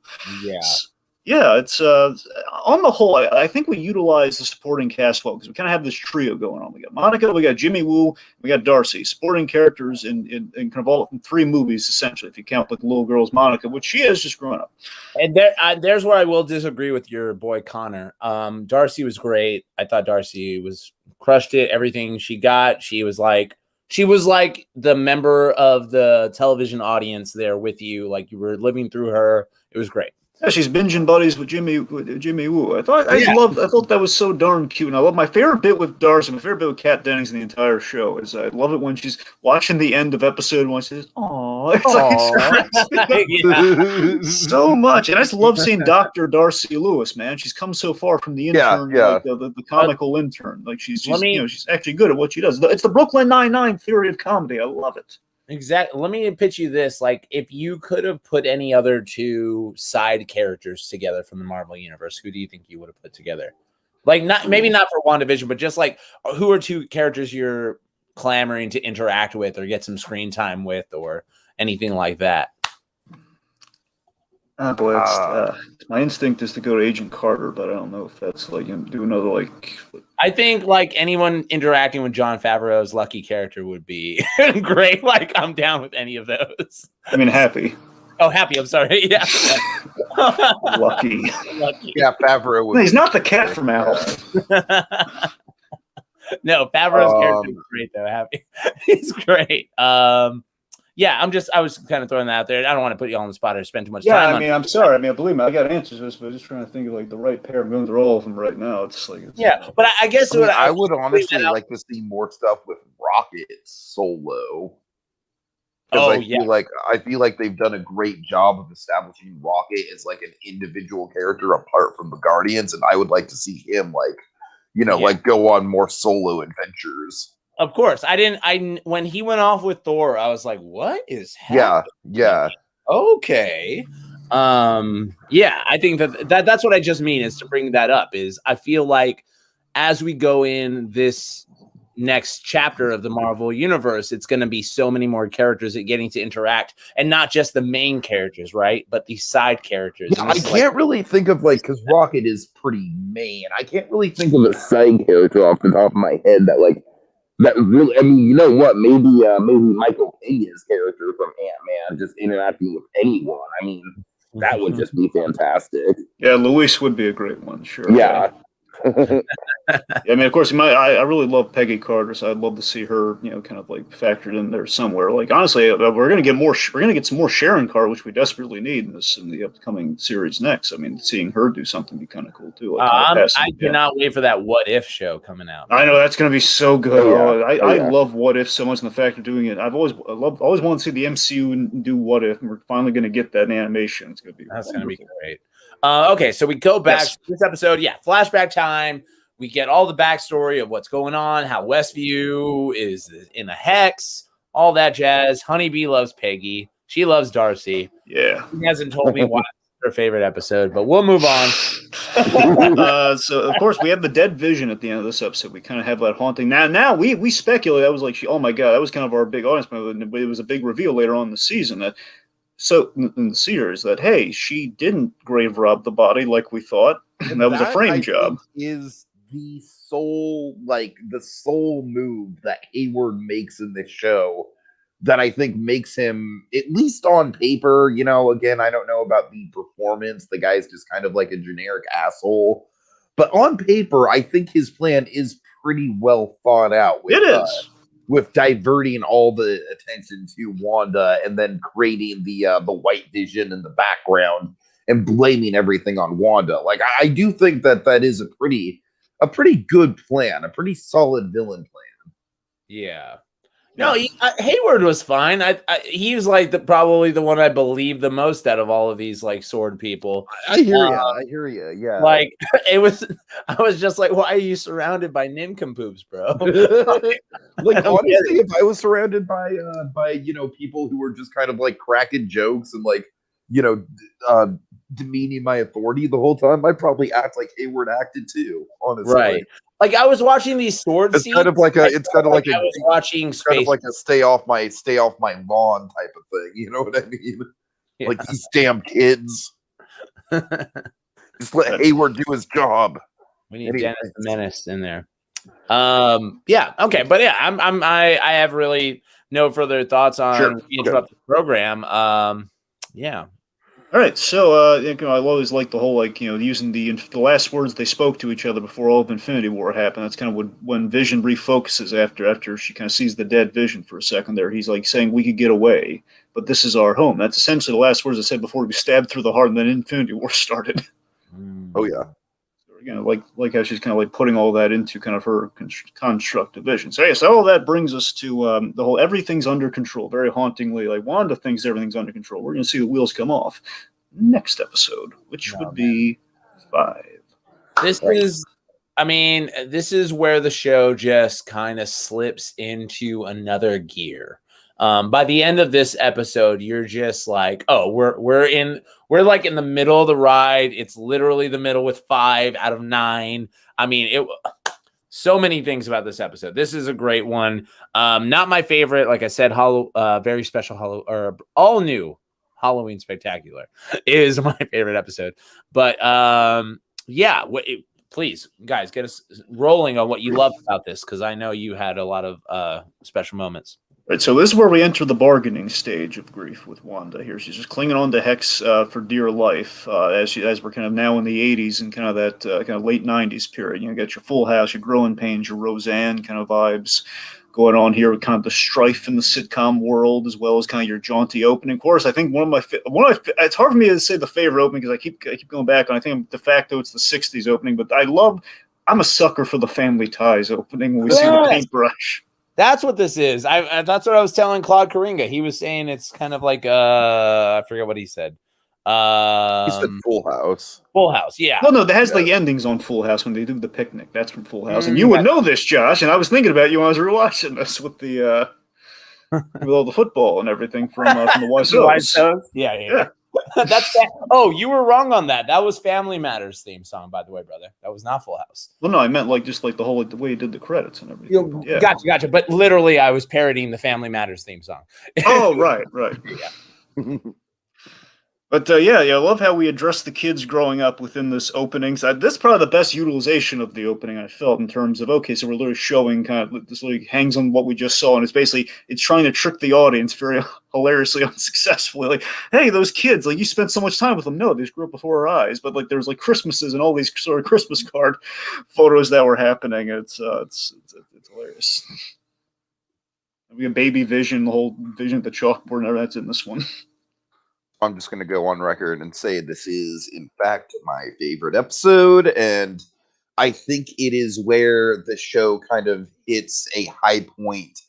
Yeah, it's on the whole, I think we utilize the supporting cast well because we kind of have this trio going on. We got Monica, we got Jimmy Woo, we got Darcy, supporting characters in kind of all in 3 movies essentially, if you count the little girl's Monica, which she is just growing up. And there's where I will disagree with your boy Connor. Darcy was great. I thought Darcy crushed it. Everything she got, she was like the member of the television audience there with you, like you were living through her. It was great. Yeah, she's binging buddies with Jimmy Woo. I thought that was so darn cute. And I love my favorite bit with Darcy, my favorite bit with Kat Dennings in the entire show is I love it when she's watching the end of episode 1. She says, "Aww," it's so much. And I just love seeing Dr. Darcy Lewis. Man, she's come so far from the intern, like the comical intern. Like she's actually good at what she does. It's the Brooklyn Nine-Nine theory of comedy. I love it. Exactly. Let me pitch you this. Like, if you could have put any other 2 side characters together from the Marvel Universe, who do you think you would have put together? Like, maybe not for WandaVision, but just like, who are 2 characters you're clamoring to interact with or get some screen time with or anything like that? Boy, my instinct is to go to Agent Carter, but I don't know if that's do another I think anyone interacting with Jon Favreau's Lucky character would be great. Like I'm down with any of those. I mean, Happy. Oh, Happy. I'm sorry. Yeah. Lucky. Yeah, Favreau. No, he's not the cat from Alf. No, Favreau's character is great though. Happy. He's great. Yeah, I was kind of throwing that out there. I don't want to put you all on the spot or spend too much time. Yeah, I mean, I'm sorry. I mean, believe me, I got answers to this, but I'm just trying to think of the right pair. I'm going through all of them right now. It's but I guess I would honestly like to see more stuff with Rocket solo. I feel like they've done a great job of establishing Rocket as like an individual character apart from the Guardians, and I would like to see him go on more solo adventures. Of course. When he went off with Thor, I was like, what is happening? Yeah. Okay. I think that's what I just mean is to bring that up is I feel like as we go in this next chapter of the Marvel Universe, it's going to be so many more characters getting to interact and not just the main characters, right? But the side characters. Yeah, I can't really think of because Rocket is pretty main. I can't really think of a side character off the top of my head that that really, I mean, you know what? Maybe Michael Pena's character from Ant-Man just interacting with anyone. I mean, that would just be fantastic. Yeah, Luis would be a great one, sure. Yeah. I mean, of course, I really love Peggy Carter, so I'd love to see her, kind of like factored in there somewhere. Like, honestly, we're gonna get some more Sharon Carter, which we desperately need in the upcoming series next. I mean, seeing her do something would be kind of cool too. Like, I cannot wait for that What If show coming out. I know that's gonna be so good. I love What If so much, and the fact of doing it. Always wanted to see the MCU do What If, and we're finally gonna get that in animation. It's gonna be great. Okay, so we go back to this episode. Yeah, flashback time. We get all the backstory of what's going on, how Westview is in a hex, all that jazz. Honeybee loves Peggy. She loves Darcy. Yeah. He hasn't told me why it's her favorite episode, but we'll move on. So, of course, we have the dead Vision at the end of this episode. We kind of have that haunting. Now we speculate. That was like, oh my God, that was kind of our big audience. But it was a big reveal later on in the season that, so in the series, that, hey, she didn't grave rob the body like we thought. And that was a frame job. Is the sole move that Hayward makes in this show that I think makes him, at least on paper, again, I don't know about the performance. The guy's just kind of like a generic asshole. But on paper, I think his plan is pretty well thought out. With diverting all the attention to Wanda and then creating the white vision in the background and blaming everything on Wanda. Like, I do think that is a pretty good plan, a pretty solid villain plan. Yeah. No, Hayward was fine. He was like probably the one I believe the most out of all of these like sword people. I hear you. Yeah. Like I was just like, why are you surrounded by nincompoops, bro? Like honestly, if I was surrounded by people who were just kind of like cracking jokes and like demeaning my authority the whole time, I'd probably act like Hayward acted too. Honestly, right? Like I was watching these sword scenes. I was watching space. Kind of like a stay off my lawn type of thing. You know what I mean? Yeah. Like these damn kids. Just let Hayward do his job. We need Dennis the Menace in there. Yeah. Okay. But yeah, I have really no further thoughts on interrupt the program. Yeah. All right, so I always like the whole using the last words they spoke to each other before all of Infinity War happened. That's kind of when Vision refocuses after she kind of sees the dead Vision for a second there. He's like saying we could get away, but this is our home. That's essentially the last words I said before we stabbed through the heart, and then Infinity War started. Oh yeah. Like how she's kind of like putting all that into kind of her construct of Vision. So so all that brings us to the whole everything's under control. Very hauntingly, like Wanda thinks everything's under control. We're going to see the wheels come off next episode, which would be 5. This is where the show just kind of slips into another gear. By the end of this episode, you're just like, oh, we're like in the middle of the ride. It's literally the middle with 5 out of 9. I mean, so many things about this episode. This is a great one. Not my favorite. Like I said, very special or all new Halloween Spectacular is my favorite episode. But please, guys, get us rolling on what you love about this, because I know you had a lot of special moments. Right, so this is where we enter the bargaining stage of grief with Wanda. Here, she's just clinging on to Hex for dear life, as we're kind of now in the 80s and kind of that kind of late 90s period. You got your Full House, your Growing Pains, your Roseanne kind of vibes going on here with kind of the strife in the sitcom world, as well as kind of your jaunty opening. Of course, I think it's hard for me to say the favorite opening because I keep going back, and I think de facto it's the 60s opening. But I'm a sucker for the Family Ties opening when we see the paintbrush. That's what this is. That's what I was telling Claude Karinga. He was saying it's kind of like I forget what he said. He said Full House. Full House, yeah. No, that has the endings on Full House when they do the picnic. That's from Full House, and you would know this, Josh. And I was thinking about you when I was rewatching this with the with all the football and everything from the White Sox. Yeah. That's that. Oh, you were wrong on that. That was Family Matters theme song, by the way, brother. That was not Full House. Well, no, I meant just the whole the way he did the credits and everything. Yeah. Gotcha. But literally, I was parodying the Family Matters theme song. Oh, right. Yeah. But yeah, I love how we address the kids growing up within this opening. So this is probably the best utilization of the opening I felt in terms of, okay, so we're literally showing kind of this literally hangs on what we just saw, and it's trying to trick the audience very hilariously unsuccessfully. Like, hey, those kids, like you spent so much time with them. No, they just grew up before our eyes. But like there's like Christmases and all these sort of Christmas card photos that were happening. It's hilarious. We have baby Vision, the whole Vision at the chalkboard, and that's in this one. I'm just going to go on record and say this is, in fact, my favorite episode. And I think it is where the show kind of hits a high point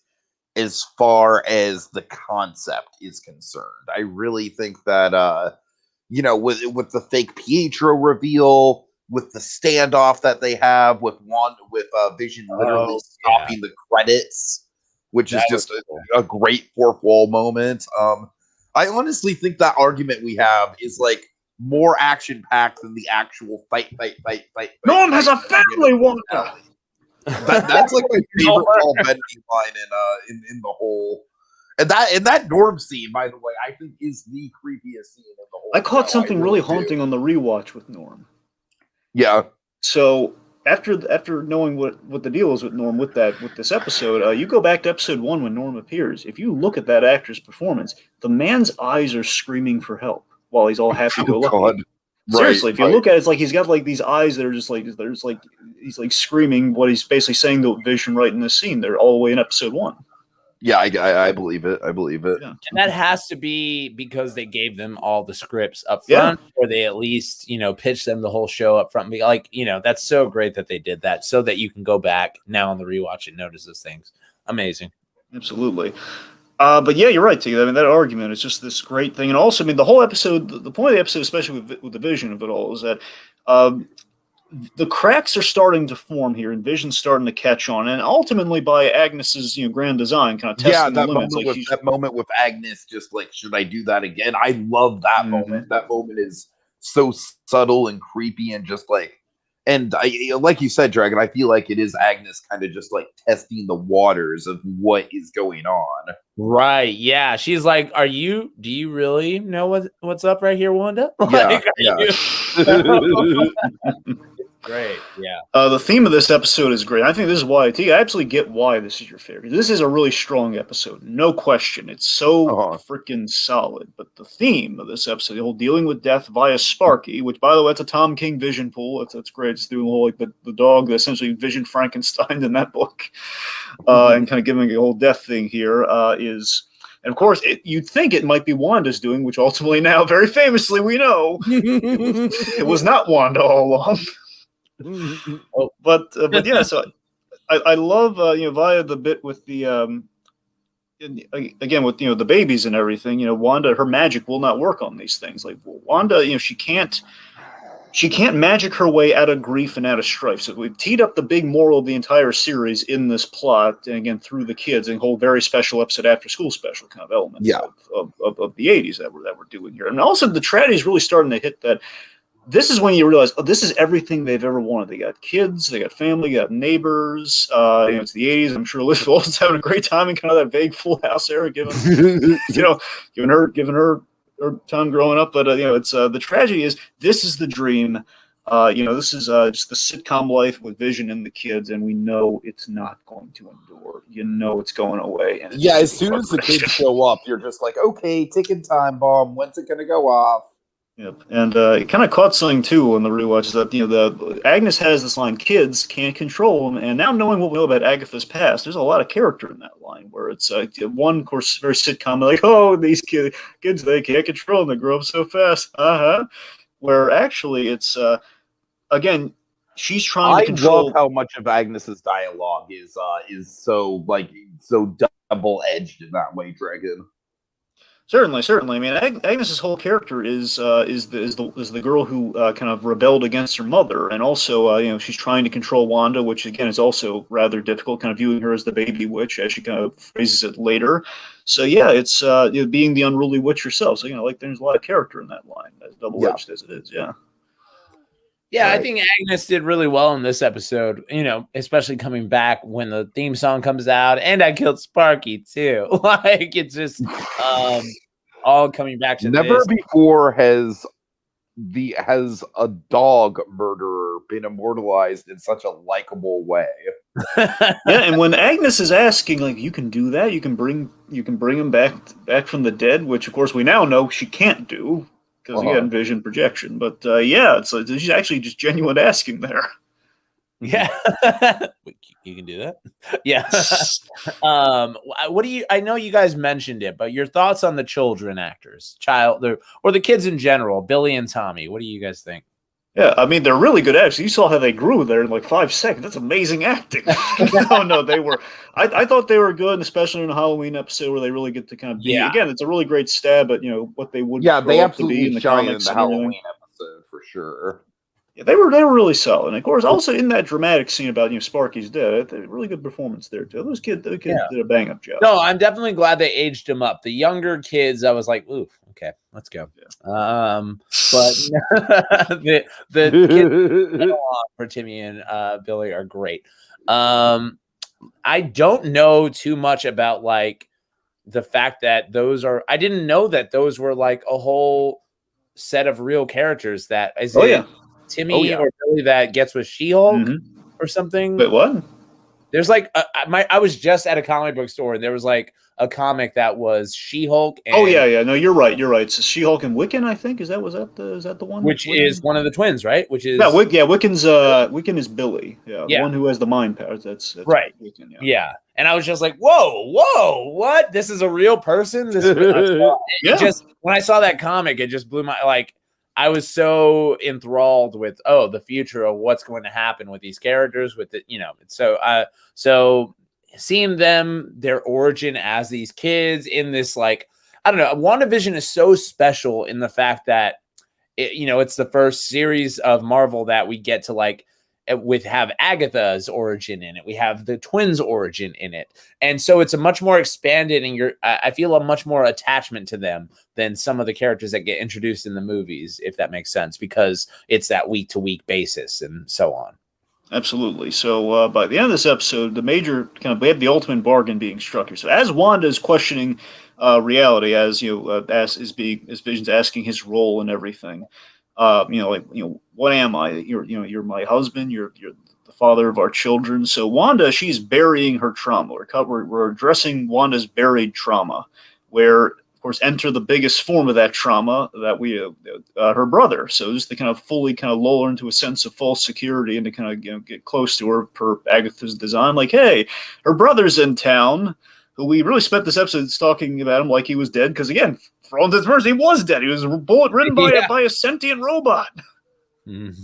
as far as the concept is concerned. I really think that, with the fake Pietro reveal, with the standoff that they have with Vision literally stopping the credits, which is just a great fourth wall moment. I honestly think that argument we have is like more action packed than the actual fight. Norm has a family, Wanda. That's like my favorite Paul Bettany line in the whole. And that Norm scene, by the way, I think is the creepiest scene in the whole. I caught something really haunting on the rewatch with Norm. Yeah. So after knowing what the deal is with Norm with this episode, you go back to episode 1 when Norm appears. If you look at that actor's performance, the man's eyes are screaming for help while he's all happy-go-lucky. Seriously, if you look at it, it's like he's got like these eyes that are just like he's like screaming what he's basically saying to Vision right in this scene. They're all the way in episode 1. Yeah, I believe it. Yeah. And that has to be because they gave them all the scripts up front, or they at least, pitched them the whole show up front. Like, that's so great that they did that so that you can go back now on the rewatch and notice those things. Amazing. Absolutely. But yeah, you're right, T. I mean, that argument is just this great thing. And also, I mean, the whole episode, the point of the episode, especially with the Vision of it all, is that the cracks are starting to form here, and Vision's starting to catch on, and ultimately by Agnes's grand design, kind of testing the limits. That moment with Agnes, just like, should I do that again? I love that moment. That moment is so subtle and creepy, and just like, and like you said, Dragon, I feel like it is Agnes kind of just like testing the waters of what is going on. Right? Yeah, she's like, do you really know what's up right here, Wanda? Great, yeah. The theme of this episode is great. I think this is why, I absolutely get why this is your favorite. This is a really strong episode, no question. It's so freaking solid. But the theme of this episode, the whole dealing with death via Sparky, which, by the way, that's a Tom King Vision pool. That's great. It's doing the whole like the dog, essentially Vision Frankenstein in that book, and kind of giving a whole death thing here is. And of course, you'd think it might be Wanda's doing, which ultimately now, very famously, we know it was not Wanda all along. But yeah, so I love via the bit with the again with the babies and everything. Wanda, her magic will not work on these things. Like Wanda, she can't magic her way out of grief and out of strife. So we've teed up the big moral of the entire series in this plot, and again through the kids, and whole very special episode after school special kind of elements of the 80s that we're doing here. And also the tragedy is really starting to hit that. This is when you realize, this is everything they've ever wanted. They got kids, they got family, they got neighbors. It's the 80s. I'm sure Elizabeth Olsen's having a great time in kind of that vague Full House era, given her time growing up. But it's the tragedy is this is the dream. This is just the sitcom life with Vision and the kids, and we know it's not going to endure. It's going away. And as soon as the kids show up, you're just like, okay, ticking time bomb. When's it gonna go off? Yep, and it kind of caught something too on the rewatch is that the Agnes has this line, "Kids can't control them," and now knowing what we know about Agatha's past, there's a lot of character in that line. Where it's one, of course, very sitcom, like, "Oh, these kids, they can't control them; they grow up so fast." Where actually, it's again, she's trying to control. I love how much of Agnes's dialogue is so double edged in that way, Dragon. Certainly. I mean, Agnes's whole character is the girl who kind of rebelled against her mother, and also she's trying to control Wanda, which again is also rather difficult. Kind of viewing her as the baby witch, as she kind of phrases it later. So yeah, it's being the unruly witch herself. So there's a lot of character in that line, as double edged as it is. Yeah. Yeah, I think Agnes did really well in this episode, especially coming back when the theme song comes out, and I killed Sparky too. Like, it's just, all coming back to Never this. before has a dog murderer been immortalized in such a likable way. Yeah, and when Agnes is asking, like, you can do that, you can bring him back from the dead, which of course we now know she can't do because again, vision projection. But yeah, it's she's actually just genuine asking there. Yeah, you can do that. Yeah. What do you? I know you guys mentioned it, but your thoughts on the children actors, or the kids in general, Billy and Tommy. What do you guys think? Yeah, I mean, they're really good actors. You saw how they grew there in like 5 seconds. That's amazing acting. No, they were. I thought they were good, especially in a Halloween episode where they really get to kind of be. Again, it's a really great stab at what they would. Yeah, they grow up to be absolutely in the shine comics in the and everything. Halloween episode for sure. Yeah, they were really solid. And of course, also in that dramatic scene about Sparky's death, a really good performance there too. The kid did a bang up job. No, I'm definitely glad they aged him up. The younger kids, I was like, ooh, okay, let's go. Yeah. But the kids for Timmy and Billy are great. I don't know too much about like the fact that those are. I didn't know that those were like a whole set of real characters. That is Timmy or Billy that gets with She-Hulk or something. Wait, what? There's like I was just at a comic book store and there was like a comic that was She-Hulk. Oh yeah. No, you're right. It's She-Hulk and Wiccan. I think is that the one? Which is one of the twins, right? Which is Wiccan is Billy. Yeah, the one who has the mind powers. That's right. Wiccan, yeah. And I was just like, whoa, what? This is a real person. Just when I saw that comic, it just blew my like. I was so enthralled with the future of what's going to happen with these characters with the so seeing their origin as these kids in this like I don't know, WandaVision is so special in the fact that it's the first series of Marvel that we get to like have Agatha's origin in it. We have the twins' origin in it. And so it's a much more expanded and I feel a much more attachment to them than some of the characters that get introduced in the movies, if that makes sense, because it's that week-to-week basis and so on. Absolutely. So by the end of this episode, the major we have the ultimate bargain being struck here. So as Wanda is questioning reality, as Vision's asking his role and everything, what am I? You're my husband. You're the father of our children. So Wanda, she's burying her trauma. We're addressing Wanda's buried trauma, where of course enter the biggest form of that trauma that her brother. So just to kind of fully lull her into a sense of false security and to kind of get close to her per Agatha's design. Like, hey, her brother's in town. Who we really spent this episode talking about him like he was dead, because again, for all intents and purposes, he was dead. He was ridden by a sentient robot. And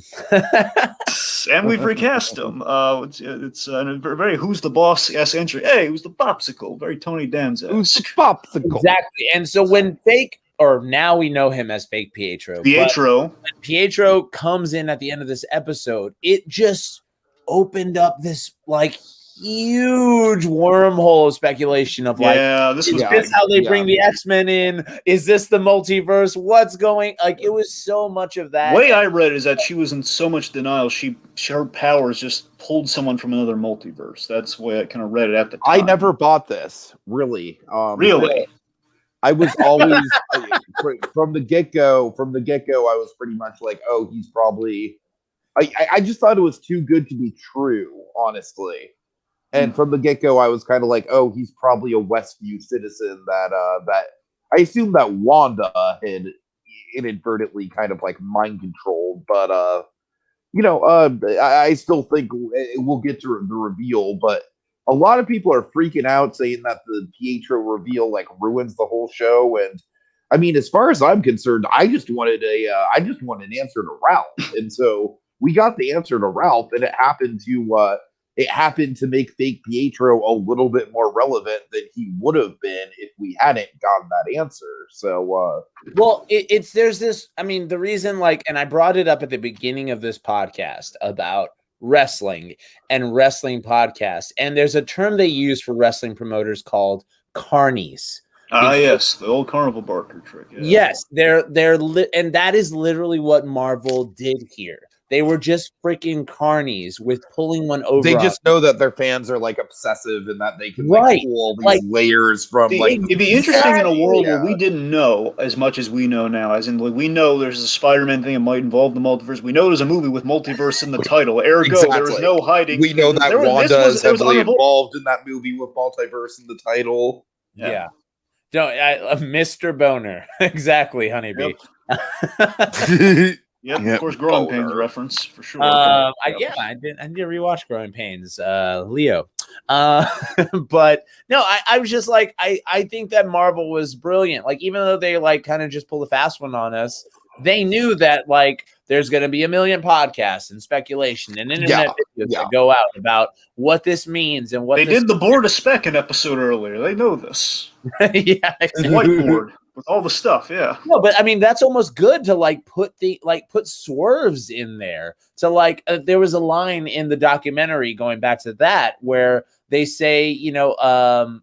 we've recast him. It's a very who's the boss-esque entry. Hey, who's the popsicle? Very Tony Danza. Who's the popsicle? Exactly. And so when now we know him as fake Pietro. When Pietro comes in at the end of this episode, it just opened up this like huge wormhole of speculation of like, is this how they bring the X-Men in? Is this the multiverse? What's going? Like, it was so much of that. The way I read is that she was in so much denial. Her powers just pulled someone from another multiverse. That's the way I kind of read it at the time. I never bought this, really. Really? I was always from the get-go, I was pretty much like, oh, he's probably I just thought it was too good to be true, honestly. And from the get-go, I was kind of like, oh, he's probably a Westview citizen that I assume that Wanda had inadvertently kind of like mind controlled. But, I still think we'll get to the reveal. But a lot of people are freaking out saying that the Pietro reveal like ruins the whole show. And I mean, as far as I'm concerned, I just wanted an answer to Ralph. And so we got the answer to Ralph, and it happened to make fake Pietro a little bit more relevant than he would have been if we hadn't gotten that answer. So, there's this, I mean, the reason and I brought it up at the beginning of this podcast about wrestling and wrestling podcasts. And there's a term they use for wrestling promoters called carnies. Yes, the old carnival barker trick. Yeah. Yes, and that is literally what Marvel did here. They were just freaking carnies with pulling one over. They just know that their fans are like obsessive and that they can like pull all these layers from like. It'd be interesting in a world where we didn't know as much as we know now. As in, like, we know there's a Spider-Man thing that might involve the multiverse. We know there's a movie with multiverse in the title. Ergo, there was no hiding. We know that Wanda is heavily involved in that movie with multiverse in the title. Yeah. Don't Mr. Boner. Exactly, Honeybee. Yep, of course, Growing Pains reference for sure. I did rewatch Growing Pains, Leo. But no, I was just like, I think that Marvel was brilliant. Like, even though they like kind of just pulled a fast one on us, they knew that like there's going to be a million podcasts and speculation and internet videos that go out about what this means and what they did. The board of spec an episode earlier. They know this. Yeah, exactly. Whiteboard. With all the stuff, No, but I mean that's almost good to like put swerves in there. So like there was a line in the documentary going back to that where they say, to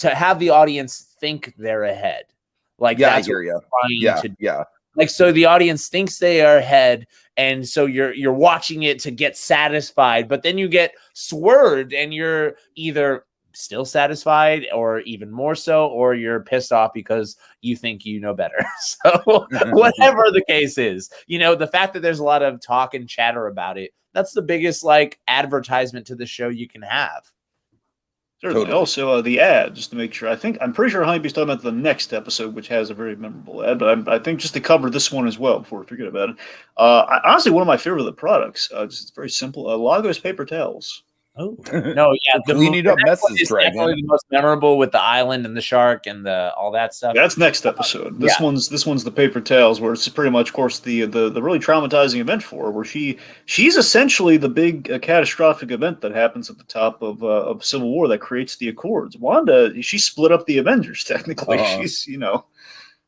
have the audience think they're ahead. Like I hear you. Like so the audience thinks they are ahead, and so you're watching it to get satisfied, but then you get swerved, and you're either still satisfied or even more so, or you're pissed off because you think you know better. So whatever the case is, the fact that there's a lot of talk and chatter about it, that's the biggest like advertisement to the show you can have. Certainly. Totally. Also, the ad, just to make sure. I'm pretty sure Honeybee's talking about the next episode, which has a very memorable ad, but I think just to cover this one as well before we forget about it. Honestly, one of my favorite products, just very simple. Lagos paper towels. Oh no, yeah, the cleaning up messes, Dragon. Definitely the most memorable with the island and the shark and all that stuff. Yeah, that's next episode. This one's the paper towels, where it's pretty much, of course, the really traumatizing event for her, where she's essentially the big catastrophic event that happens at the top of Civil War that creates the Accords. Wanda, she split up the Avengers technically. She's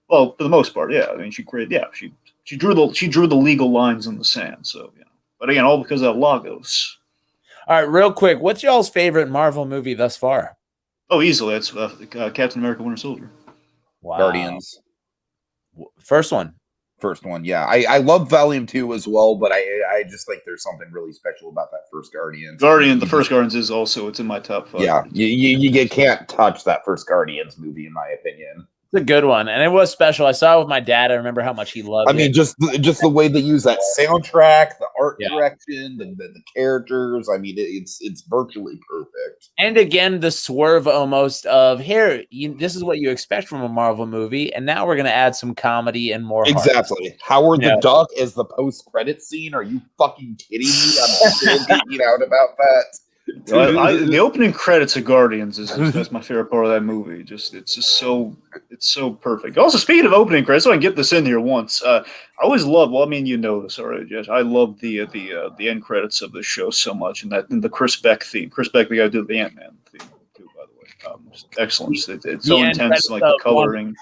well, for the most part, yeah. I mean, she drew the legal lines in the sand. So but again, all because of Lagos. All right, real quick, what's y'all's favorite Marvel movie thus far? Oh, easily. It's Captain America Winter Soldier. Wow. Guardians. First one, yeah. I love Volume 2 as well, but I just think there's something really special about that first Guardians. The first Guardians is also, it's in my top 5. Yeah, you can't touch that first Guardians movie, in my opinion. It's a good one, and it was special. I saw it with my dad. I remember how much he loved it. I mean, just the way they use that soundtrack, the art direction, the characters. I mean, it's virtually perfect. And again, the swerve almost of this is what you expect from a Marvel movie, and now we're going to add some comedy and more. Exactly. Howard the Duck as the post-credit scene. Are you fucking kidding me? I'm still geeking out about that. The opening credits of Guardians that's my favorite part of that movie. It's so perfect. Also, speaking of opening credits, so I can get this in here once. I always love. Well, I mean, you know this already, Jess. I love the end credits of the show so much, and the Chris Beck theme. Chris Beck, the guy who did the Ant-Man theme too, by the way. Excellent. It's so intense, like the coloring.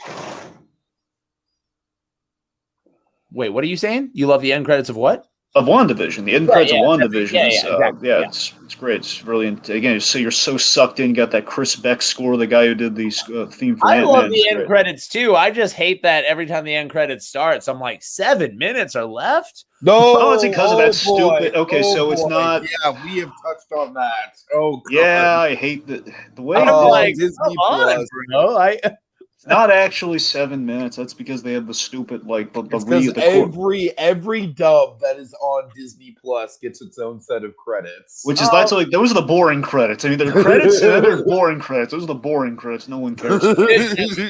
Wait, what are you saying? You love the end credits of what? Of WandaVision, the end credits of WandaVision. Exactly. It's great. It's really again. So you're so sucked in. You got that Chris Beck score, the guy who did the theme for Ant-Man. I love the end credits too. I just hate that every time the end credits starts, I'm like, 7 minutes are left. No, it's because of that stupid. Okay, so it's not. Yeah, we have touched on that. Oh, God. Yeah, I hate the way. I'm like, Disney Plus, bro. It's not actually 7 minutes. That's because they have the stupid every dub that is on Disney Plus gets its own set of credits. Which is those are the boring credits. I mean, there's credits and then there's boring credits. Those are the boring credits. No one cares.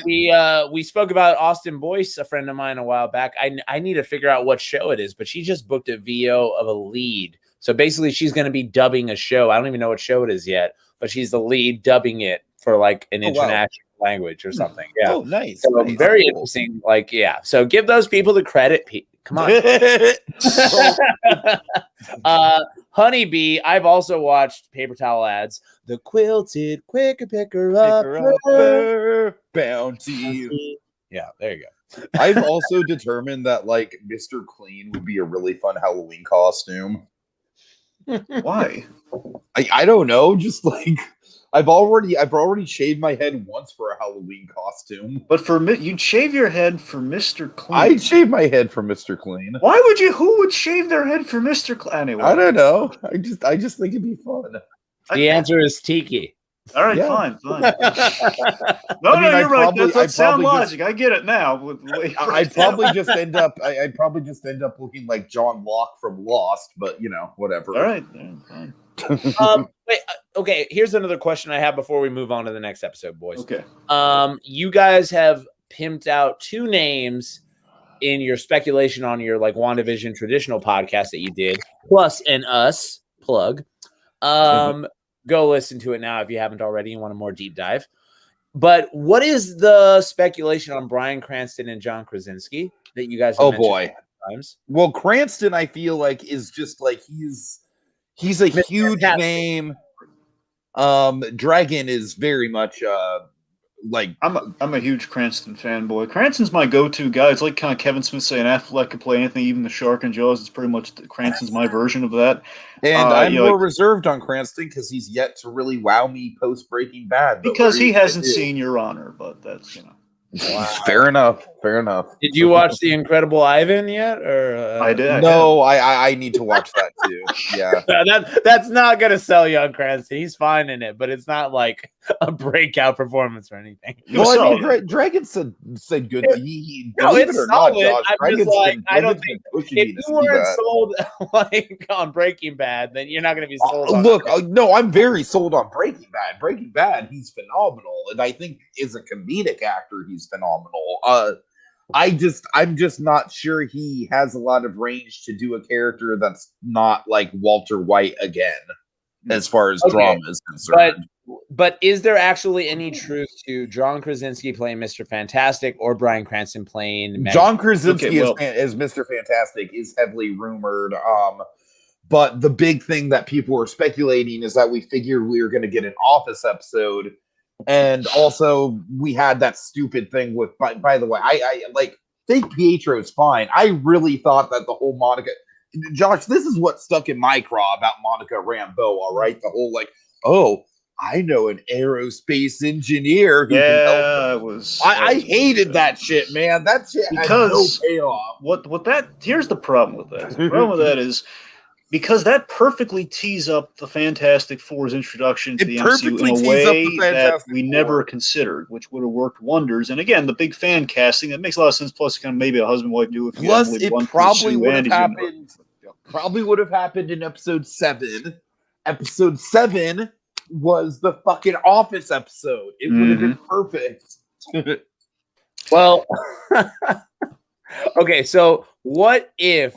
We spoke about Austin Boyce, a friend of mine, a while back. I need to figure out what show it is, but she just booked a VO of a lead. So basically, she's going to be dubbing a show. I don't even know what show it is yet, but she's the lead dubbing it for like an international language or something. Yeah. Oh, nice. So very interesting. Like, yeah. So give those people the credit. Come on. Honeybee, I've also watched paper towel ads. The quilted quick picker upper bounty. Yeah, there you go. I've also determined that like Mr. Clean would be a really fun Halloween costume. Why? I don't know. Just like I've already shaved my head once for a Halloween costume. But you'd shave your head for Mr. Clean. I'd shave my head for Mr. Clean. Why would you? Who would shave their head for Mr. Clean? Anyway, I don't know. I just think it'd be fun. The answer is Tiki. All right, Yeah. fine. No, you're right. That's sound logic. I get it now. I'd probably just end up looking like John Locke from Lost, but whatever. All right, fine. Wait, okay, here's another question I have before we move on to the next episode, boys. Okay. You guys have pimped out 2 names in your speculation on your WandaVision traditional podcast that you did, plus an us plug. Go listen to it now if you haven't already and want a more deep dive. But what is the speculation on Bryan Cranston and John Krasinski that you guys have mentioned boy. times? Well, Cranston, I feel like, is just like he's a huge name. Dragon is very much I'm a huge Cranston fanboy. Cranston's my go-to guy. It's like kind of Kevin Smith saying Affleck can play anything, even the shark in Jaws. It's pretty much Cranston's my version of that. And I'm more reserved on Cranston because he's yet to really wow me post Breaking Bad. Because he hasn't seen Your Honor, but that's Wow. Fair enough. Did you watch The Incredible Ivan yet? Or I did. No, I need to watch that too. Yeah, that's not gonna sell you on Cranston. He's fine in it, but it's not like a breakout performance or anything. Well, I mean, Dragon said good. No, it's solid. Josh, I'm just I don't think if you weren't sold on Breaking Bad, then you're not gonna be sold. On no, I'm very sold on Breaking Bad. Breaking Bad, he's phenomenal, and I think as a comedic actor, he's phenomenal. I'm just not sure he has a lot of range to do a character that's not like Walter White again, as far as drama is concerned. But is there actually any truth to John Krasinski playing Mr. Fantastic or Bryan Cranston playing John Krasinski as Mr. Fantastic is heavily rumored. But the big thing that people were speculating is that we figured we were going to get an Office episode. And also, we had that stupid thing with. By the way, I like fake Pietro is fine. I really thought that the whole Monica, Josh, this is what stuck in my craw about Monica Rambeau. All right, the whole I know an aerospace engineer. Who can help. It was. I hated that shit, man. That shit had no payoff. Here's the problem with that. The problem with that is. Because that perfectly tees up the Fantastic Four's introduction to the MCU in a way that we never considered, which would have worked wonders. And again, the big fan casting, that makes a lot of sense. Plus, kind of maybe a husband-wife do. Plus, it probably would have happened. Probably would have happened in episode 7. Episode 7 was the fucking Office episode. It would have been perfect. Well, okay. So, what if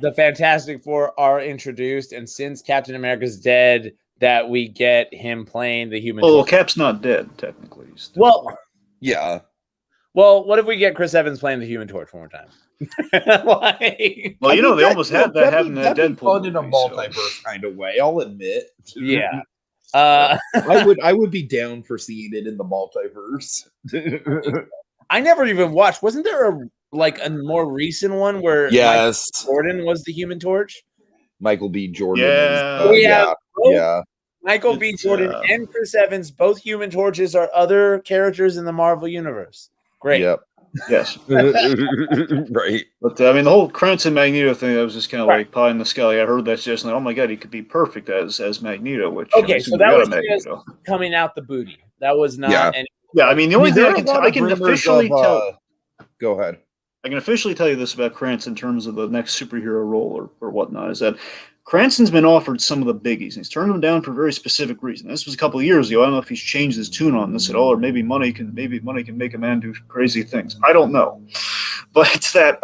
the Fantastic Four are introduced, and since Captain America's dead, that we get him playing the Human Torch? Well, Cap's not dead, technically. Yeah. Well, what if we get Chris Evans playing the Human Torch one more time? They almost had that happen in Deadpool. Fun in a multiverse kind of way, I'll admit. Yeah. I would be down for seeing it in the multiverse. I never even watched. Wasn't there a more recent one where Michael Jordan was the Human Torch? Michael B. Jordan. Yeah. Michael B. Jordan and Chris Evans, both Human Torches, are other characters in the Marvel Universe. Great. Yep. Yes. Right. But I mean, the whole Cranston Magneto thing, that was just kind of like pie in the sky. I heard that just like, oh my god, he could be perfect as Magneto. Which so that was just coming out the booty. That was not. Yeah. I mean, the only thing I can officially tell. Go ahead. I can officially tell you this about Cranston in terms of the next superhero role or whatnot, is that Cranston's been offered some of the biggies, and he's turned them down for a very specific reason. This was a couple of years ago. I don't know if he's changed his tune on this at all, or maybe money can make a man do crazy things. I don't know. But it's that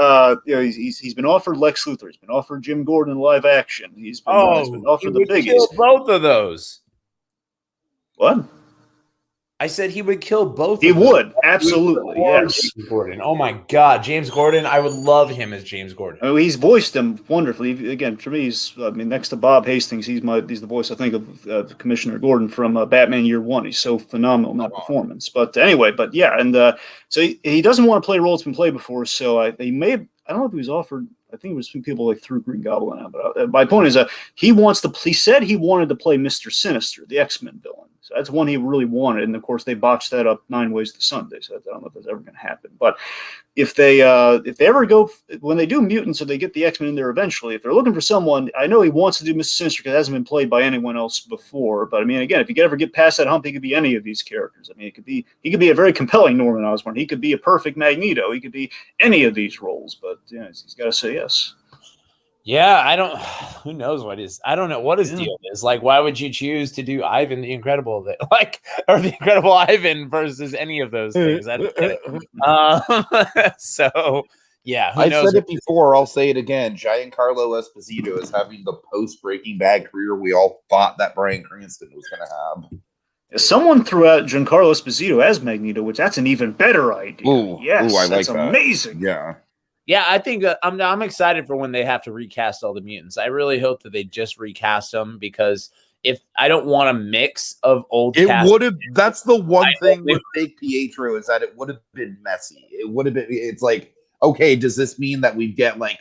he's been offered Lex Luthor, he's been offered Jim Gordon in live action. He's been offered the biggies. Kill both of those. What? I said he would kill both. He would, absolutely, yes. James Gordon. Oh my God, James Gordon! I would love him as James Gordon. I mean, he's voiced him wonderfully. Again, for me, next to Bob Hastings, he's the voice, I think, of Commissioner Gordon from Batman Year One. He's so phenomenal in that performance. But anyway, so he doesn't want to play a role that's been played before. So I don't know if he was offered. I think it was people like threw Green Goblin out. But my point is he said he wanted to play Mr. Sinister, the X-Men villain. So that's one he really wanted, and of course they botched that up 9 ways to Sunday. So I don't know if that's ever going to happen. But if they ever go, when they do Mutants, so they get the X-Men in there eventually, if they're looking for someone, I know he wants to do Mr. Sinister because it hasn't been played by anyone else before. But I mean, again, if you could ever get past that hump, he could be any of these characters. I mean, he could be a very compelling Norman Osborn. He could be a perfect Magneto. He could be any of these roles. But yeah, he's got to say yes. Yeah, who knows I don't know what his deal is. Like, why would you choose to do Ivan the Incredible, or the Incredible Ivan versus any of those things? I don't get it. So, yeah, I've said it before. I'll say it again. Giancarlo Esposito is having the post-Breaking Bad career we all thought that Bryan Cranston was going to have. Someone threw out Giancarlo Esposito as Magneto, which that's an even better idea. Ooh, yes, I like that's that. Amazing. Yeah. Yeah, I think I'm excited for when they have to recast all the mutants. I really hope that they just recast them, because if I don't want a mix of old, that's the one thing with Fake Pietro, is that it would have been messy. It would have been. It's like, okay, does this mean that we get like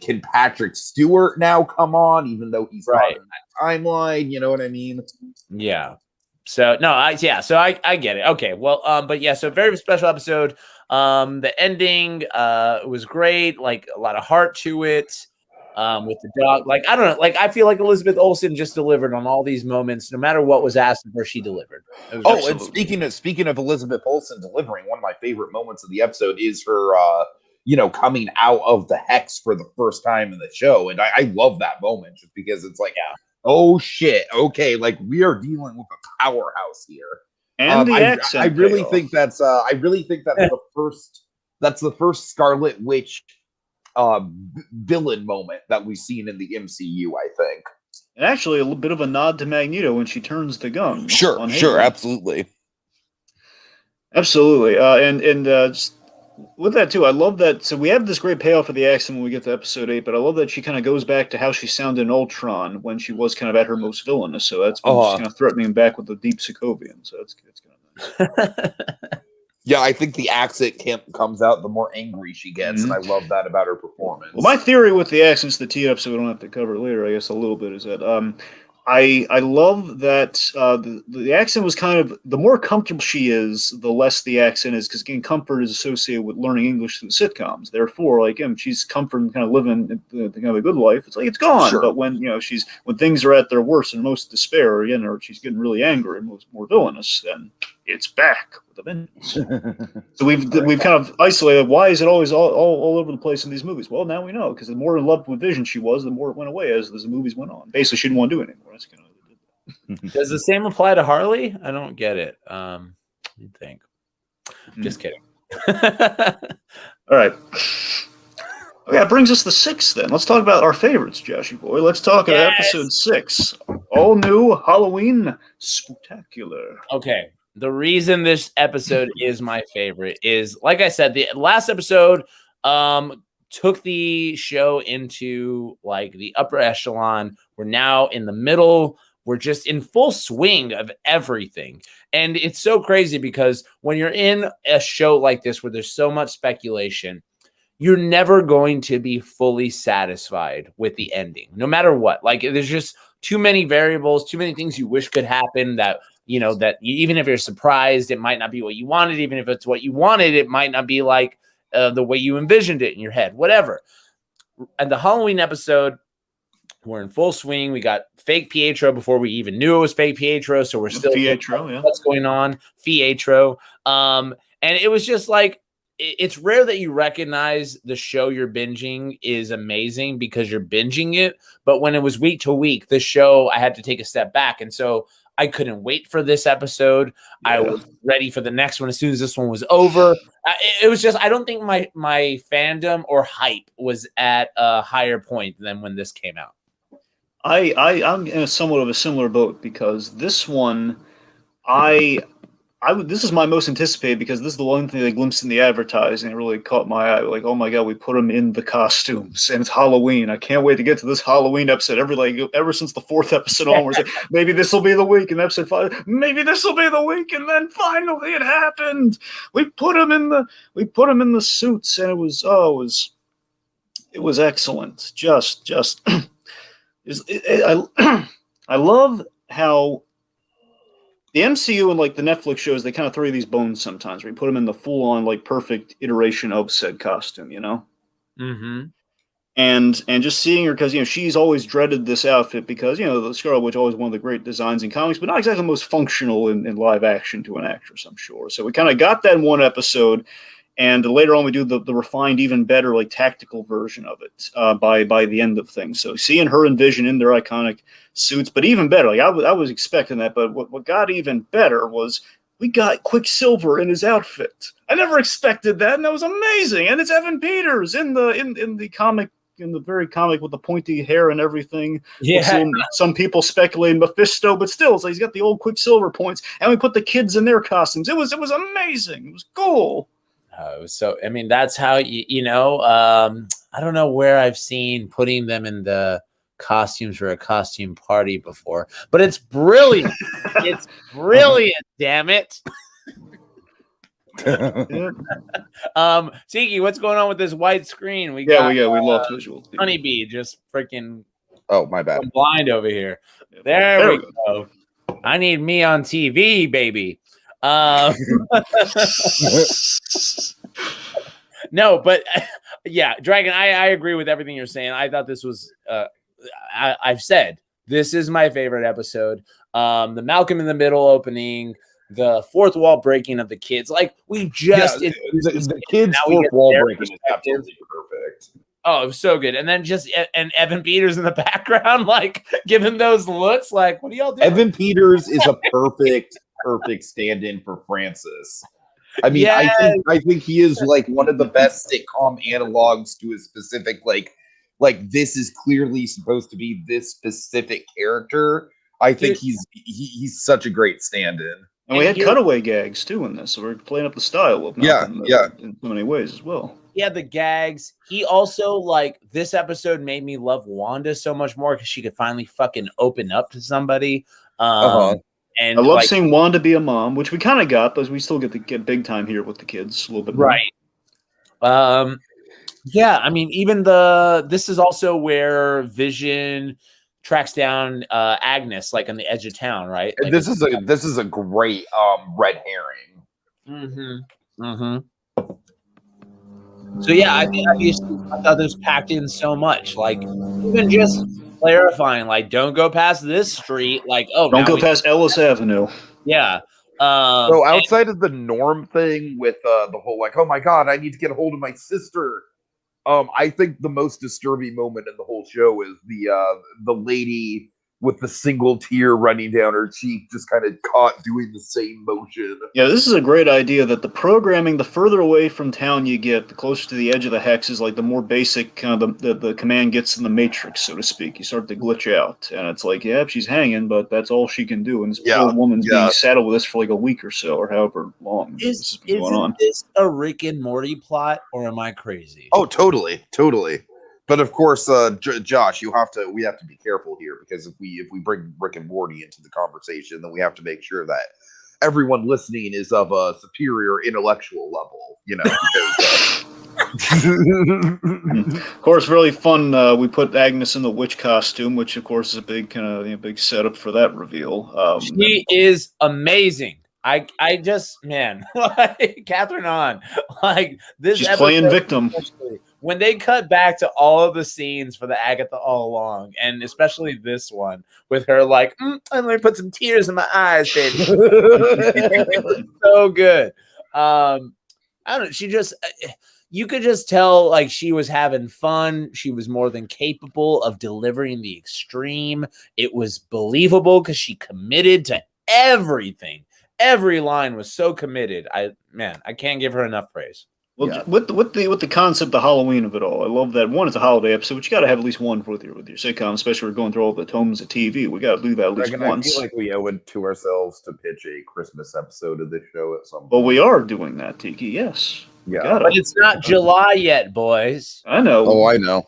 can Patrick Stewart now come on, even though he's not in that timeline? You know what I mean? Yeah. So no, I get it. Okay, well, but yeah, so very special episode. The ending was great, like a lot of heart to it. With the dog, like I don't know, like I feel like Elizabeth Olsen just delivered on all these moments, no matter what was asked of her, she delivered. And speaking of Elizabeth Olsen delivering, one of my favorite moments of the episode is her coming out of the hex for the first time in the show, and I love that moment just because it's like, oh shit, okay, like we are dealing with a powerhouse here. And the accent. I really think that's the first Scarlet Witch villain moment that we've seen in the MCU, I think. And actually, a little bit of a nod to Magneto when she turns the gun. Sure, absolutely. Absolutely. And just with that, too, I love that. So we have this great payoff for the accent when we get to episode 8, but I love that she kind of goes back to how she sounded in Ultron when she was kind of at her most villainous. So that's she's kind of threatening back with the deep Sokovian. So it's kind of nice. Yeah, I think the accent comes out the more angry she gets, and I love that about her performance. Well, my theory with the accents, the tee up, so we don't have to cover it later, I guess, a little bit, is that I love that the accent was kind of, the more comfortable she is, the less the accent is, because again, comfort is associated with learning English through sitcoms. Therefore, like she's comfort and kind of living the kind of a good life. It's like it's gone. Sure. But when when things are at their worst and most despair, or she's getting really angry and more villainous, then it's back with a vengeance. So we've kind of isolated. Why is it always all over the place in these movies? Well, now we know, because the more in love with Vision she was, the more it went away as the movies went on. Basically, she didn't want to do it anymore. That's kind of what it did. Does the same apply to Harley? I don't get it. You'd think. Just kidding. All right. Okay, that brings us to 6 then. Let's talk about our favorites, Joshy boy. Let's talk about episode 6. All new Halloween Spooktacular. Okay. The reason this episode is my favorite is, like I said, the last episode took the show into like the upper echelon. We're now in the middle. We're just in full swing of everything. And it's so crazy because when you're in a show like this where there's so much speculation, you're never going to be fully satisfied with the ending, no matter what. Like, there's just too many variables, too many things you wish could happen that, that even if you're surprised, it might not be what you wanted. Even if it's what you wanted, it might not be like the way you envisioned it in your head, whatever. And the Halloween episode, we're in full swing. We got fake Pietro before we even knew it was fake Pietro. So we're still Pietro, what's going on. Pietro. And it was just like, it's rare that you recognize the show you're binging is amazing because you're binging it. But when it was week to week, the show, I had to take a step back. And so I couldn't wait for this episode. Yeah. I was ready for the next one as soon as this one was over. It was just, I don't think my fandom or hype was at a higher point than when this came out. I'm in somewhat of a similar boat because this one, this is my most anticipated because this is the one thing they glimpsed in the advertising. It really caught my eye. Like, oh my God, we put them in the costumes and it's Halloween. I can't wait to get to this Halloween episode. Ever since the 4th episode onwards, like, maybe this will be the week. And episode 5, maybe this will be the week. And then finally it happened. We put them in the suits, and it was It was excellent. Just I love how the MCU and like the Netflix shows, they kind of throw you these bones sometimes where you put them in the full-on like perfect iteration of said costume, you know? Mm-hmm. And just seeing her, because, you know, she's always dreaded this outfit because, you know, the Scarlet Witch always one of the great designs in comics, but not exactly the most functional in live action to an actress, I'm sure. So we kind of got that in one episode, and later on we do the refined, even better, like tactical version of it by the end of things. So seeing her and Vision in their iconic suits, but even better, like I was expecting that, but what got even better was we got Quicksilver in his outfit. I never expected that, and that was amazing. And it's Evan Peters in the comic. In the very comic with the pointy hair and everything. Yeah. Some people speculate Mephisto, but still, it's like he's got the old Quicksilver points, and we put the kids in their costumes. It was amazing. It was cool. So, I mean, that's how, I don't know where I've seen putting them in the costumes for a costume party before, but it's brilliant. It's brilliant, damn it. Tiki, what's going on with this white screen? We lost visual. Honeybee just freaking. Oh, my bad. I'm blind over here. There we go. I need me on TV, baby. No, but yeah, Dragon, I agree with everything you're saying. I thought this was. I've said this is my favorite episode. The Malcolm in the Middle opening. The fourth wall breaking of the kids, like we just the kids' fourth wall breaking is absolutely perfect. Oh, it was so good. And then and Evan Peters in the background, like giving those looks, like what are y'all doing? Evan Peters is a perfect stand-in for Francis. I mean, yes. I think he is like one of the best sitcom analogs to a specific like this is clearly supposed to be this specific character. I think he's such a great stand-in. And we had cutaway gags too in this, so we're playing up the style of Malcolm in so many ways as well. Yeah, the gags. He also, like, this episode made me love Wanda so much more because she could finally fucking open up to somebody. And I love seeing Wanda be a mom, which we kind of got, but we still get to get big time here with the kids a little bit more. Right. Yeah, I mean, even this is also where Vision tracks down Agnes, like on the edge of town, right? Like, this is a great red herring. So yeah, I thought this packed in so much, like even just clarifying, like don't go past this street, like don't go past Ellis Avenue. Yeah. So outside of the Norm thing with the whole like, oh my god, I need to get a hold of my sister. I think the most disturbing moment in the whole show is the lady with the single tear running down her cheek, just kind of caught doing the same motion. Yeah, this is a great idea that the programming, the further away from town you get, the closer to the edge of the hex is like the more basic kind of the command gets in the matrix, so to speak. You start to glitch out, and it's like, yeah, she's hanging, but that's all she can do. And this poor woman's being saddled with this for like a week or so, or however long this has been going on. Is this a Rick and Morty plot, or am I crazy? Oh, totally. But of course, Josh, we have to be careful here, because if we bring Rick and Morty into the conversation, then we have to make sure that everyone listening is of a superior intellectual level, Of course, really fun. We put Agnes in the witch costume, which of course is a big kind of big setup for that reveal. She is amazing. I just, man, like Catherine Hahn, like this. She's playing victim. When they cut back to all of the scenes for the Agatha All Along, and especially this one with her like, let me put some tears in my eyes, baby. So good. I don't know. She just, you could just tell like she was having fun. She was more than capable of delivering the extreme. It was believable because she committed to everything. Every line was so committed. I can't give her enough praise. Well, with the concept of Halloween of it all, I love that. One, it's a holiday episode, but you got to have at least one with your sitcom, especially we're going through all the tomes of TV. We got to do that at least once. I feel like we owe it to ourselves to pitch a Christmas episode of this show at some point. Well, we are doing that, Tiki. Yes. Yeah, but it's not July yet, boys. I know. Oh, I know.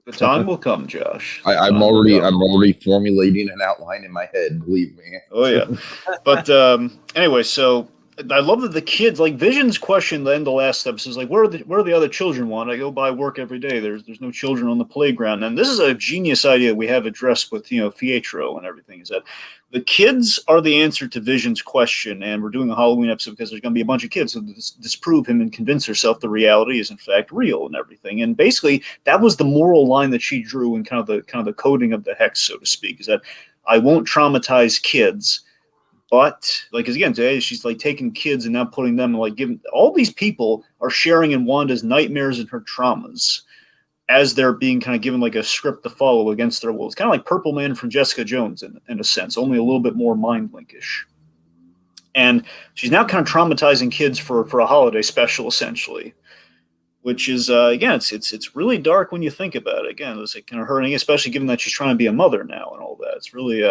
The time will come, Josh. I'm already formulating an outline in my head. Believe me. Oh yeah. But anyway, so I love that the kids, like Vision's question, the end of the last episode is like, where are the other children? I go by work every day. There's no children on the playground. And this is a genius idea we have addressed with, Pietro and everything, is that the kids are the answer to Vision's question. And we're doing a Halloween episode because there's going to be a bunch of kids who disprove him and convince herself the reality is in fact real and everything. And basically that was the moral line that she drew in kind of the coding of the hex, so to speak, is that I won't traumatize kids. But, like, because again, today she's like taking kids and now putting them, like, giving all these people are sharing in Wanda's nightmares and her traumas as they're being kind of given like a script to follow against their will. It's kind of like Purple Man from Jessica Jones in a sense, only a little bit more mind-linkish. And she's now kind of traumatizing kids for a holiday special, essentially, which is, again, it's really dark when you think about it. Again, it's like kind of hurting, especially given that she's trying to be a mother now and all that. It's really,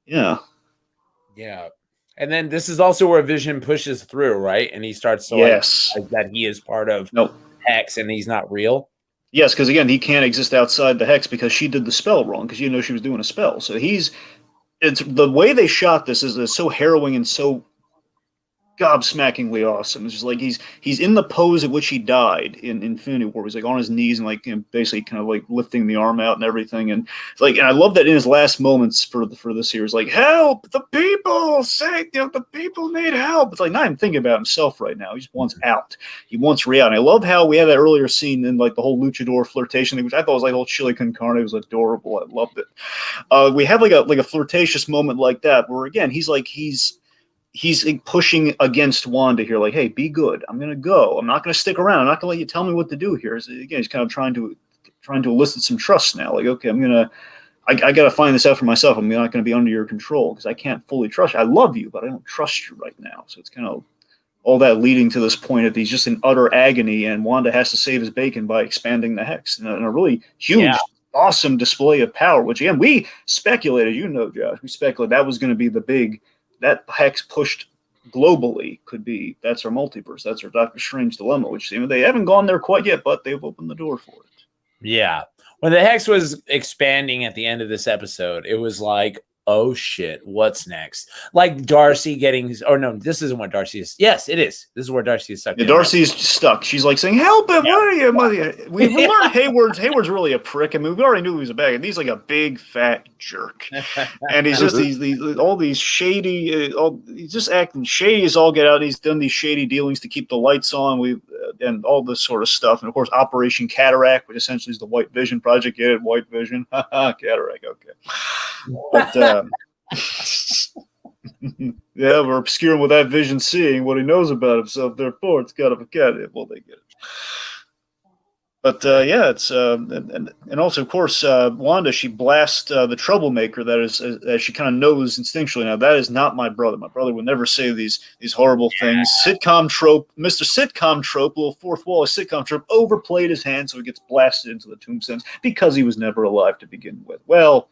yeah. Yeah. And then this is also where Vision pushes through, right? And he starts to like that he is part of Hex and he's not real. Yes, because again, he can't exist outside the Hex because she did the spell wrong, because you know she was doing a spell. So it's the way they shot this is so harrowing and so gobsmackingly awesome. It's just like he's in the pose at which he died in Infinity War. He's like on his knees and like basically kind of like lifting the arm out and everything. And it's like, and I love that in his last moments for this series, like, help the people, say the people need help. It's like not even thinking about himself right now. He just wants out. He wants reality. I love how we had that earlier scene in like the whole luchador flirtation thing, which I thought was like whole chili con carne. It was adorable. I loved it. We have like a flirtatious moment like that where again he's pushing against Wanda here, like, hey, be good. I'm going to go. I'm not going to stick around. I'm not going to let you tell me what to do here. So, again, he's kind of trying to elicit some trust now. Like, okay, I got to find this out for myself. I'm not going to be under your control because I can't fully trust you. I love you, but I don't trust you right now. So it's kind of all that leading to this point that he's just in utter agony, and Wanda has to save his bacon by expanding the Hex in a really huge, awesome display of power, which, again, we speculated, Josh, we speculated that was going to be the big – that Hex pushed globally could be that's our multiverse, that's our Doctor Strange dilemma, which they haven't gone there quite yet, but they've opened the door for it. Yeah. When the Hex was expanding at the end of this episode, it was like, oh shit, what's next? Like Darcy getting no, this isn't what Darcy is. Yes, it is. This is where Darcy is stuck. Yeah, Darcy's stuck. She's like saying, help him, what are you, mother? We learned Hayward's really a prick. I mean, we already knew he was a bag, and he's like a big fat jerk. And he's just all these shady, he's just acting shady as all get out. He's done these shady dealings to keep the lights on. And all this sort of stuff. And of course, Operation Cataract, which essentially is the White Vision project. Get it? White Vision. Cataract. Okay. But yeah, we're obscuring what that Vision seeing, what he knows about himself. Therefore, it's got to be cat. Well, they get it. But yeah, it's and also of course Wanda, she blasts the troublemaker that is as she kind of knows instinctually. Now that is not my brother. My brother would never say these horrible things. Sitcom trope, Mr. Sitcom trope, little fourth wall sitcom trope, overplayed his hand, so he gets blasted into the tombstones because he was never alive to begin with. Well,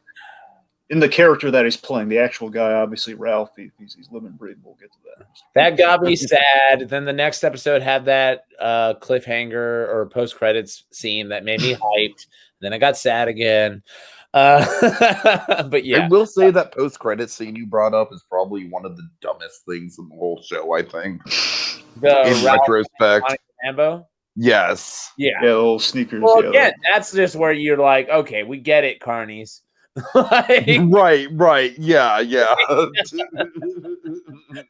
in the character that he's playing, the actual guy, obviously Ralph, he's living and breathing. We'll get to that. That got me sad. Then the next episode had that cliffhanger or post-credits scene that made me hyped. Then I got sad again. But yeah. I will say that post-credits scene you brought up is probably one of the dumbest things in the whole show, I think. In retrospect. Rambo? Yes. Yeah. Yeah, little sneakers. Well, again, that's just where you're like, okay, we get it, Carnies. Right, yeah.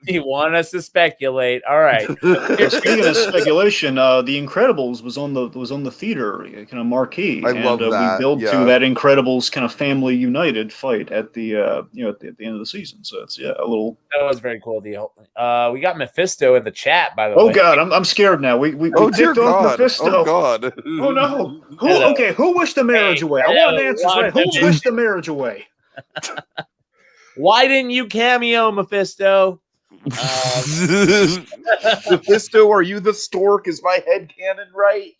You want us to speculate? All right. Speaking of speculation, The Incredibles was on the theater kind of marquee. I love that. We build to that Incredibles kind of family united fight at the at the end of the season. So it's a little. That was very cool. We got Mephisto in the chat, by the way. Oh God, I'm scared now. We ticked off Mephisto. Oh God. Oh no. Who wished the marriage away? I want answers right. Who wished the marriage away? Why didn't you cameo, Mephisto? Mephisto, are you the stork? Is my headcanon right?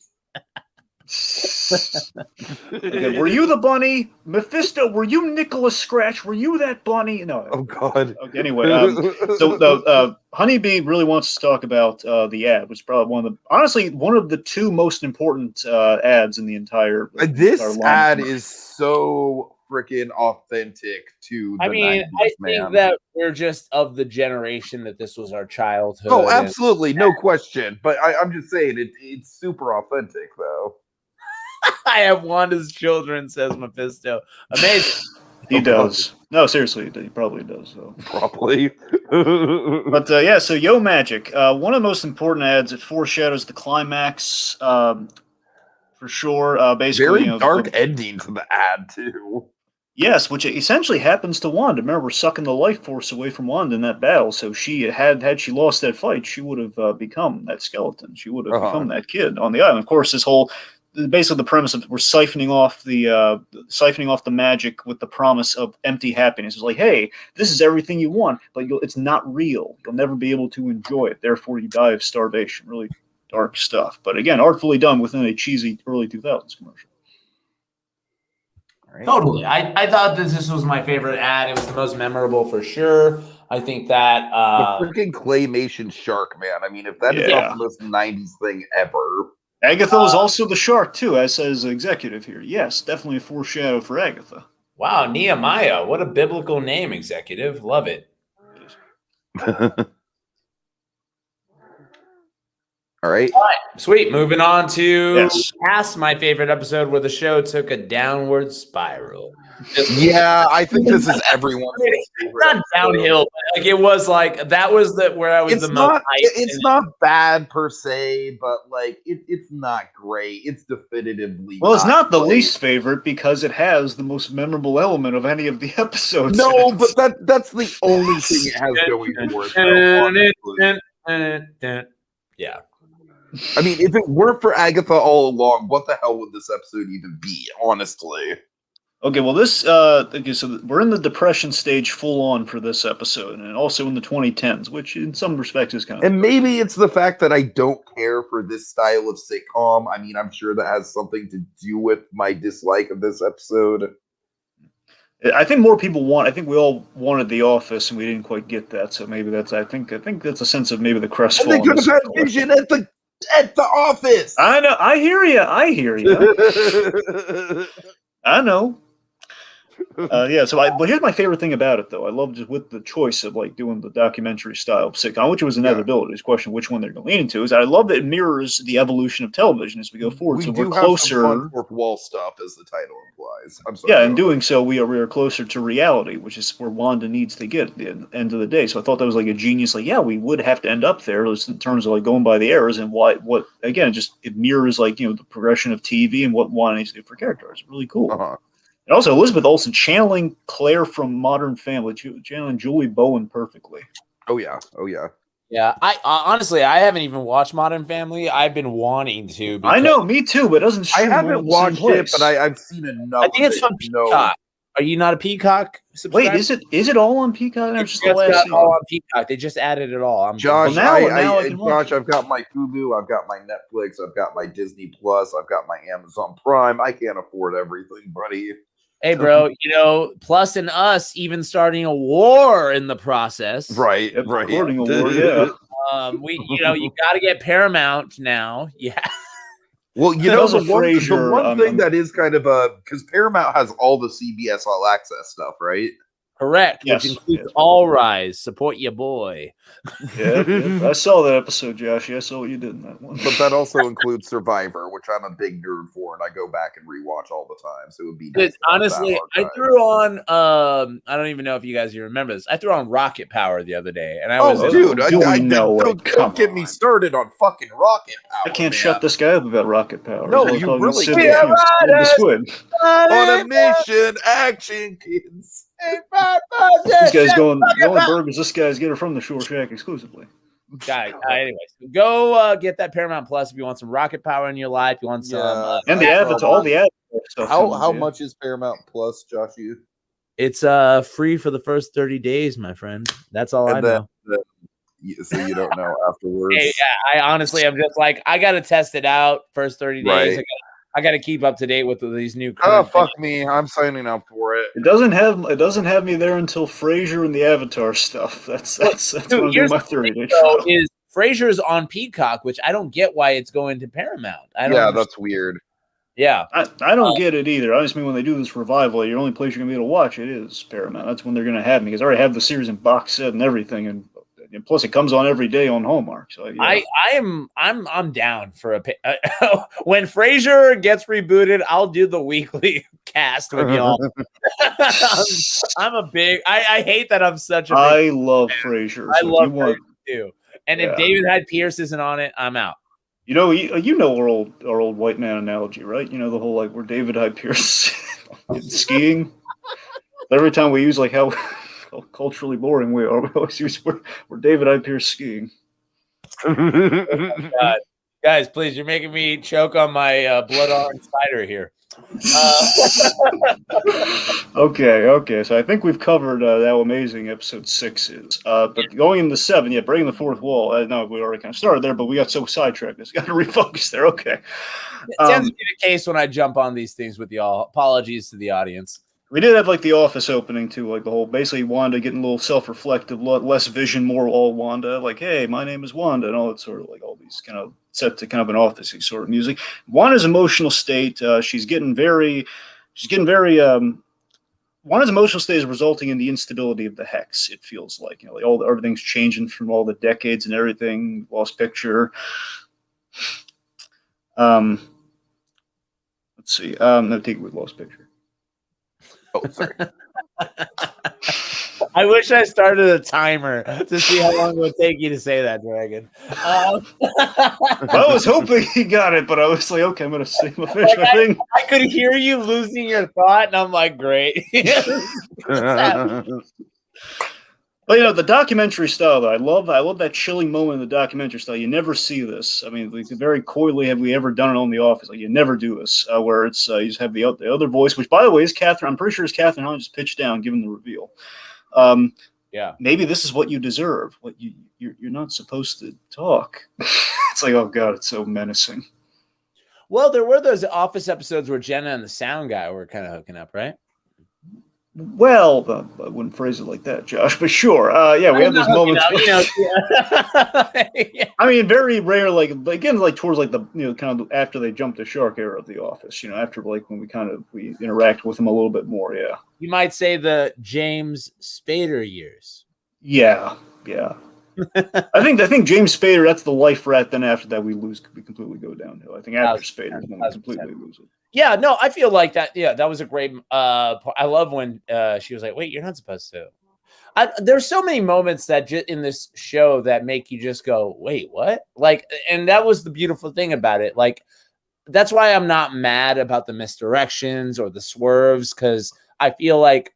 Okay, were you the bunny? Mephisto, were you Nicholas Scratch? Were you that bunny? No. Oh God. Okay, anyway, so Honeybee really wants to talk about the ad, which is probably one of the two most important ads in the entire. This ad is so freaking authentic to the I mean, 90s, I man. think that we're just of the generation that this was our childhood. Oh, absolutely, no question. But I'm just saying it's super authentic, though. I have Wanda's children, says Mephisto. Amazing. He does. No, seriously, he probably does. So. Probably. But yeah, so Yo Magic, one of the most important ads. It foreshadows the climax, for sure. Basically, Very dark ending to the ad too. Yes, which essentially happens to Wanda. Remember, we're sucking the life force away from Wanda in that battle. So she had she lost that fight, she would have become that skeleton. She would have become that kid on the island. Of course, this whole basically the premise of we're siphoning off the magic with the promise of empty happiness. It's like, hey, this is everything you want, but it's not real. You'll never be able to enjoy it. Therefore, you die of starvation. Really dark stuff. But again, artfully done within a cheesy early 2000s commercial. Right. Totally. I thought that this was my favorite ad. It was the most memorable for sure. I think that the freaking claymation shark, man. I mean, if that is not the most 90s thing ever. Agatha was also the shark too, as says executive here. Yes, definitely a foreshadow for Agatha. Wow, Nehemiah. What a biblical name, executive. Love it. All right. Sweet. Moving on to past my favorite episode where the show took a downward spiral. Yeah, I think this is everyone's favorite. Not downhill, but like it was like that was where I was the most. It's not bad per se, but like it's not great. It's definitively it's not the least favorite because it has the most memorable element of any of the episodes. No, but that's the only thing it has going for it. Yeah. I mean, if it weren't for Agatha all along, what the hell would this episode even be, honestly? Okay, well, so we're in the depression stage full on for this episode, and also in the 2010s, which in some respects is kind of... And maybe it's the fact that I don't care for this style of sitcom. I mean, I'm sure that has something to do with my dislike of this episode. I think more people I think we all wanted The Office, and we didn't quite get that, so maybe that's... I think that's a sense of maybe the crestfallen... And they could have had Vision at the Office! I know, I hear you. I know. But here's my favorite thing about it, though. I love just with the choice of like doing the documentary style sitcom, which was inevitability. It's a question of which one they're going to lean into. Is I love that it mirrors the evolution of television as we go forward. We're closer. Some fourth wall stuff, as the title implies. I'm sorry. Yeah, in doing so, we are closer to reality, which is where Wanda needs to get at the end of the day. So I thought that was like a genius. Like, yeah, we would have to end up there in terms of like going by the errors and what again, it mirrors like the progression of TV and what Wanda needs to do for characters. It's really cool. And also Elizabeth Olsen channeling Claire from Modern Family, channeling Julie Bowen perfectly. Oh yeah. Yeah, I honestly I haven't even watched Modern Family. I've been wanting to. I know, me too, but it doesn't. I haven't watched it, but I've seen enough. I think it's on Peacock. Are you not a Peacock subscriber? Wait, is it all on Peacock? It's just all on Peacock. They just added it all. Josh, Josh, I've got my Hulu, I've got my Netflix, I've got my Disney Plus, I've got my Amazon Prime. I can't afford everything, buddy. Hey, bro, Plus and us even starting a war in the process. Right. Starting a war, yeah. You got to get Paramount now. Yeah. Well, the one thing that is kind of because Paramount has all the CBS All Access stuff, right? Correct. Yes, which includes All Rise. Support your boy. Yeah, I saw that episode, Josh. I saw what you did in that one. But that also includes Survivor, which I'm a big nerd for, and I go back and rewatch all the time. So it would be nice. Honestly, I threw on. I don't even know if you guys remember this. I threw on Rocket Power the other day, and I was. Don't get me started on fucking Rocket Power. I can't shut this guy up about Rocket Power. No, you really can't. On a mission, action kids. This guy's going burgers. This guy's getting from the Shore Shack exclusively. Anyways, go get that Paramount Plus if you want some Rocket Power in your life. You want some and the Avatar, all the Avatar stuff. How much is Paramount Plus, Josh? It's free for the first 30 days, my friend. That's all I know. So you don't know afterwards. Hey, yeah, I honestly, I'm just like I gotta test it out first 30 days. Right. I got to keep up to date with these new. Oh fuck me! I'm signing up for it. It doesn't have me there until Frasier and the Avatar stuff. That's going to be my 30-day trial. Is Frasier's on Peacock, which I don't get why it's going to Paramount. I don't understand. That's weird. Yeah. I don't get it either. I just mean when they do this revival, your only place you're going to be able to watch it is Paramount. That's when they're going to have me, because I already have the series in box set and everything, and plus it comes on every day on Hallmark. So yeah. I'm down for when Frasier gets rebooted, I'll do the weekly cast with y'all. I'm a big. I hate that I'm such a. I love Frasier. I love Frasier too. And if David Hyde Pierce isn't on it, I'm out. You know our old white man analogy, right? You know the whole like we're David Hyde Pierce skiing. Every time we use like how culturally boring we are, we always use we're David Hyde Pierce skiing. Oh, God. Guys, please, you're making me choke on my blood orange cider here. Okay. So I think we've covered how amazing episode 6 is. But going into 7, breaking the fourth wall. No, we already kind of started there, but we got so sidetracked. Just got to refocus there. Okay. It tends to be the case when I jump on these things with y'all. Apologies to the audience. We did have like the Office opening too, like the whole basically Wanda getting a little self-reflective, less Vision, more all Wanda. Like, hey, my name is Wanda, and all that sort of like all these kind of set to kind of an Office-y sort of music. Wanda's emotional state, she's getting very. Wanda's emotional state is resulting in the instability of the hex. It feels like like everything's changing from all the decades and everything. Lost picture. Let's see. No, take it with lost picture. Oh, sorry. I wish I started a timer to see how long it would take you to say that, Dragon. I was hoping he got it, but I was like, okay, I'm going to finish my thing. I could hear you losing your thought, and I'm like, great. Well, the documentary style, though, I love that chilling moment in the documentary style. You never see this. I mean, very coyly have we ever done it on The Office. Like, you never do this, where it's you just have the other voice, which, by the way, is Catherine. I'm pretty sure it's Catherine Hahn just pitched down, given the reveal. Maybe this is what you deserve. What you're not supposed to talk. It's like, oh god, it's so menacing. Well, there were those Office episodes where Jenna and the sound guy were kind of hooking up, right? Well, I wouldn't phrase it like that, Josh, but sure. We have those moments. I mean, very rare, like again, like towards like the kind of after they jumped the shark era of The Office. After like when we interact with them a little bit more. Yeah, you might say the James Spader years. Yeah. I think James Spader, that's the life rat. Then after that, we completely go downhill. I think after Spader, we completely lose it. Yeah, no, I feel like that. Yeah, that was a great. I love when she was like, "Wait, you're not supposed to." There's so many moments that in this show that make you just go, "Wait, what?" Like, and that was the beautiful thing about it. Like, that's why I'm not mad about the misdirections or the swerves, because I feel like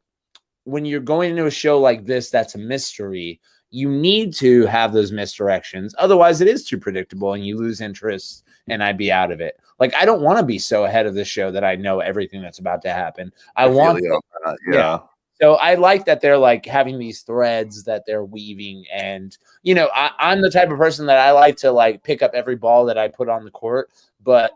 when you're going into a show like this, that's a mystery. You need to have those misdirections. Otherwise, it is too predictable and you lose interest, and I'd be out of it. Like, I don't want to be so ahead of the show that I know everything that's about to happen. I want yeah. So I like that they're like having these threads that they're weaving. And, I'm the type of person that I like to like pick up every ball that I put on the court. But,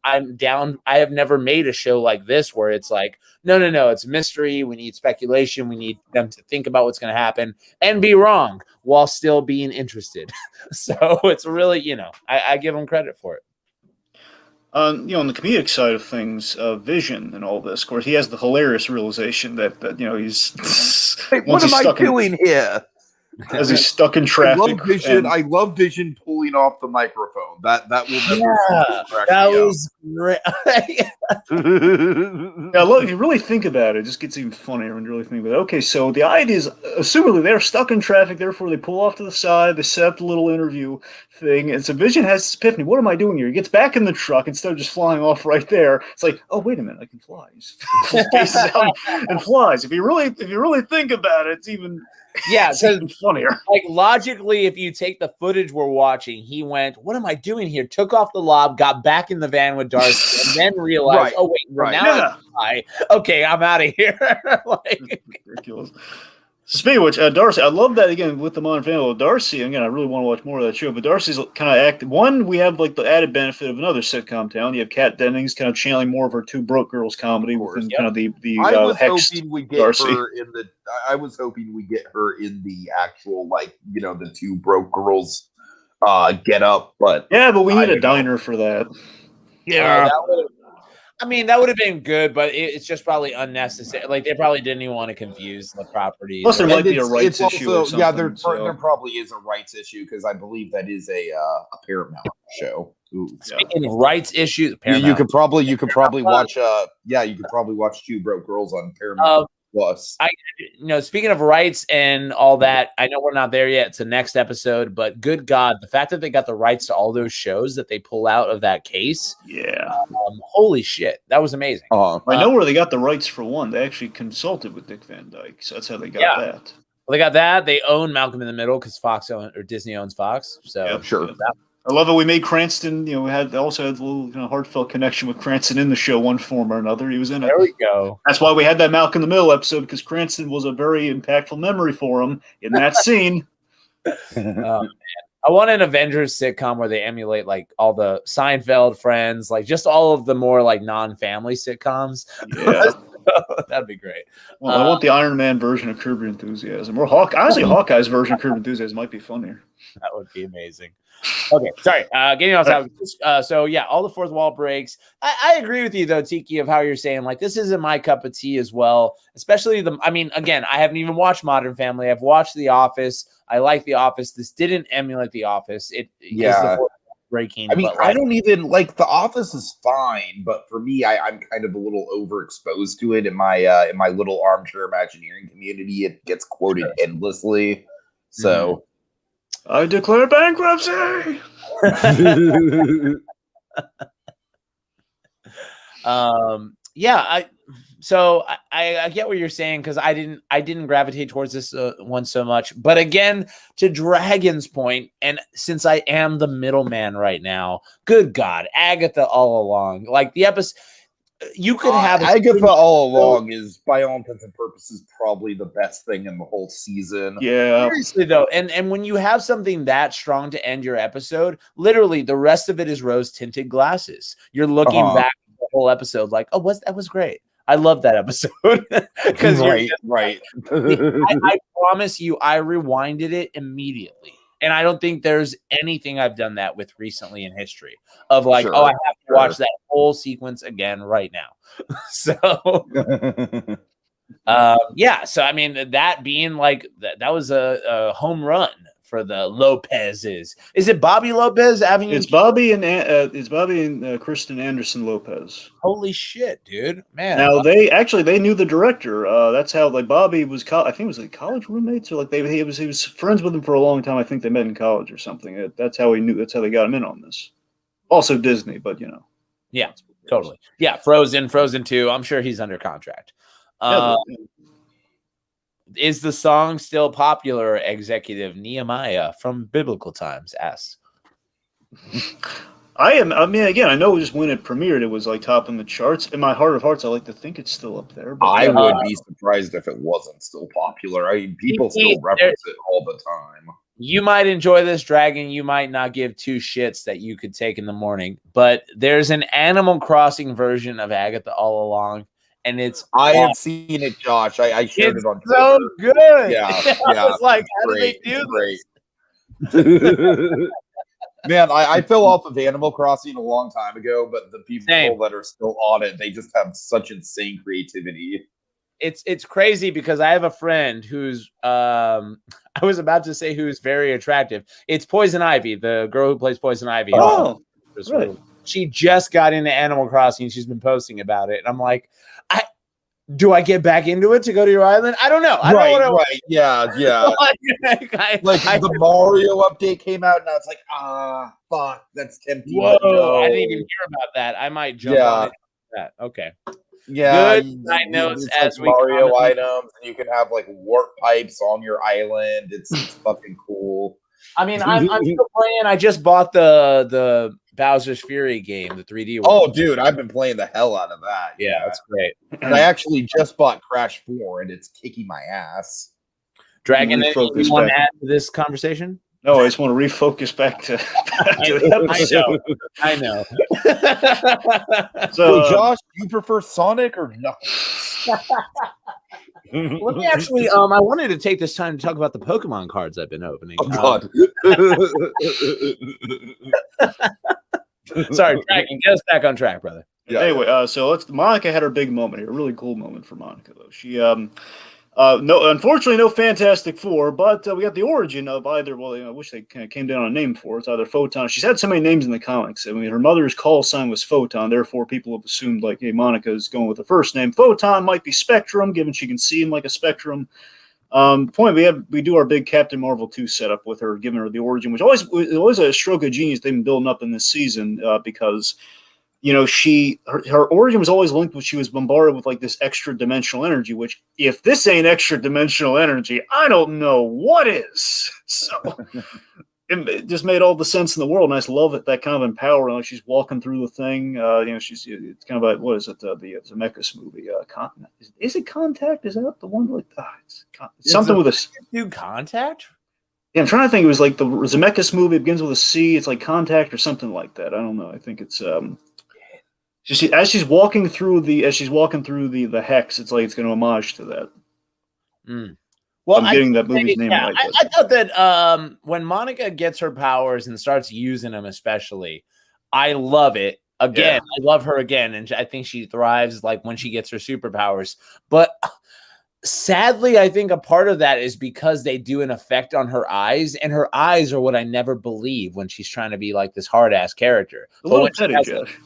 I'm down. I have never made a show like this where it's like, no, it's mystery. We need speculation. We need them to think about what's going to happen and be wrong while still being interested. So it's really, I give them credit for it. On the comedic side of things, Vision and all this, of course, he has the hilarious realization that he's hey, what am I doing here? As he's stuck in traffic. I love Vision pulling off the microphone. That will never. That was great. Look, if you really think about it, it just gets even funnier when you really think about it. Okay, so the idea is, assumably they're stuck in traffic, therefore they pull off to the side, they set up the little interview thing, and so Vision has this epiphany. What am I doing here? He gets back in the truck instead of just flying off right there. It's like, oh, wait a minute, I can fly. He spaces out and flies. If you really think about it, it's even. Yeah, because funnier. Like logically, if you take the footage we're watching, he went, "What am I doing here?" Took off the lob, got back in the van with Darcy, and then realized, "Oh wait, now okay, I'm out of here." Like ridiculous. Speaking of which, Darcy, I love that again with the Modern Family. Darcy, again, I really want to watch more of that show. But Darcy's kind of acting. One, we have like the added benefit of another sitcom town. You have Kat Dennings kind of channeling more of her Two Broke Girls comedy within kind of the I was hexed hoping we get Darcy. her in the. I was hoping we get her in the actual the Two Broke Girls get up, but yeah, but we need a diner for that. Yeah, I mean, that would have been good, but it's just probably unnecessary. Like they probably didn't even want to confuse the properties. Plus, there or- might be a rights issue. Or something, there probably is a rights issue because I believe that is a Paramount show. Ooh. Speaking of rights issues, You could probably watch you could probably watch Two Broke Girls on Paramount Plus. Speaking of rights and all that, I know we're not there yet. It's the next episode, but good God, the fact that they got the rights to all those shows that they pull out of that case. Yeah. Holy shit. That was amazing. I know where they got the rights for one. They actually consulted with Dick Van Dyke. So that's how they got that. Well, they got that. They own Malcolm in the Middle because Disney owns Fox. So sure. I love it. We made Cranston. We also had a little heartfelt connection with Cranston in the show, one form or another. He was in it. There we go. That's why we had that Malcolm in the Middle episode because Cranston was a very impactful memory for him in that scene. Man. I want an Avengers sitcom where they emulate like all the Seinfeld, Friends, like just all of the more like non-family sitcoms. Yeah. That'd be great. Well, I want the Iron Man version of Curb Your Enthusiasm. Or honestly, Hawkeye's version of Curb Your Enthusiasm might be funnier. That would be amazing. Okay, sorry. Getting off topic. So yeah, all the fourth wall breaks. I agree with you though, Tiki, of how you're saying like this isn't my cup of tea as well. Especially again, I haven't even watched Modern Family. I've watched The Office. I like The Office. This didn't emulate The Office. It is the fourth wall breaking. I don't even like The Office is fine, but for me, I'm kind of a little overexposed to it in my little armchair Imagineering community. It gets quoted endlessly, so. I declare bankruptcy. So I get what you're saying because I didn't gravitate towards this one so much. But again, to Dragon's point, and since I am the middleman right now, good God, Agatha all along, like the episode. You could have Agatha all along is, by all intents and purposes, probably the best thing in the whole season. Yeah, seriously though, and when you have something that strong to end your episode, literally the rest of it is rose tinted glasses. You're looking back at the whole episode like, oh, that was great. I love that episode because right. I promise you, I rewinded it immediately. And I don't think there's anything I've done that with recently in history of like, I have to watch that whole sequence again right now. So, So, I mean, that being like, that was a home run for the Lopez's. Is it Bobby Lopez? It's Bobby and Kristen Anderson Lopez. Holy shit, dude, man! Now they knew the director. That's how like Bobby was. I think it was like college roommates or like he was friends with him for a long time. I think they met in college or something. That's how he knew. That's how they got him in on this. Also Disney, but yeah, totally. Yeah, Frozen 2. I'm sure he's under contract. Is the song still popular? Executive Nehemiah from Biblical Times asks. I mean, again, I know just when it premiered, it was like top in the charts. In my heart of hearts, I like to think it's still up there. But I would be surprised if it wasn't still popular. I mean, people still reference it all the time. You might enjoy this, Dragon. You might not give two shits that you could take in the morning, but there's an Animal Crossing version of Agatha All Along. And I have seen it, Josh. I shared it on Twitter. So good. Yeah. I was like, how do they do this? Man, I fell off of Animal Crossing a long time ago, but the people that are still on it, they just have such insane creativity. It's crazy because I have a friend who's I was about to say who's very attractive. It's Poison Ivy, the girl who plays Poison Ivy. Oh, right. She just got into Animal Crossing. She's been posting about it. And I'm like, do I get back into it to go to your island? I don't know. Right. Yeah. The Mario update came out, and I was like, fuck, that's tempting. Whoa, no. I didn't even hear about that. I might jump on that. Okay. Yeah. Good side notes as we Mario items, and you can have like warp pipes on your island. It's fucking cool. I mean, I'm still playing. I just bought the Bowser's Fury game, the 3D one. Oh, dude, I've been playing the hell out of that. Yeah, that's great. And I actually just bought Crash 4, and it's kicking my ass. Dragon, you want to add to this conversation? No, I just want to refocus back to the episode. I know. So, Josh, do you prefer Sonic or no? Let me actually, I wanted to take this time to talk about the Pokemon cards I've been opening. Oh, God. Sorry, Dragon, get us back on track, brother. Yeah, Anyway, so Monica had her big moment here. A really cool moment for Monica, though. She unfortunately, no Fantastic Four, but we got the origin of either. Well, I wish they kind of came down on a name for it. It's either Photon. She's had so many names in the comics. I mean, her mother's call sign was Photon. Therefore, people have assumed like, hey, Monica is going with the first name. Photon might be Spectrum, given she can see him like a spectrum. Point we do our big Captain Marvel 2 setup with her, giving her the origin, which always a stroke of genius they've been building up in this season because. Her origin was always linked when she was bombarded with like this extra dimensional energy, which if this ain't extra dimensional energy, I don't know what is. So it just made all the sense in the world. And I just love it, that kind of empowering. Like she's walking through the thing. It's kind of like, what is it? The Zemeckis movie. Is it Contact? Is that the one? Like, it's something with a new Contact. Yeah, I'm trying to think. It was like the Zemeckis movie. It begins with a C. It's like Contact or something like that. I don't know. I think it's as she's walking through the hex, it's like it's going to homage to that. Well, I'm getting that movie's name right. I thought that when Monica gets her powers and starts using them, especially, I love it. Again, I love her again, and I think she thrives like when she gets her superpowers. But sadly, I think a part of that is because they do an effect on her eyes, and her eyes are what I never believe when she's trying to be like this hard ass character. A little petty, Josh.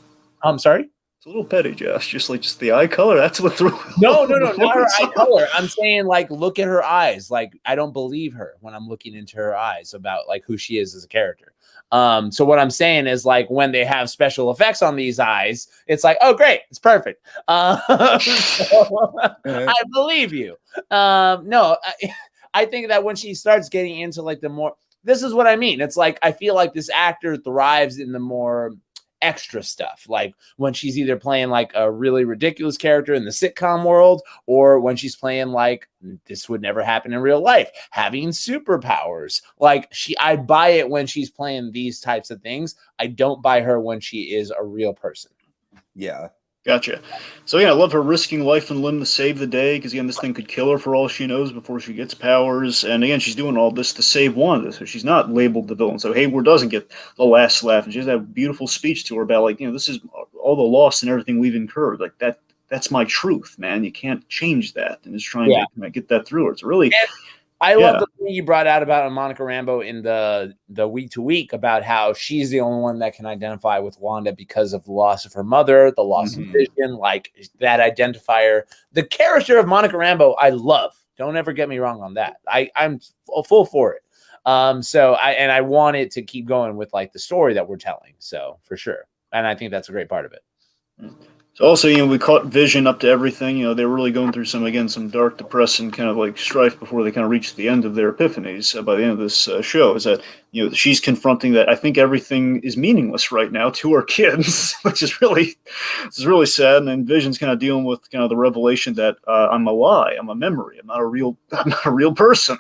I'm sorry? It's a little petty, Josh. Just the eye color. That's what threw. No, not her eye color. I'm saying like, look at her eyes. Like, I don't believe her when I'm looking into her eyes about like who she is as a character. So what I'm saying is like when they have special effects on these eyes, it's like, oh great, it's perfect. I believe you. No, I think that when she starts getting into like the more, this is what I mean. It's like I feel like this actor thrives in the more extra stuff, like when she's either playing like a really ridiculous character in the sitcom world, or when she's playing like this would never happen in real life, having superpowers. Like I buy it when she's playing these types of things. I don't buy her when she is a real person. Yeah. Gotcha. So yeah, I love her risking life and limb to save the day, because again, this thing could kill her for all she knows before she gets powers. And again, she's doing all this to save Wanda, so she's not labeled the villain. So Hayward doesn't get the last laugh, and she has that beautiful speech to her about like, this is all the loss and everything we've incurred. Like that's my truth, man. You can't change that. And it's trying to get that through her. It's really. I love the thing you brought out about Monica Rambeau in the week to week about how she's the only one that can identify with Wanda because of the loss of her mother, the loss of Vision, like that identifier. The character of Monica Rambeau, I love. Don't ever get me wrong on that. I'm full for it. So I want it to keep going with like the story that we're telling. So for sure, and I think that's a great part of it. So also, we caught Vision up to everything. They were really going through some dark, depressing kind of like strife before they kind of reached the end of their epiphanies by the end of this show. Is that, she's confronting that I think everything is meaningless right now to her kids, which is really sad. And then Vision's kind of dealing with kind of the revelation that I'm a lie, I'm a memory, I'm not a real person.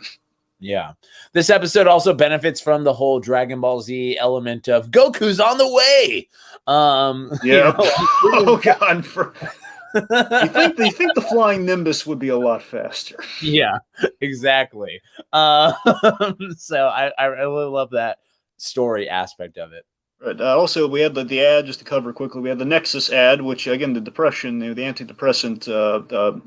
Yeah. This episode also benefits from the whole Dragon Ball Z element of Goku's on the way. Yeah. Oh God. You think the flying Nimbus would be a lot faster? Yeah, exactly. So I really love that story aspect of it. Right. Also, we had the ad, just to cover quickly. We had the Nexus ad, which again, the depression, the antidepressant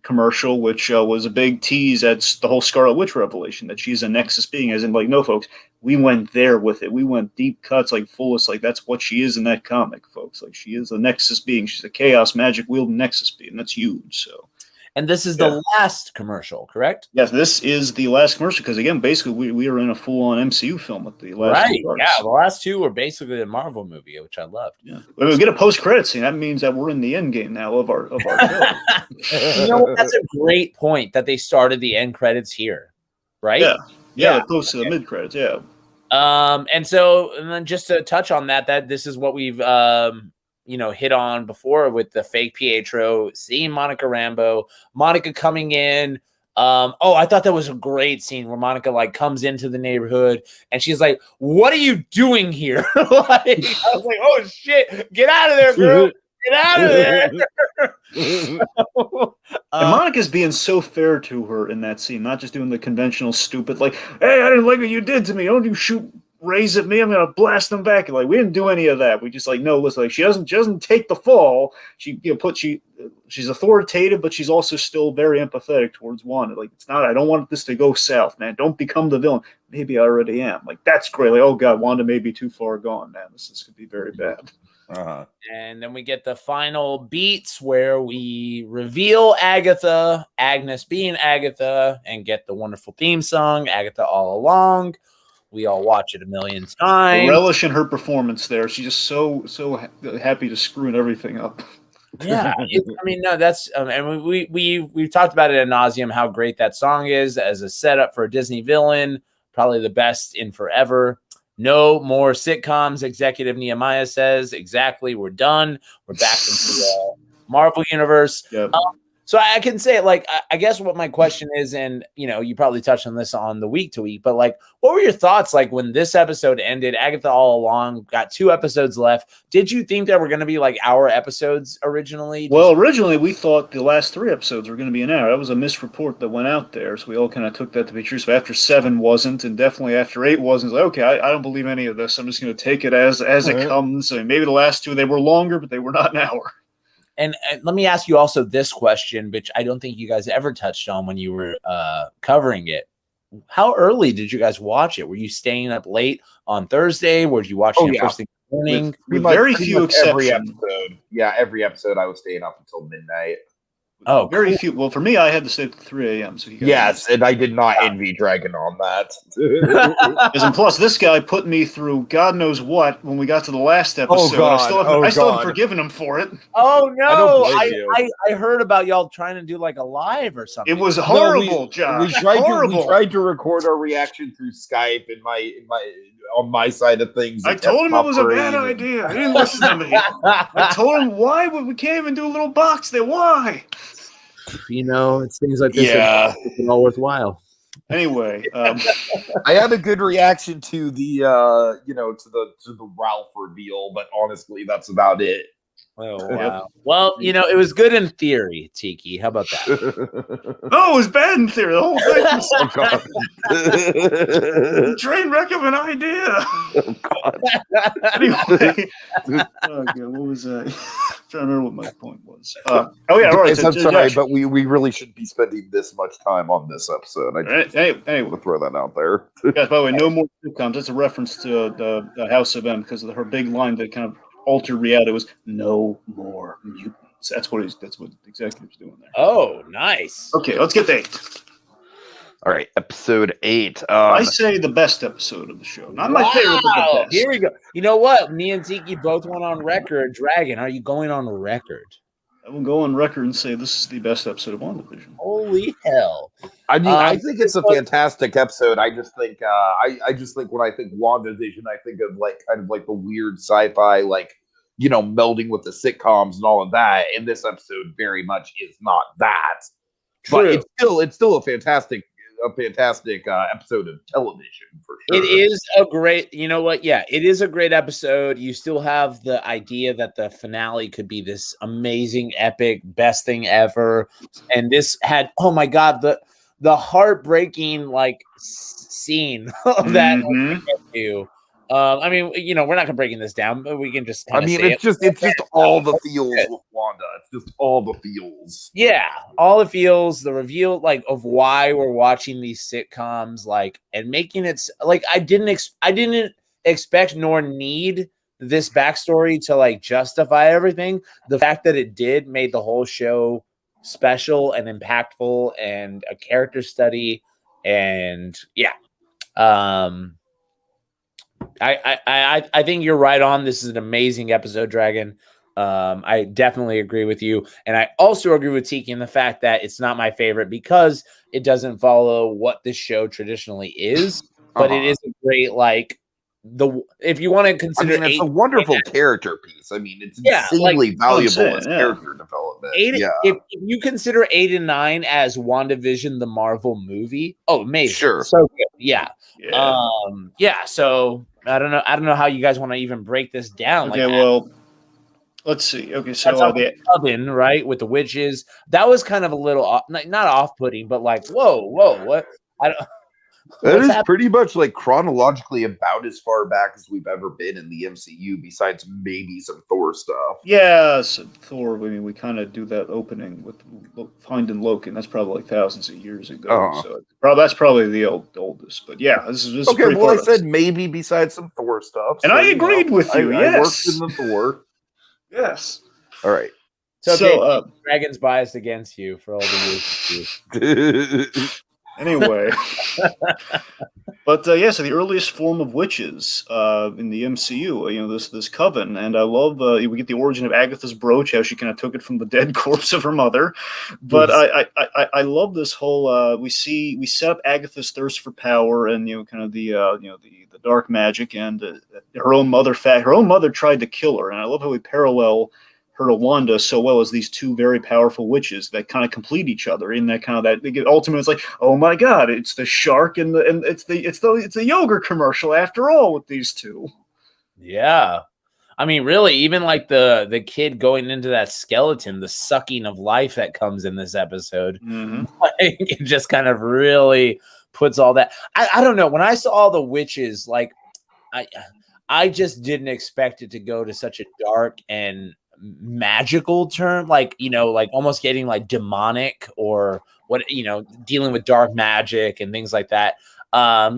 commercial, which was a big tease at the whole Scarlet Witch revelation, that she's a Nexus being, as in like, no folks, we went there with it. We went deep cuts, like fullest, like that's what she is in that comic, folks. Like she is a Nexus being. She's a chaos magic wielding Nexus being. That's huge. So. And this is the last commercial, correct? Yes, this is the last commercial, because again, basically we are in a full-on MCU film with the last two parts. Yeah, the last two were basically a Marvel movie, which I loved. Yeah, when we get a post-credit scene, that means that we're in the end game now of our film. That's a great point that they started the end credits here, right? Yeah, close to the mid credits. Yeah. And then just to touch on that this is what we've hit on before with the fake Pietro, seeing Monica Rambeau, Monica coming in. I thought that was a great scene where Monica like comes into the neighborhood and she's like, "What are you doing here?" I was like, "Oh shit, get out of there, girl. Get out of there." And Monica's being so fair to her in that scene, not just doing the conventional stupid like, "Hey, I didn't like what you did to me. Don't you shoot raise at me, I'm gonna blast them back. And like, we didn't do any of that. We just like, no, listen, like she doesn't take the fall. She she's authoritative, but she's also still very empathetic towards Wanda. Like, it's not, I don't want this to go south, man. Don't become the villain. Maybe I already am. Like, that's great. Like, oh god, Wanda may be too far gone, man. This could be very bad. And then we get the final beats where we reveal Agnes being Agatha, and get the wonderful theme song, Agatha All Along. We all watch it a million times. Relish in her performance there. She's just so happy to screw everything up. Yeah, that's and we've talked about it ad nauseum how great that song is as a setup for a Disney villain, probably the best in forever. No more sitcoms, Executive Nehemiah says. Exactly, we're done. We're back into the Marvel universe. Yep. So I can say, like, I guess what my question is, and you probably touched on this on the week to week, but like, what were your thoughts like when this episode ended? Agatha All Along got 2 episodes left. Did you think that were going to be like hour episodes originally? Originally we thought the last 3 episodes were going to be an hour. That was a misreport that went out there, so we all kind of took that to be true. So after 7 wasn't, and definitely after 8 wasn't, like, okay, I don't believe any of this. I'm just going to take it as it comes. I mean, maybe the last 2 they were longer, but they were not an hour. And let me ask you also this question, which I don't think you guys ever touched on when you were covering it. How early did you guys watch it? Were you staying up late on Thursday? Were you watching it first thing in the morning? With very few exceptions. Every episode I was staying up until midnight. Oh, very few. Well, for me, I had to stay till 3 a.m. So yes, and I did not envy Dragon on that. And plus, this guy put me through God knows what when we got to the last episode. God. I still haven't forgiven him for it. Oh no! I heard about y'all trying to do like a live or something. It was horrible, Josh. We tried to record our reaction through Skype on my side of things. I told him it was a bad idea. He didn't listen to me. I told him why we can't even do a little box there. Why? It's things like this that make it all worthwhile. Anyway, I had a good reaction to the to the Ralph reveal, but honestly, that's about it. Oh wow! Well, it was good in theory, Tiki. How about that? No, it was bad in theory. The whole thing was Oh, train wreck of an idea. Oh, God. Anyway, what was that? I'm trying to remember what my point was. All right. I'm sorry, but we really shouldn't be spending this much time on this episode. I just anyway, want to throw that out there. Guys, by the way, no more sitcoms. That's a reference to the House of M because of her big line that kind of altered reality was no more mutants. That's what Executive's doing there. Oh, nice. Okay, let's get to 8. All right, episode 8. I say the best episode of the show. Not my favorite, but the best. Here we go. You know what? Me and Tiki both went on record. Dragon, are you going on record? I will go on record and say this is the best episode of WandaVision. Holy hell! I mean, I think it's a fantastic episode. I just think, I just think when I think WandaVision, I think of kind of the weird sci-fi, melding with the sitcoms and all of that. And this episode very much is not that. True. But it's still a fantastic episode of television for sure. It is a great, it is a great episode. You still have the idea that the finale could be this amazing, epic, best thing ever. And this had, oh my God, the heartbreaking scene that you. I mean, we're not gonna breaking this down, but we can just. It's just all the feels with Wanda. It's just all the feels. Yeah, all the feels. The reveal, of why we're watching these sitcoms, and making it I didn't expect nor need this backstory to justify everything. The fact that it did made the whole show special and impactful and a character study, and yeah. I think you're right on. This is an amazing episode, Dragon. I definitely agree with you. And I also agree with Tiki in the fact that it's not my favorite because it doesn't follow what this show traditionally is. But it is a great, if you want to consider it's a wonderful character piece. I mean, it's insanely valuable as character development. If you consider 8 and 9 as WandaVision, the Marvel movie, amazing. Sure. So good. Yeah. So I don't know how you guys want to even break this down. Okay, well, let's see. Okay, so the oven, right, with the witches. That was kind of a little not off-putting, but whoa, what? I don't. That What's is happening? pretty much like chronologically about as far back as we've ever been in the MCU, besides maybe some Thor stuff. Yeah, so Thor. I mean, we kind of do that opening with finding Loki, and that's probably like thousands of years ago. So that's probably the oldest. But yeah, this is Okay, pretty well, I far. said maybe besides some Thor stuff. And so, I agreed with you. I worked Yes. in the Thor. Yes. All right. So Dragon's biased against you for all the years. Anyway, but so the earliest form of witches in the MCU, this coven, and I love we get the origin of Agatha's brooch, how she kind of took it from the dead corpse of her mother. But Yes. I love this whole we set up Agatha's thirst for power and kind of the dark magic and her own mother. Her own mother tried to kill her, and I love how we parallel her to Wanda so well as these two very powerful witches that kind of complete each other in that kind of that ultimately it's like, oh my god, it's the shark and it's the yogurt commercial after all with these two. Yeah. I mean, really, even like the kid going into that skeleton, the sucking of life that comes in this episode, like, it just kind of really puts all that. I don't know. When I saw the witches, like I just didn't expect it to go to such a dark and magical term, like like almost getting like demonic or what, dealing with dark magic and things like that.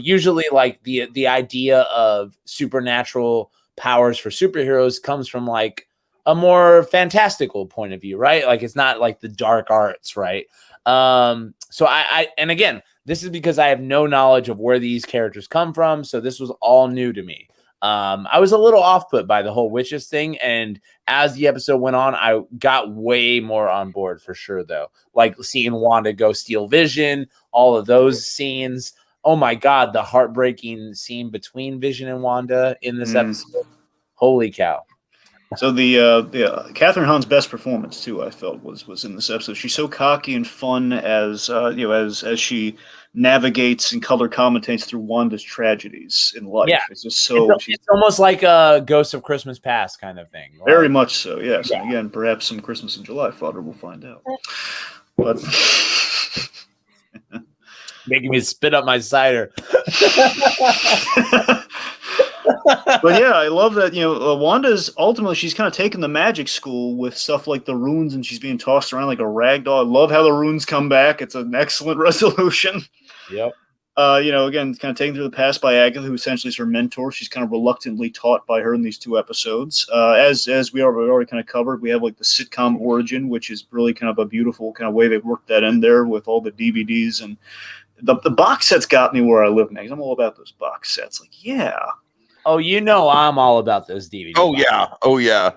Usually like the idea of supernatural powers for superheroes comes from like a more fantastical point of view, right? Like it's not like the dark arts, right? So I and again, this is because I have no knowledge of where these characters come from, so this was all new to me. I was a little off put by the whole witches thing, and as the episode went on, I got way more on board for sure, though. Like seeing Wanda go steal Vision, all of those scenes. Oh my god, the heartbreaking scene between Vision and Wanda in this episode. Holy cow. So the Catherine Hahn's best performance too, I felt, was in this episode. She's so cocky and fun as as she navigates and color commentates through Wanda's tragedies in life. Yeah. It's just so it's almost like a Ghost of Christmas Past kind of thing. Very much so, yes. Yeah. And again, perhaps some Christmas in July fodder, we'll find out. But making me spit up my cider. But yeah, I love that. Wanda's ultimately she's kind of taken the magic school with stuff like the runes, and she's being tossed around like a rag doll. I love how the runes come back. It's an excellent resolution. Yep. Again, kind of taken through the past by Agatha, who essentially is her mentor. She's kind of reluctantly taught by her in these two episodes. As we already kind of covered, we have like the sitcom origin, which is really kind of a beautiful kind of way they've worked that in there with all the DVDs and the box sets got me where I live now. I'm all about those box sets. Like, yeah. Oh, I'm all about those DVDs. Oh yeah.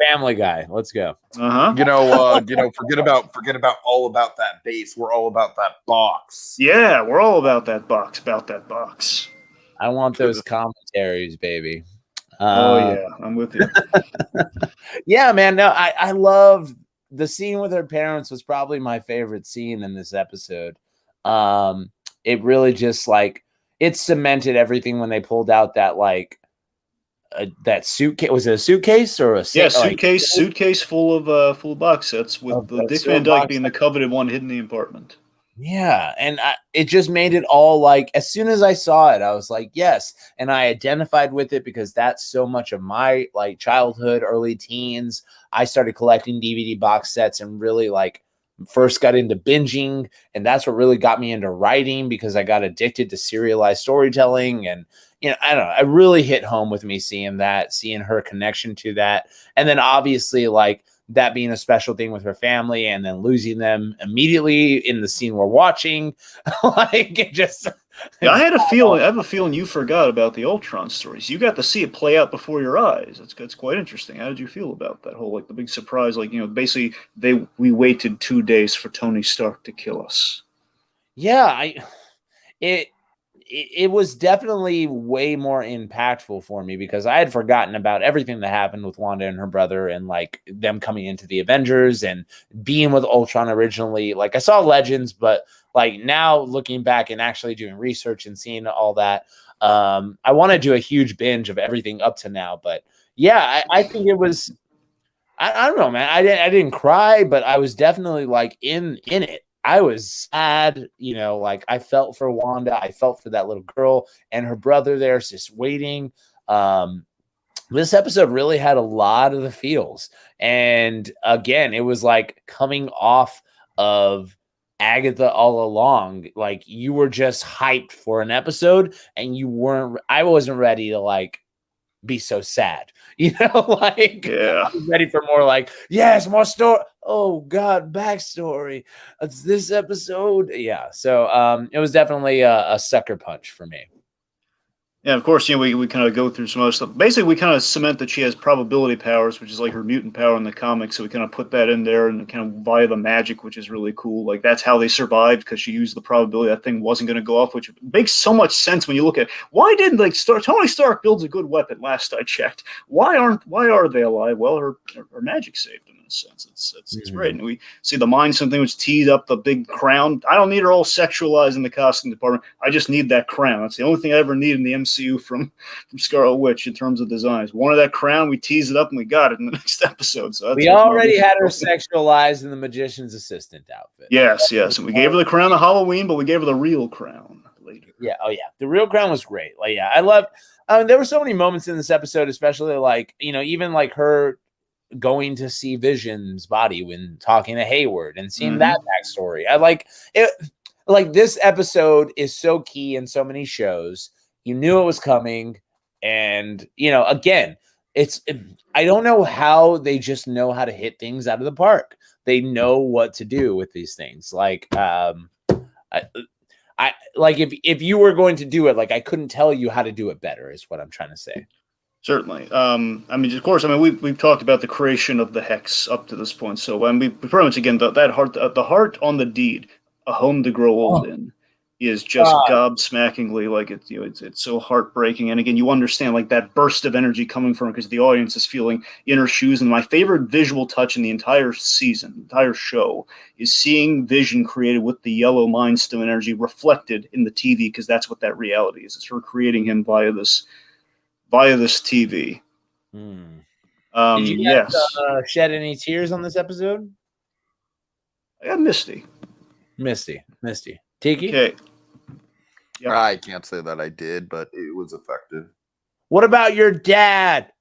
Family Guy. Let's go. Forget about all about that base. We're all about that box. Yeah, we're all about that box. I want those commentaries, baby. Yeah, I'm with you. Yeah, man. No, I love the scene with her parents was probably my favorite scene in this episode. It really just like it cemented everything when they pulled out that like that suitcase. Was it a suitcase or a suitcase full of box sets with the Dick Van Dyke being the coveted one hidden in the apartment. Yeah, and it just made it all like as soon as I saw it, I was like, yes, and I identified with it because that's so much of my like childhood, early teens. I started collecting DVD box sets and really like first got into binging, and that's what really got me into writing because I got addicted to serialized storytelling. And I don't know, it really hit home with me seeing her connection to that, and then obviously like that being a special thing with her family, and then losing them immediately in the scene we're watching. Like it just I have a feeling you forgot about the Ultron stories. You got to see it play out before your eyes. It's quite interesting. How did you feel about that whole like the big surprise? Like basically we waited 2 days for Tony Stark to kill us. Yeah, it was definitely way more impactful for me because I had forgotten about everything that happened with Wanda and her brother and like them coming into the Avengers and being with Ultron originally. Like I saw Legends, but like now looking back and actually doing research and seeing all that, I want to do a huge binge of everything up to now. But yeah, I think it was, I don't know, man. I didn't cry, but I was definitely like in it. I was sad, like I felt for Wanda. I felt for that little girl and her brother there just waiting. This episode really had a lot of the feels. And again, it was like coming off of Agatha all along. Like you were just hyped for an episode and I wasn't ready to like be so sad, like Yeah. I was ready for more like, yes, more story. Oh God, backstory. It's this episode. Yeah. So it was definitely a sucker punch for me. Yeah, of course, we kind of go through some other stuff. Basically, we kind of cement that she has probability powers, which is like her mutant power in the comics. So we kind of put that in there and kind of via the magic, which is really cool. Like that's how they survived because she used the probability that thing wasn't going to go off, which makes so much sense when you look at why didn't Tony Stark builds a good weapon. Last I checked, why are they alive? Well, her magic saved them in a sense. It's great, and we see the Mind Stone thing, which teed up the big crown. I don't need her all sexualized in the costume department. I just need that crown. That's the only thing I ever need in the MCU from Scarlet Witch in terms of designs. Wanted that crown, we teased it up, and we got it in the next episode. So we already had her sexualized in the magician's assistant outfit. Yes, and we gave her the crown of Halloween, but we gave her the real crown later. Yeah, the real crown was great. Like, yeah, I love. There were so many moments in this episode, especially like even like her going to see Vision's body when talking to Hayward and seeing that backstory. I like it. Like this episode is so key in so many shows. You knew it was coming, and again, I don't know how they just know how to hit things out of the park. They know what to do with these things. Like, I like if you were going to do it, like I couldn't tell you how to do it better. Is what I'm trying to say. Certainly. Of course, we've talked about the creation of the hex up to this point. So, we pretty much again that heart, the heart on the deed, a home to grow old in, is just gobsmackingly like it's so heartbreaking. And again, you understand like that burst of energy coming from her because the audience is feeling in her shoes. And my favorite visual touch in the entire season, entire show, is seeing Vision created with the yellow Mind Stone energy reflected in the TV because that's what that reality is. It's her creating him via this TV. Did you guys shed any tears on this episode? I got Misty. Tiki? Okay. Yep. I can't say that I did, but it was effective. What about your dad?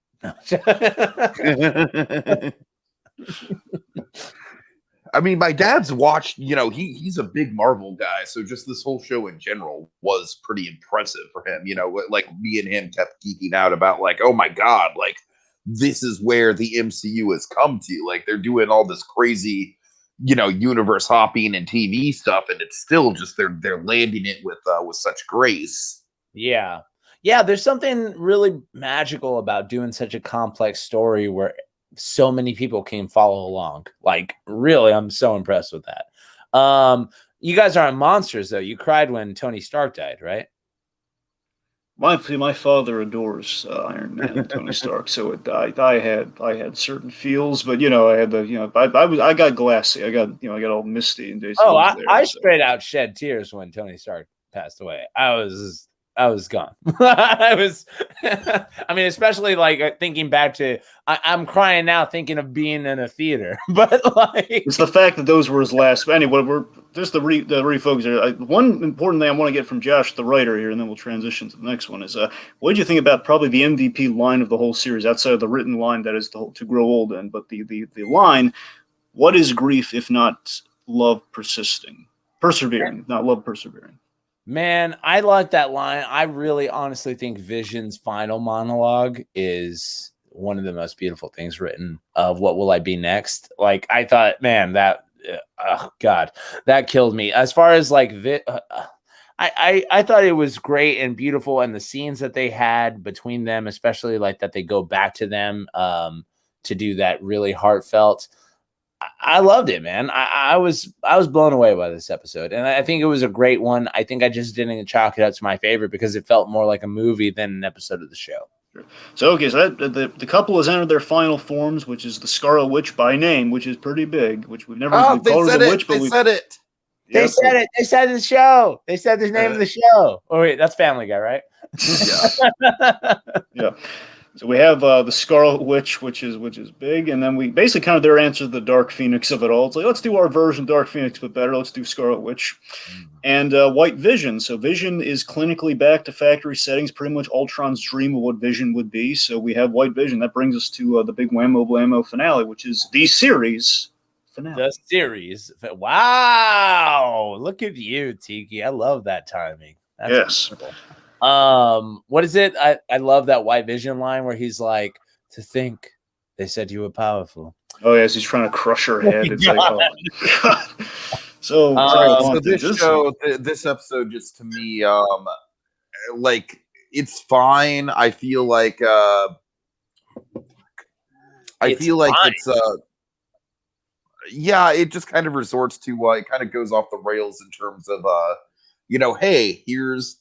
I mean, my dad's watched, he's a big Marvel guy. So just this whole show in general was pretty impressive for him. Like me and him kept geeking out about like, oh my God, like this is where the MCU has come to. Like they're doing all this crazy, universe hopping and TV stuff. And it's still just, they're landing it with such grace. Yeah. Yeah. There's something really magical about doing such a complex story where so many people can follow along. Like really, I'm so impressed with that. You guys aren't monsters though. You cried when Tony Stark died, right? My father adores Iron Man and Tony Stark, so I had certain feels, but I had I got glassy. I got all misty and days. I straight out shed tears when Tony Stark passed away. I was gone. Especially like thinking back to, I'm crying now thinking of being in a theater, but like it's the fact that those were his last. Anyway, we're just the refocus here. One important thing I want to get from Josh, the writer here, and then we'll transition to the next one is, what did you think about probably the MVP line of the whole series outside of the written line that is to grow old in, but the line, what is grief if not love persevering, not love persevering? Man, I like that line. I really honestly think Vision's final monologue is one of the most beautiful things written of what will I be next. Like I thought, man, that, oh God, that killed me. As far as like, I thought it was great and beautiful. And the scenes that they had between them, especially like that they go back to them to do that really heartfelt. I loved it, man. I was blown away by this episode, and I think it was a great one. I think I just didn't chalk it up to my favorite because it felt more like a movie than an episode of the show. So the couple has entered their final forms, which is the Scarlet Witch by name, which is pretty big, which we've never called her the witch, but they said it. They said it. They said the show. They said the name of the show. Oh wait, that's Family Guy, right? Yeah. So we have the Scarlet Witch, which is big, and then we basically kind of their answer to the Dark Phoenix of it all. It's like, let's do our version of Dark Phoenix, but better. Let's do Scarlet Witch. And White Vision. So Vision is clinically back to factory settings, pretty much Ultron's dream of what Vision would be. So we have White Vision. That brings us to the big whammo blammo finale, which is the series finale. The series. Wow. Look at you, Tiki. I love that timing. That's yes. Wonderful. What is it? I love that White Vision line where he's like, to think they said you were powerful. Oh, yes. He's trying to crush her head. It's like, oh, my God. So this episode just to me, like it's fine. I feel like it just kind of resorts to it kind of goes off the rails in terms of hey, here's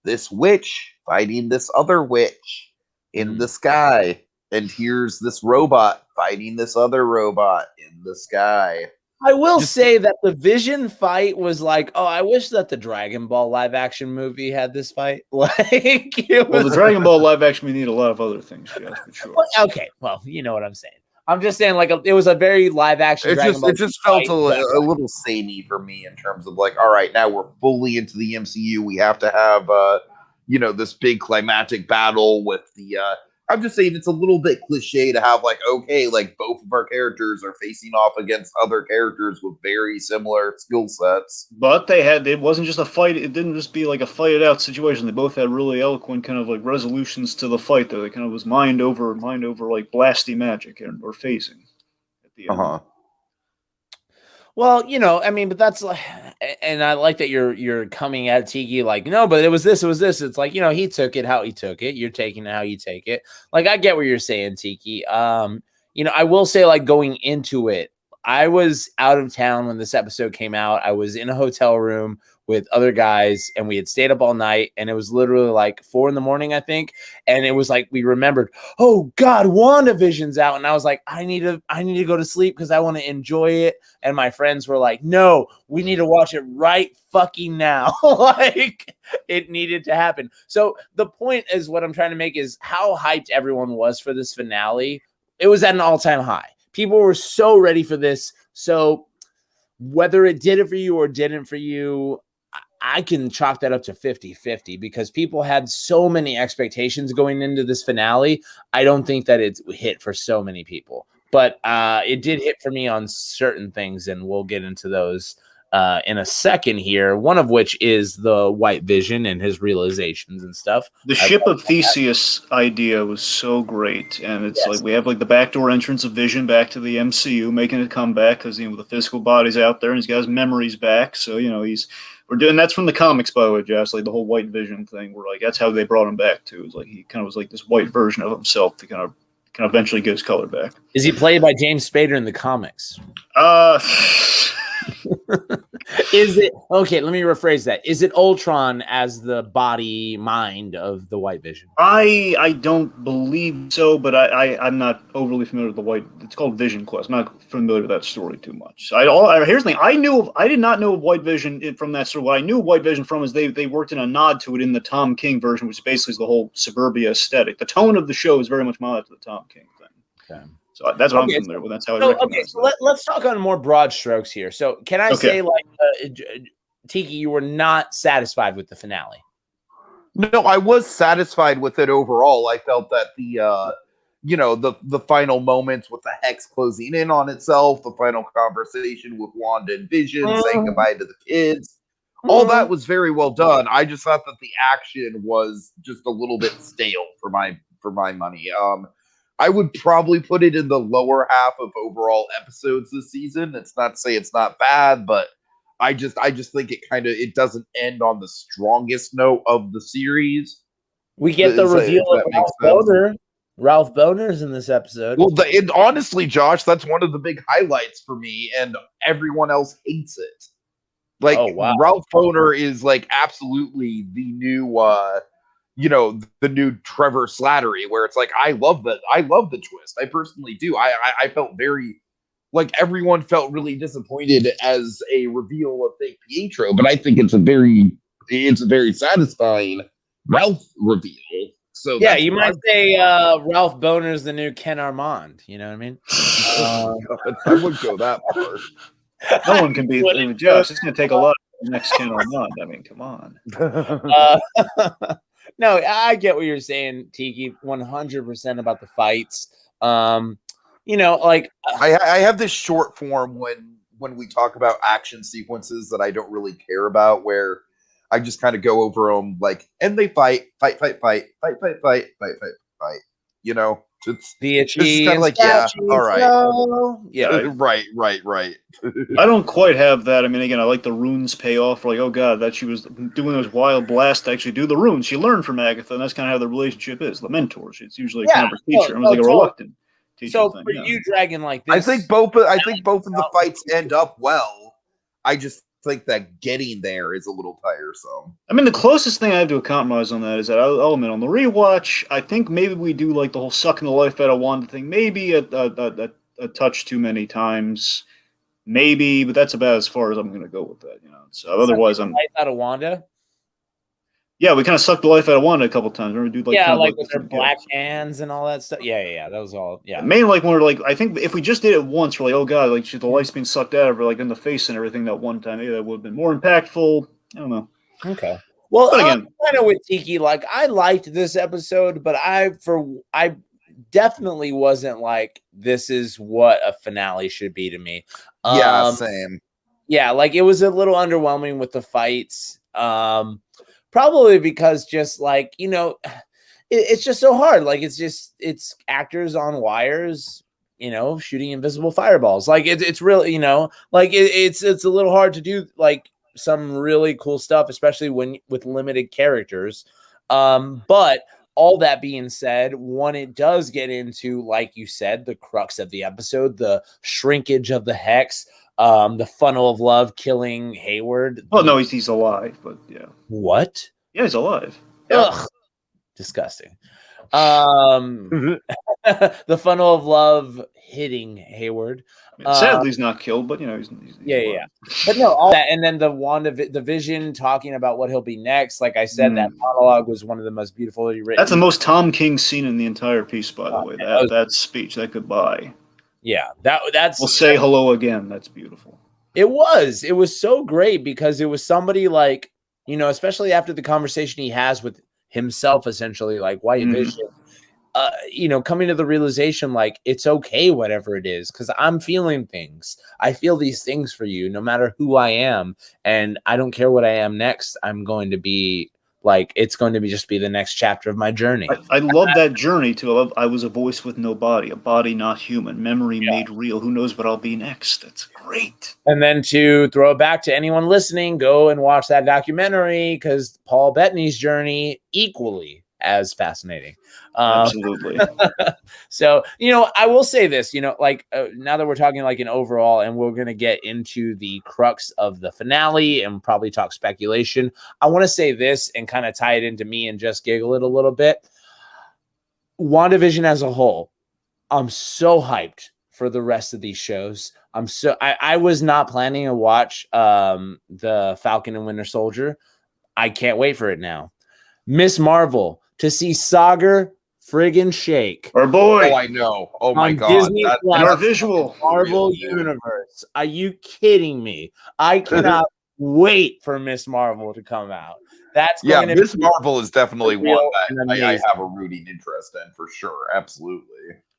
this witch fighting this other witch in the sky, and here's this robot fighting this other robot in the sky. I will say that the Vision fight was like, oh, I wish that the Dragon Ball live action movie had this fight. Like, the Dragon Ball live action, we need a lot of other things, yes, for sure. Okay, well, you know what I'm saying. I'm just saying, like, it was a very live action. It just felt a little samey for me in terms of like, all right, now we're fully into the MCU. We have to have, this big climactic battle with the. I'm just saying it's a little bit cliche to have like, okay, like both of our characters are facing off against other characters with very similar skill sets. But it wasn't just a fight. It didn't just be like a fight it out situation. They both had really eloquent kind of like resolutions to the fight though. They kind of was mind over like blasty magic or phasing at the end. Well, I mean, but that's like, and I like that you're coming at Tiki like, no, but it was this. It's like, he took it how he took it. You're taking it how you take it. Like, I get what you're saying, Tiki. I will say, like, going into it, I was out of town when this episode came out. I was in a hotel room with other guys, and we had stayed up all night, and it was literally like 4 a.m, I think. And it was like, we remembered, oh God, WandaVision's out. And I was like, I need to go to sleep because I want to enjoy it. And my friends were like, no, we need to watch it right fucking now. Like, it needed to happen. So the point is, what I'm trying to make is how hyped everyone was for this finale. It was at an all-time high. People were so ready for this. So whether it did it for you or didn't for you, I can chalk that up to 50-50 because people had so many expectations going into this finale. I don't think that it hit for so many people, but it did hit for me on certain things, and we'll get into those in a second here, one of which is the White Vision and his realizations and stuff. The Ship of Theseus idea was so great, and it's like we have like the backdoor entrance of Vision back to the MCU, making it come back because the physical body's out there and he's got his memories back. So we're doing that's from the comics, by the way, Josh. Like the whole White Vision thing, where like that's how they brought him back to. It's like he kind of was like this white version of himself to kind of eventually get his color back. Is he played by James Spader in the comics? Is it okay? Let me rephrase that. Is it Ultron as the body mind of the White Vision? I don't believe so, but I'm not overly familiar with the White. It's called Vision Quest. I'm not familiar with that story too much. Here's the thing. I did not know of White Vision from that story. What I knew of White Vision from is they worked in a nod to it in the Tom King version, which basically is the whole suburbia aesthetic. The tone of the show is very much modeled to the Tom King thing. Okay. So that's what I'm familiar with. That's how I recognize so let's talk on more broad strokes here. So can I say, like, Tiki, you were not satisfied with the finale? No, I was satisfied with it overall. I felt that the final moments with the Hex closing in on itself, the final conversation with Wanda and Vision, saying goodbye to the kids, all that was very well done. I just thought that the action was just a little bit stale for my money. I would probably put it in the lower half of overall episodes this season. It's not to say it's not bad, but I just think it doesn't end on the strongest note of the series. We get the reveal of Ralph Boner. Ralph Boner's in this episode. Well, honestly, Josh, that's one of the big highlights for me, and everyone else hates it. Like, Ralph Boner is like absolutely the new the new Trevor Slattery, where it's like, I love the twist. I personally do. I felt very, like, everyone felt really disappointed as a reveal of fake Pietro, but I think it's a very satisfying Ralph reveal. So Yeah, that's you what might I'm say talking Ralph Boner's the new Ken Armand. You know what I mean? about. I wouldn't go that far. No one can beat Josh. It's going to take a lot of next Ken Armand. I mean, come on. No, I get what you're saying, Tiki. 100% about the fights. You know, like I have this short form when we talk about action sequences that I don't really care about, where I just kind of go over them like, and they fight. You know, it's the this is itchy kind of and like, yeah, all right, yeah. right. I don't quite have that. I mean, again, I like the runes payoff. Like, oh god, that she was doing those wild blasts to actually do the runes. She learned from Agatha, and that's kind of how the relationship is. The mentors. It's usually kind of a teacher, almost like a reluctant teacher So thing. for Yeah. you, Dragon, like this, I think both of the fights end up well. I just think that getting there is a little tiresome. I mean, the closest thing I have to a compromise on that is that I'll admit on the rewatch, I think maybe we do like the whole sucking the life out of Wanda thing, maybe a touch too many times, maybe, but that's about as far as I'm going to go with that. You know, so otherwise I'm life out of Wanda. yeah, we kind of sucked the life out of Wanda a couple times. Remember, dude, like Yeah, kind of like with the her black hands and all that stuff. Yeah. That was all. Yeah. mainly like when we're like, I think if we just did it once, we're like, oh god, like the life's being sucked out of her, like in the face and everything that one time, maybe that would have been more impactful. I don't know. Okay. Well, But again, kind of with Tiki, like I liked this episode, but I definitely wasn't like this is what a finale should be to me. Yeah, same. Yeah, like it was a little underwhelming with the fights. Probably because just like, you know, it's just so hard. Like it's actors on wires, you know, shooting invisible fireballs. Like it's really, you know, like it's a little hard to do like some really cool stuff, especially when with limited characters. But all that being said, when it does get into, like you said, the crux of the episode, the shrinkage of the hex, the funnel of love killing Hayward. well, no, he's alive, but yeah. What? Yeah, he's alive. Ugh, disgusting. The funnel of love hitting Hayward. Sadly, he's not killed, but you know, he's Yeah. But no, all that, and then the Vision talking about what he'll be next. Like I said, that monologue was one of the most beautifully written. That's the most Tom King scene in the entire piece, by the way. That speech, that goodbye. Yeah, that's. We'll say hello again. That's beautiful. It was so great because it was somebody like, you know, especially after the conversation he has with himself, essentially, like White Vision, you know, coming to the realization, like, it's okay, whatever it is, because I'm feeling things. I feel these things for you, no matter who I am. And I don't care what I am next. I'm going to be like, it's going to be just be the next chapter of my journey. I love that journey too. I was a voice with no body, a body not human, memory made real. Who knows what I'll be next? That's great. And then to throw it back to anyone listening, go and watch that documentary because Paul Bettany's journey equally as fascinating. Absolutely. So, you know, I will say this, you know, like now that we're talking like an overall, and we're going to get into the crux of the finale and probably talk speculation. I want to say this and kind of tie it into me and just giggle it a little bit. WandaVision as a whole, I'm so hyped for the rest of these shows. I was not planning to watch the Falcon and Winter Soldier. I can't wait for it now. Miss Marvel, to see Sagar friggin' Shake. Our boy. Oh, I know. Oh my God. Disney Plus, our visual Marvel Universe. Are you kidding me? I cannot wait for Miss Marvel to come out. That's going to Miss Marvel is definitely one that I amazing. have a rooting interest in for sure. Absolutely.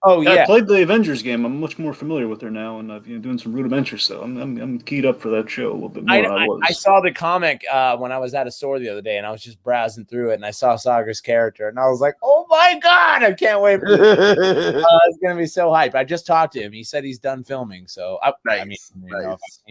Oh yeah, I played the Avengers game. I'm much more familiar with her now, and I've doing some rudimentary stuff. I'm keyed up for that show a little bit more than I was. I saw the comic when I was at a store the other day, and I was just browsing through it, and I saw Sagar's character, and I was like, "Oh my God, I can't wait for this!" It's gonna be so hype. I just talked to him. He said he's done filming, so nice.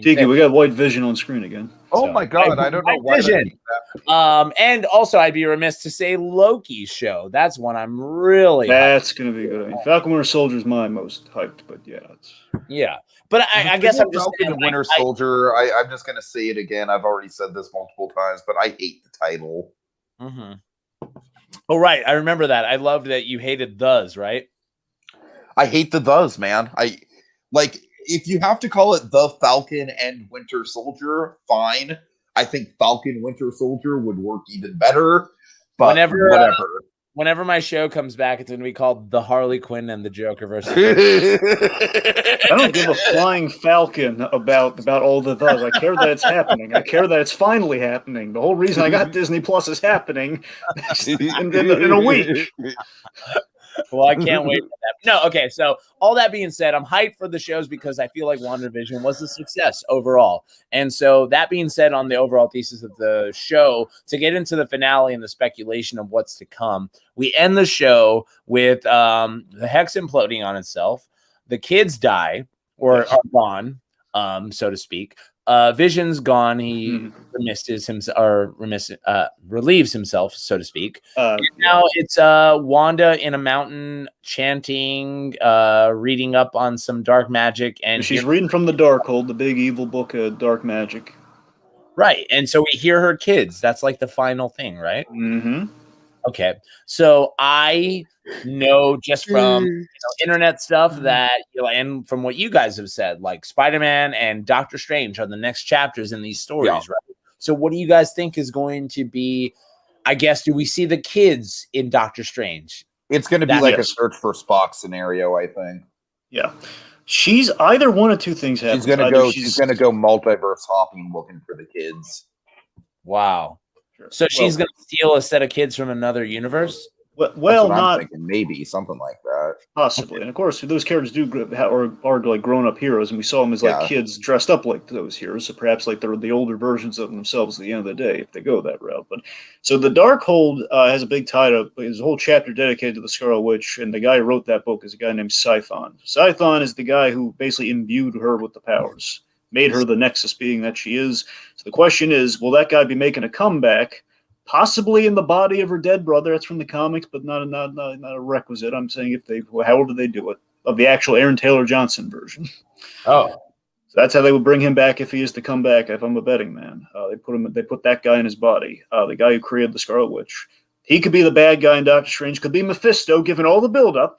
Tiki, we got White Vision on screen again. Oh my God, I don't know why. And also, I'd be remiss to say Loki's show. That's one I'm really. That's gonna be good. I mean, Falcon Winter Soldier is my most hyped, but yeah, But I guess I'm just Falcon and Winter Soldier. I'm just gonna say it again. I've already said this multiple times, but I hate the title. Oh right, I remember that. I loved that you hated those, right? I hate the those, man. I like if you have to call it the Falcon and Winter Soldier, fine. I think Falcon Winter Soldier would work even better. But whatever. whenever my show comes back, it's going to be called The Harley Quinn and the Joker versus. I don't give a flying falcon about all the those. I care that it's happening. I care that it's finally happening. The whole reason I got Disney Plus is happening in a week. Well, I can't wait for that. No, okay. So all that being said, I'm hyped for the shows because I feel like WandaVision was a success overall. And so that being said, on the overall thesis of the show, to get into the finale and the speculation of what's to come, we end the show with the Hex imploding on itself. The kids die or are gone, so to speak. Vision's gone. He relieves himself, so to speak. Now it's Wanda in a mountain chanting, reading up on some dark magic, and she's reading from the Darkhold, the big evil book of dark magic. Right, and so we hear her kids. That's like the final thing, right? Mm-hmm. Okay, so I know just from internet stuff that and from what you guys have said, like SpiderMan and Doctor Strange are the next chapters in these stories, right? So what do you guys think is going to be? I guess do we see the kids in Doctor Strange? It's going to be like a search for Spock scenario, I think. Yeah, she's either one of two things happening. She's going to go multiverse hopping, looking for the kids. Wow. So she's going to steal a set of kids from another universe? Well, not thinking, maybe something like that, possibly. And of course, those characters are like grown-up heroes, and we saw them as like kids dressed up like those heroes. So perhaps like they're the older versions of themselves at the end of the day if they go that route. But so the Darkhold has a big tie-up. There's a whole chapter dedicated to the Scarlet Witch, and the guy who wrote that book is a guy named Siphon. Siphon is the guy who basically imbued her with the powers, made her the Nexus being that she is. So the question is, will that guy be making a comeback? Possibly in the body of her dead brother. That's from the comics, but not a requisite. I'm saying however they do it, of the actual Aaron Taylor Johnson version. Oh, so that's how they would bring him back if he is to come back. If I'm a betting man, they put that guy in his body. The guy who created the Scarlet Witch. He could be the bad guy in Doctor Strange. Could be Mephisto, given all the buildup.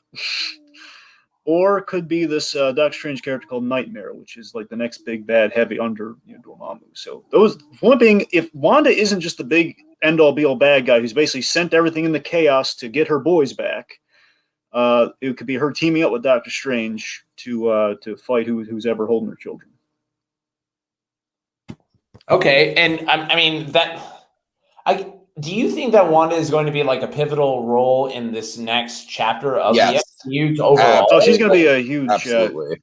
Or could be this Doctor Strange character called Nightmare, which is like the next big bad heavy under Dormammu. So those one being, if Wanda isn't just the big end all be all bad guy who's basically sent everything in the chaos to get her boys back, it could be her teaming up with Doctor Strange to fight who's ever holding her children. Okay, and I mean do you think that Wanda is going to be like a pivotal role in this next chapter of the MCU overall? Oh, she's going to be a huge. Absolutely.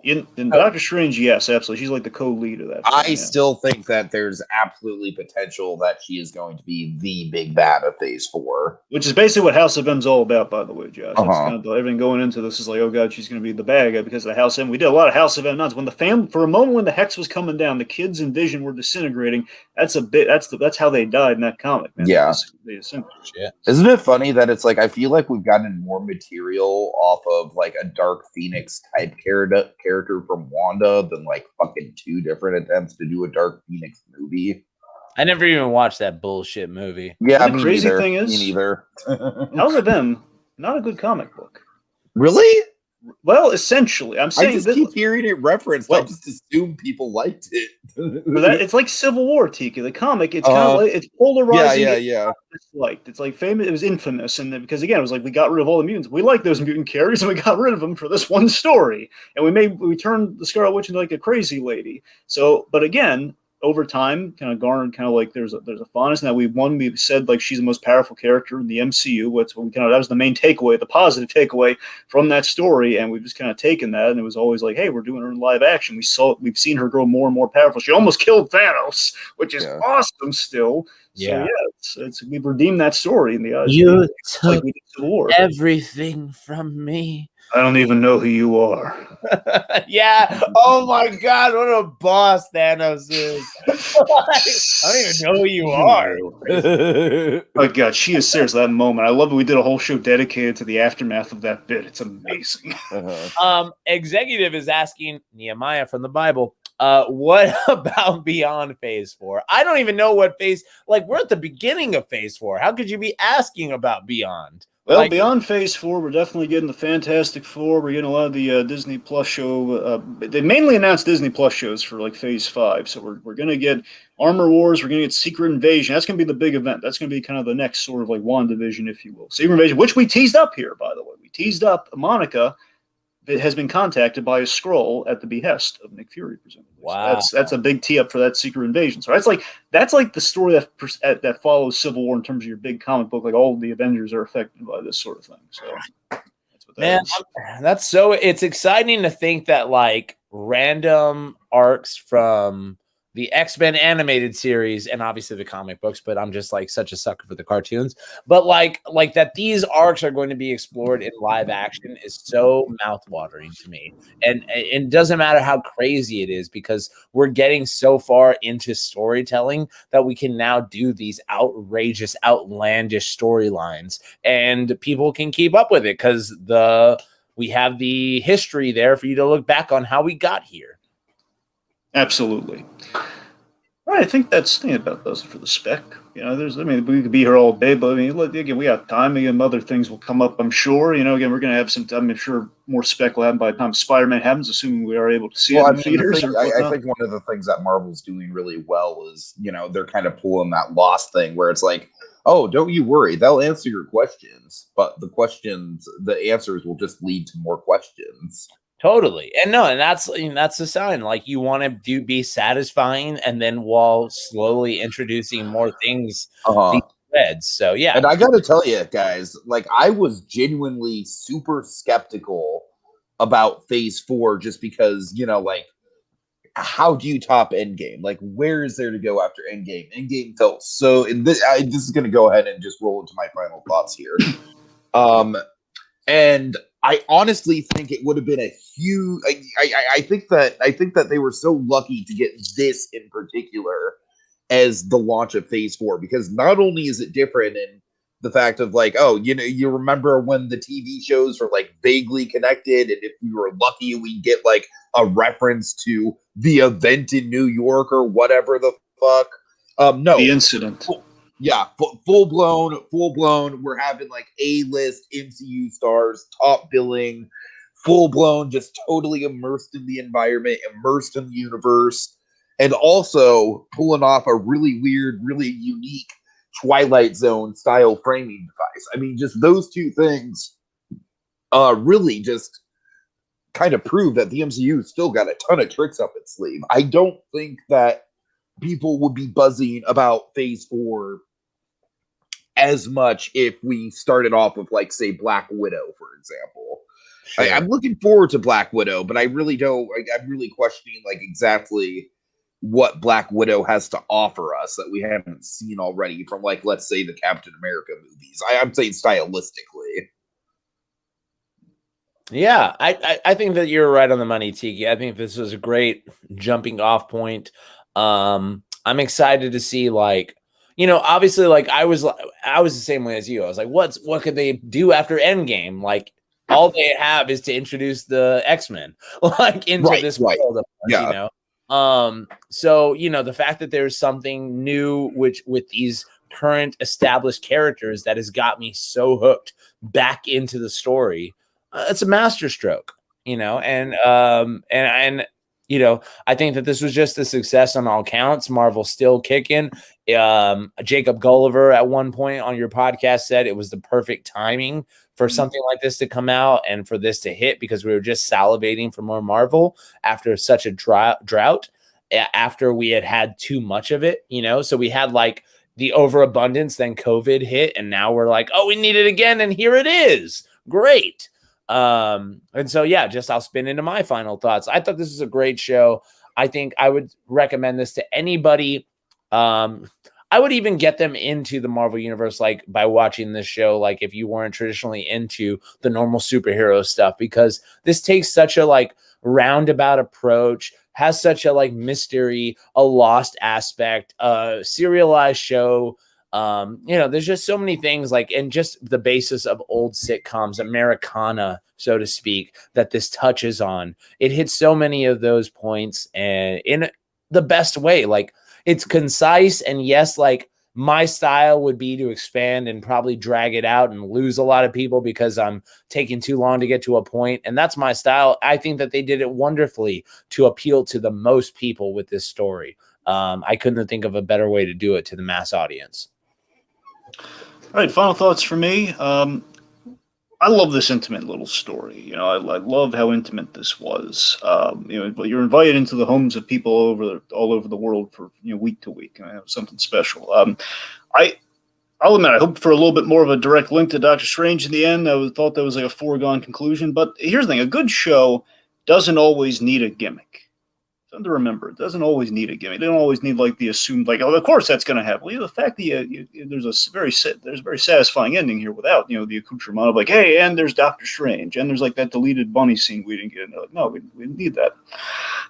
In Doctor Strange, yes, absolutely. She's like the co-lead of that. I still think that there's absolutely potential that she is going to be the big bad of Phase 4. Which is basically what House of M's all about, by the way, Josh. That's kind of everything going into this is like, oh god, she's going to be the bad guy because of the House of M. We did a lot of House of M nuns. When for a moment when the Hex was coming down, the kids and Vision were disintegrating. That's how they died in that comic. Man. Yeah. Yeah. Isn't it funny that it's like I feel like we've gotten more material off of like a Dark Phoenix type character from Wanda than like fucking 2 different attempts to do a Dark Phoenix movie. I never even watched that bullshit movie. Yeah, the crazy thing is, me neither. House of M, not a good comic book. Really? Well, essentially, I'm saying I just keep hearing it referenced. I just assume people liked it. It's like Civil War, Tika. The comic, it's kind of like it's polarizing. Yeah. It's like famous. It was infamous, and because again, it was like we got rid of all the mutants. We like those mutant characters, and we got rid of them for this one story, and we turned the Scarlet Witch into like a crazy lady. So, but again, over time, kind of garnered kind of like there's a fondness. Now we said like she's the most powerful character in the MCU. That was the main takeaway, the positive takeaway from that story, and we've just kind of taken that, and it was always like, hey, we're doing her in live action. We've seen her grow more and more powerful. She almost killed Thanos, which is awesome still. Yeah, so we've redeemed that story in the eyes. You took everything from me. I don't even know who you are. Yeah. Oh my God, what a boss Thanos is. I don't even know who you are. Oh God, she is serious. That moment, I love it. We did a whole show dedicated to the aftermath of that bit. It's amazing. Executive is asking Nehemiah from the Bible. What about beyond Phase 4? I don't even know what phase. Like we're at the beginning of Phase 4. How could you be asking about beyond? Well, Like, beyond Phase 4, we're definitely getting the Fantastic Four. We're getting a lot of the Disney Plus show. They mainly announced Disney Plus shows for like Phase 5. So we're going to get Armor Wars. We're going to get Secret Invasion. That's going to be the big event. That's going to be kind of the next sort of like WandaVision, if you will. Secret Invasion, which we teased up here, by the way. We teased up Monica that has been contacted by a Skrull at the behest of Nick Fury, presumably. wow. So that's a big tee up for that Secret Invasion. So that's like the story that follows Civil War in terms of your big comic book. Like all of the Avengers are affected by this sort of thing. So that's what that is. It's exciting to think that like random arcs from the X-Men animated series and obviously the comic books, but I'm just like such a sucker for the cartoons. But like that these arcs are going to be explored in live action is so mouthwatering to me. And it doesn't matter how crazy it is because we're getting so far into storytelling that we can now do these outrageous, outlandish storylines and people can keep up with it because we have the history there for you to look back on how we got here. Absolutely. All right, I think about does it for the spec. We could be here all day, but again, we have time. Again, other things will come up, I'm sure. Again, we're going to have some time. I'm sure more spec will happen by the time SpiderMan happens, assuming we are able to see it in theaters. I think one of the things that Marvel's doing really well is, they're kind of pulling that Lost thing where it's like, oh, don't you worry, they'll answer your questions, but the answers will just lead to more questions. Totally. And that's the sign. Like you want to be satisfying and then while slowly introducing more things, these threads. So yeah. And I got to tell you guys, like I was genuinely super skeptical about Phase 4 just because, like how do you top Endgame? Like where is there to go after Endgame? Endgame felt so, and this is going to go ahead and just roll into my final thoughts here. And I honestly think it would have been a huge. I think that they were so lucky to get this in particular as the launch of Phase 4 because not only is it different in the fact of like, oh, you remember when the TV shows were like vaguely connected, and if we were lucky, we get like a reference to the event in New York or whatever the fuck. No, the incident. Yeah, full blown. We're having like A-list MCU stars, top billing, full blown, just totally immersed in the environment, immersed in the universe, and also pulling off a really weird, really unique Twilight Zone style framing device. I mean, just those two things really just kind of prove that the MCU still got a ton of tricks up its sleeve. I don't think that people would be buzzing about Phase 4 as much if we started off with, like, say, Black Widow, for example. Sure. I'm looking forward to Black Widow, but I really don't. I'm really questioning, like, exactly what Black Widow has to offer us that we haven't seen already from, like, let's say the Captain America movies. I'm saying stylistically. Yeah, I think that you're right on the money, Tiki. I think this was a great jumping off point. I'm excited to see, like, obviously, like I was the same way as you. I was like, what could they do after Endgame? Like, all they have is to introduce the X-Men, like into this world. Yeah. So the fact that there's something new, which with these current established characters, that has got me so hooked back into the story. It's a masterstroke, and I think that this was just a success on all counts. Marvel's still kicking. Jacob Gulliver at one point on your podcast said it was the perfect timing for something like this to come out and for this to hit because we were just salivating for more Marvel after such a drought, after we had too much of it, So we had like the overabundance, then COVID hit, and now we're like, oh, we need it again, and here it is. Great. And so, yeah, I'll spin into my final thoughts. I thought this was a great show. I think I would recommend this to anybody. I would even get them into the Marvel universe, like by watching this show, like if you weren't traditionally into the normal superhero stuff, because this takes such a like roundabout approach, has such a like mystery, a lost aspect, serialized show. There's just so many things like, and just the basis of old sitcoms, Americana, so to speak, that this touches on. It hits so many of those points and in the best way. Like, it's concise, and yes, like My style would be to expand and probably drag it out and lose a lot of people because I'm taking too long to get to a point. And that's my style. I think that they did it wonderfully to appeal to the most people with this story. I couldn't think of a better way to do it to the mass audience. All right, final thoughts for me. I love this intimate little story. You know, I love how intimate this was. You know, but you're invited into the homes of people all over the world for week to week. And it was something special. I'll admit I hoped for a little bit more of a direct link to Doctor Strange in the end. I thought that was like a foregone conclusion. But here's the thing: a good show doesn't always need a gimmick. Something to remember. It doesn't always need a gimmick. They don't always need like the assumed like, oh, of course that's going to happen. Well, the fact that there's a very satisfying ending here without the accoutrement of like, hey, and there's Doctor Strange, and there's like that deleted bunny scene we didn't get. Like, no, we didn't need that.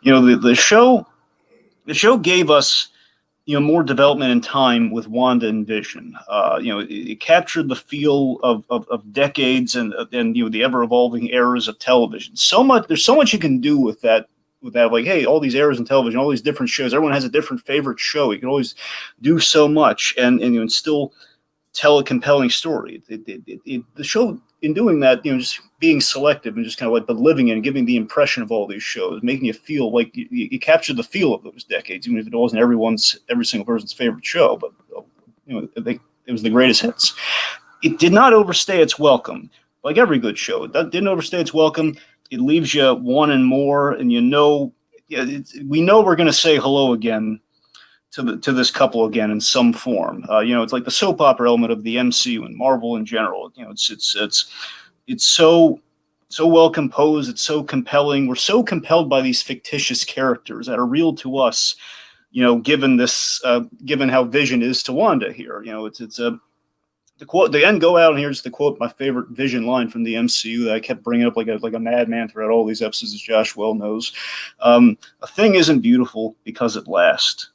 The show gave us more development in time with Wanda and Vision. It captured the feel of decades and the ever evolving eras of television. There's so much you can do with that. Like, hey, all these eras in television, all these different shows, everyone has a different favorite show. You can always do so much and still tell a compelling story. The show, in doing that, just being selective and just kind of like living and giving the impression of all these shows, making you feel like you captured the feel of those decades, even if it wasn't every single person's favorite show. But it was the greatest hits. It did not overstay its welcome, like every good show. It didn't overstay its welcome. It leaves you wanting more, and we know we're going to say hello again to this couple again in some form. It's like the soap opera element of the MCU and Marvel in general. It's so well composed. It's so compelling. We're so compelled by these fictitious characters that are real to us. Given how Vision is to Wanda here. The quote, the end go out, and here's the quote, my favorite Vision line from the MCU that I kept bringing up like a madman throughout all these episodes, as Josh well knows. A thing isn't beautiful because it lasts.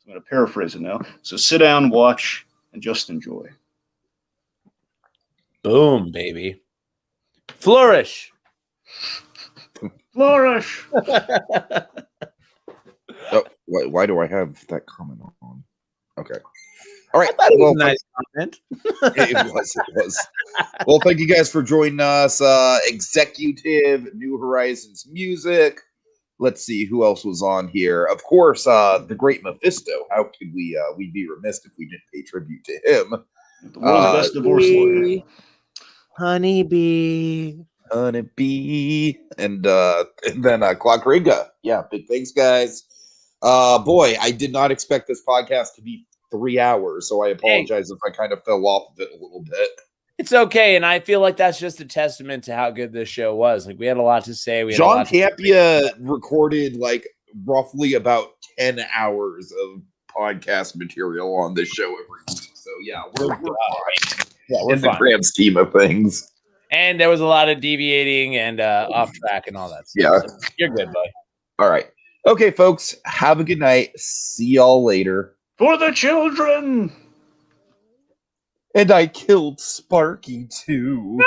I'm going to paraphrase it now. So sit down, watch, and just enjoy. Boom, baby. Flourish. Flourish. Oh, why do I have that comment on? Okay. All right. I thought it was a nice comment. It was. Well, thank you guys for joining us. Executive, New Horizons Music. Let's see who else was on here. Of course, the great Mephisto. How could we'd be remiss if we didn't pay tribute to him. The world's best divorce lawyer. Honeybee. And then Quadriga. Yeah, big thanks, guys. Boy, I did not expect this podcast to be 3 hours, so I apologize if I kind of fell off of it a little bit. It's okay, and I feel like that's just a testament to how good this show was. Like, we had a lot to say. John Campia recorded like roughly about 10 hours of podcast material on this show every week. So yeah, we're fine. Yeah, we're in the grand scheme of things. And there was a lot of deviating and off track and all that stuff. Yeah. So you're good, bud. All right. Okay, folks. Have a good night. See y'all later. For the children. And I killed Sparky too.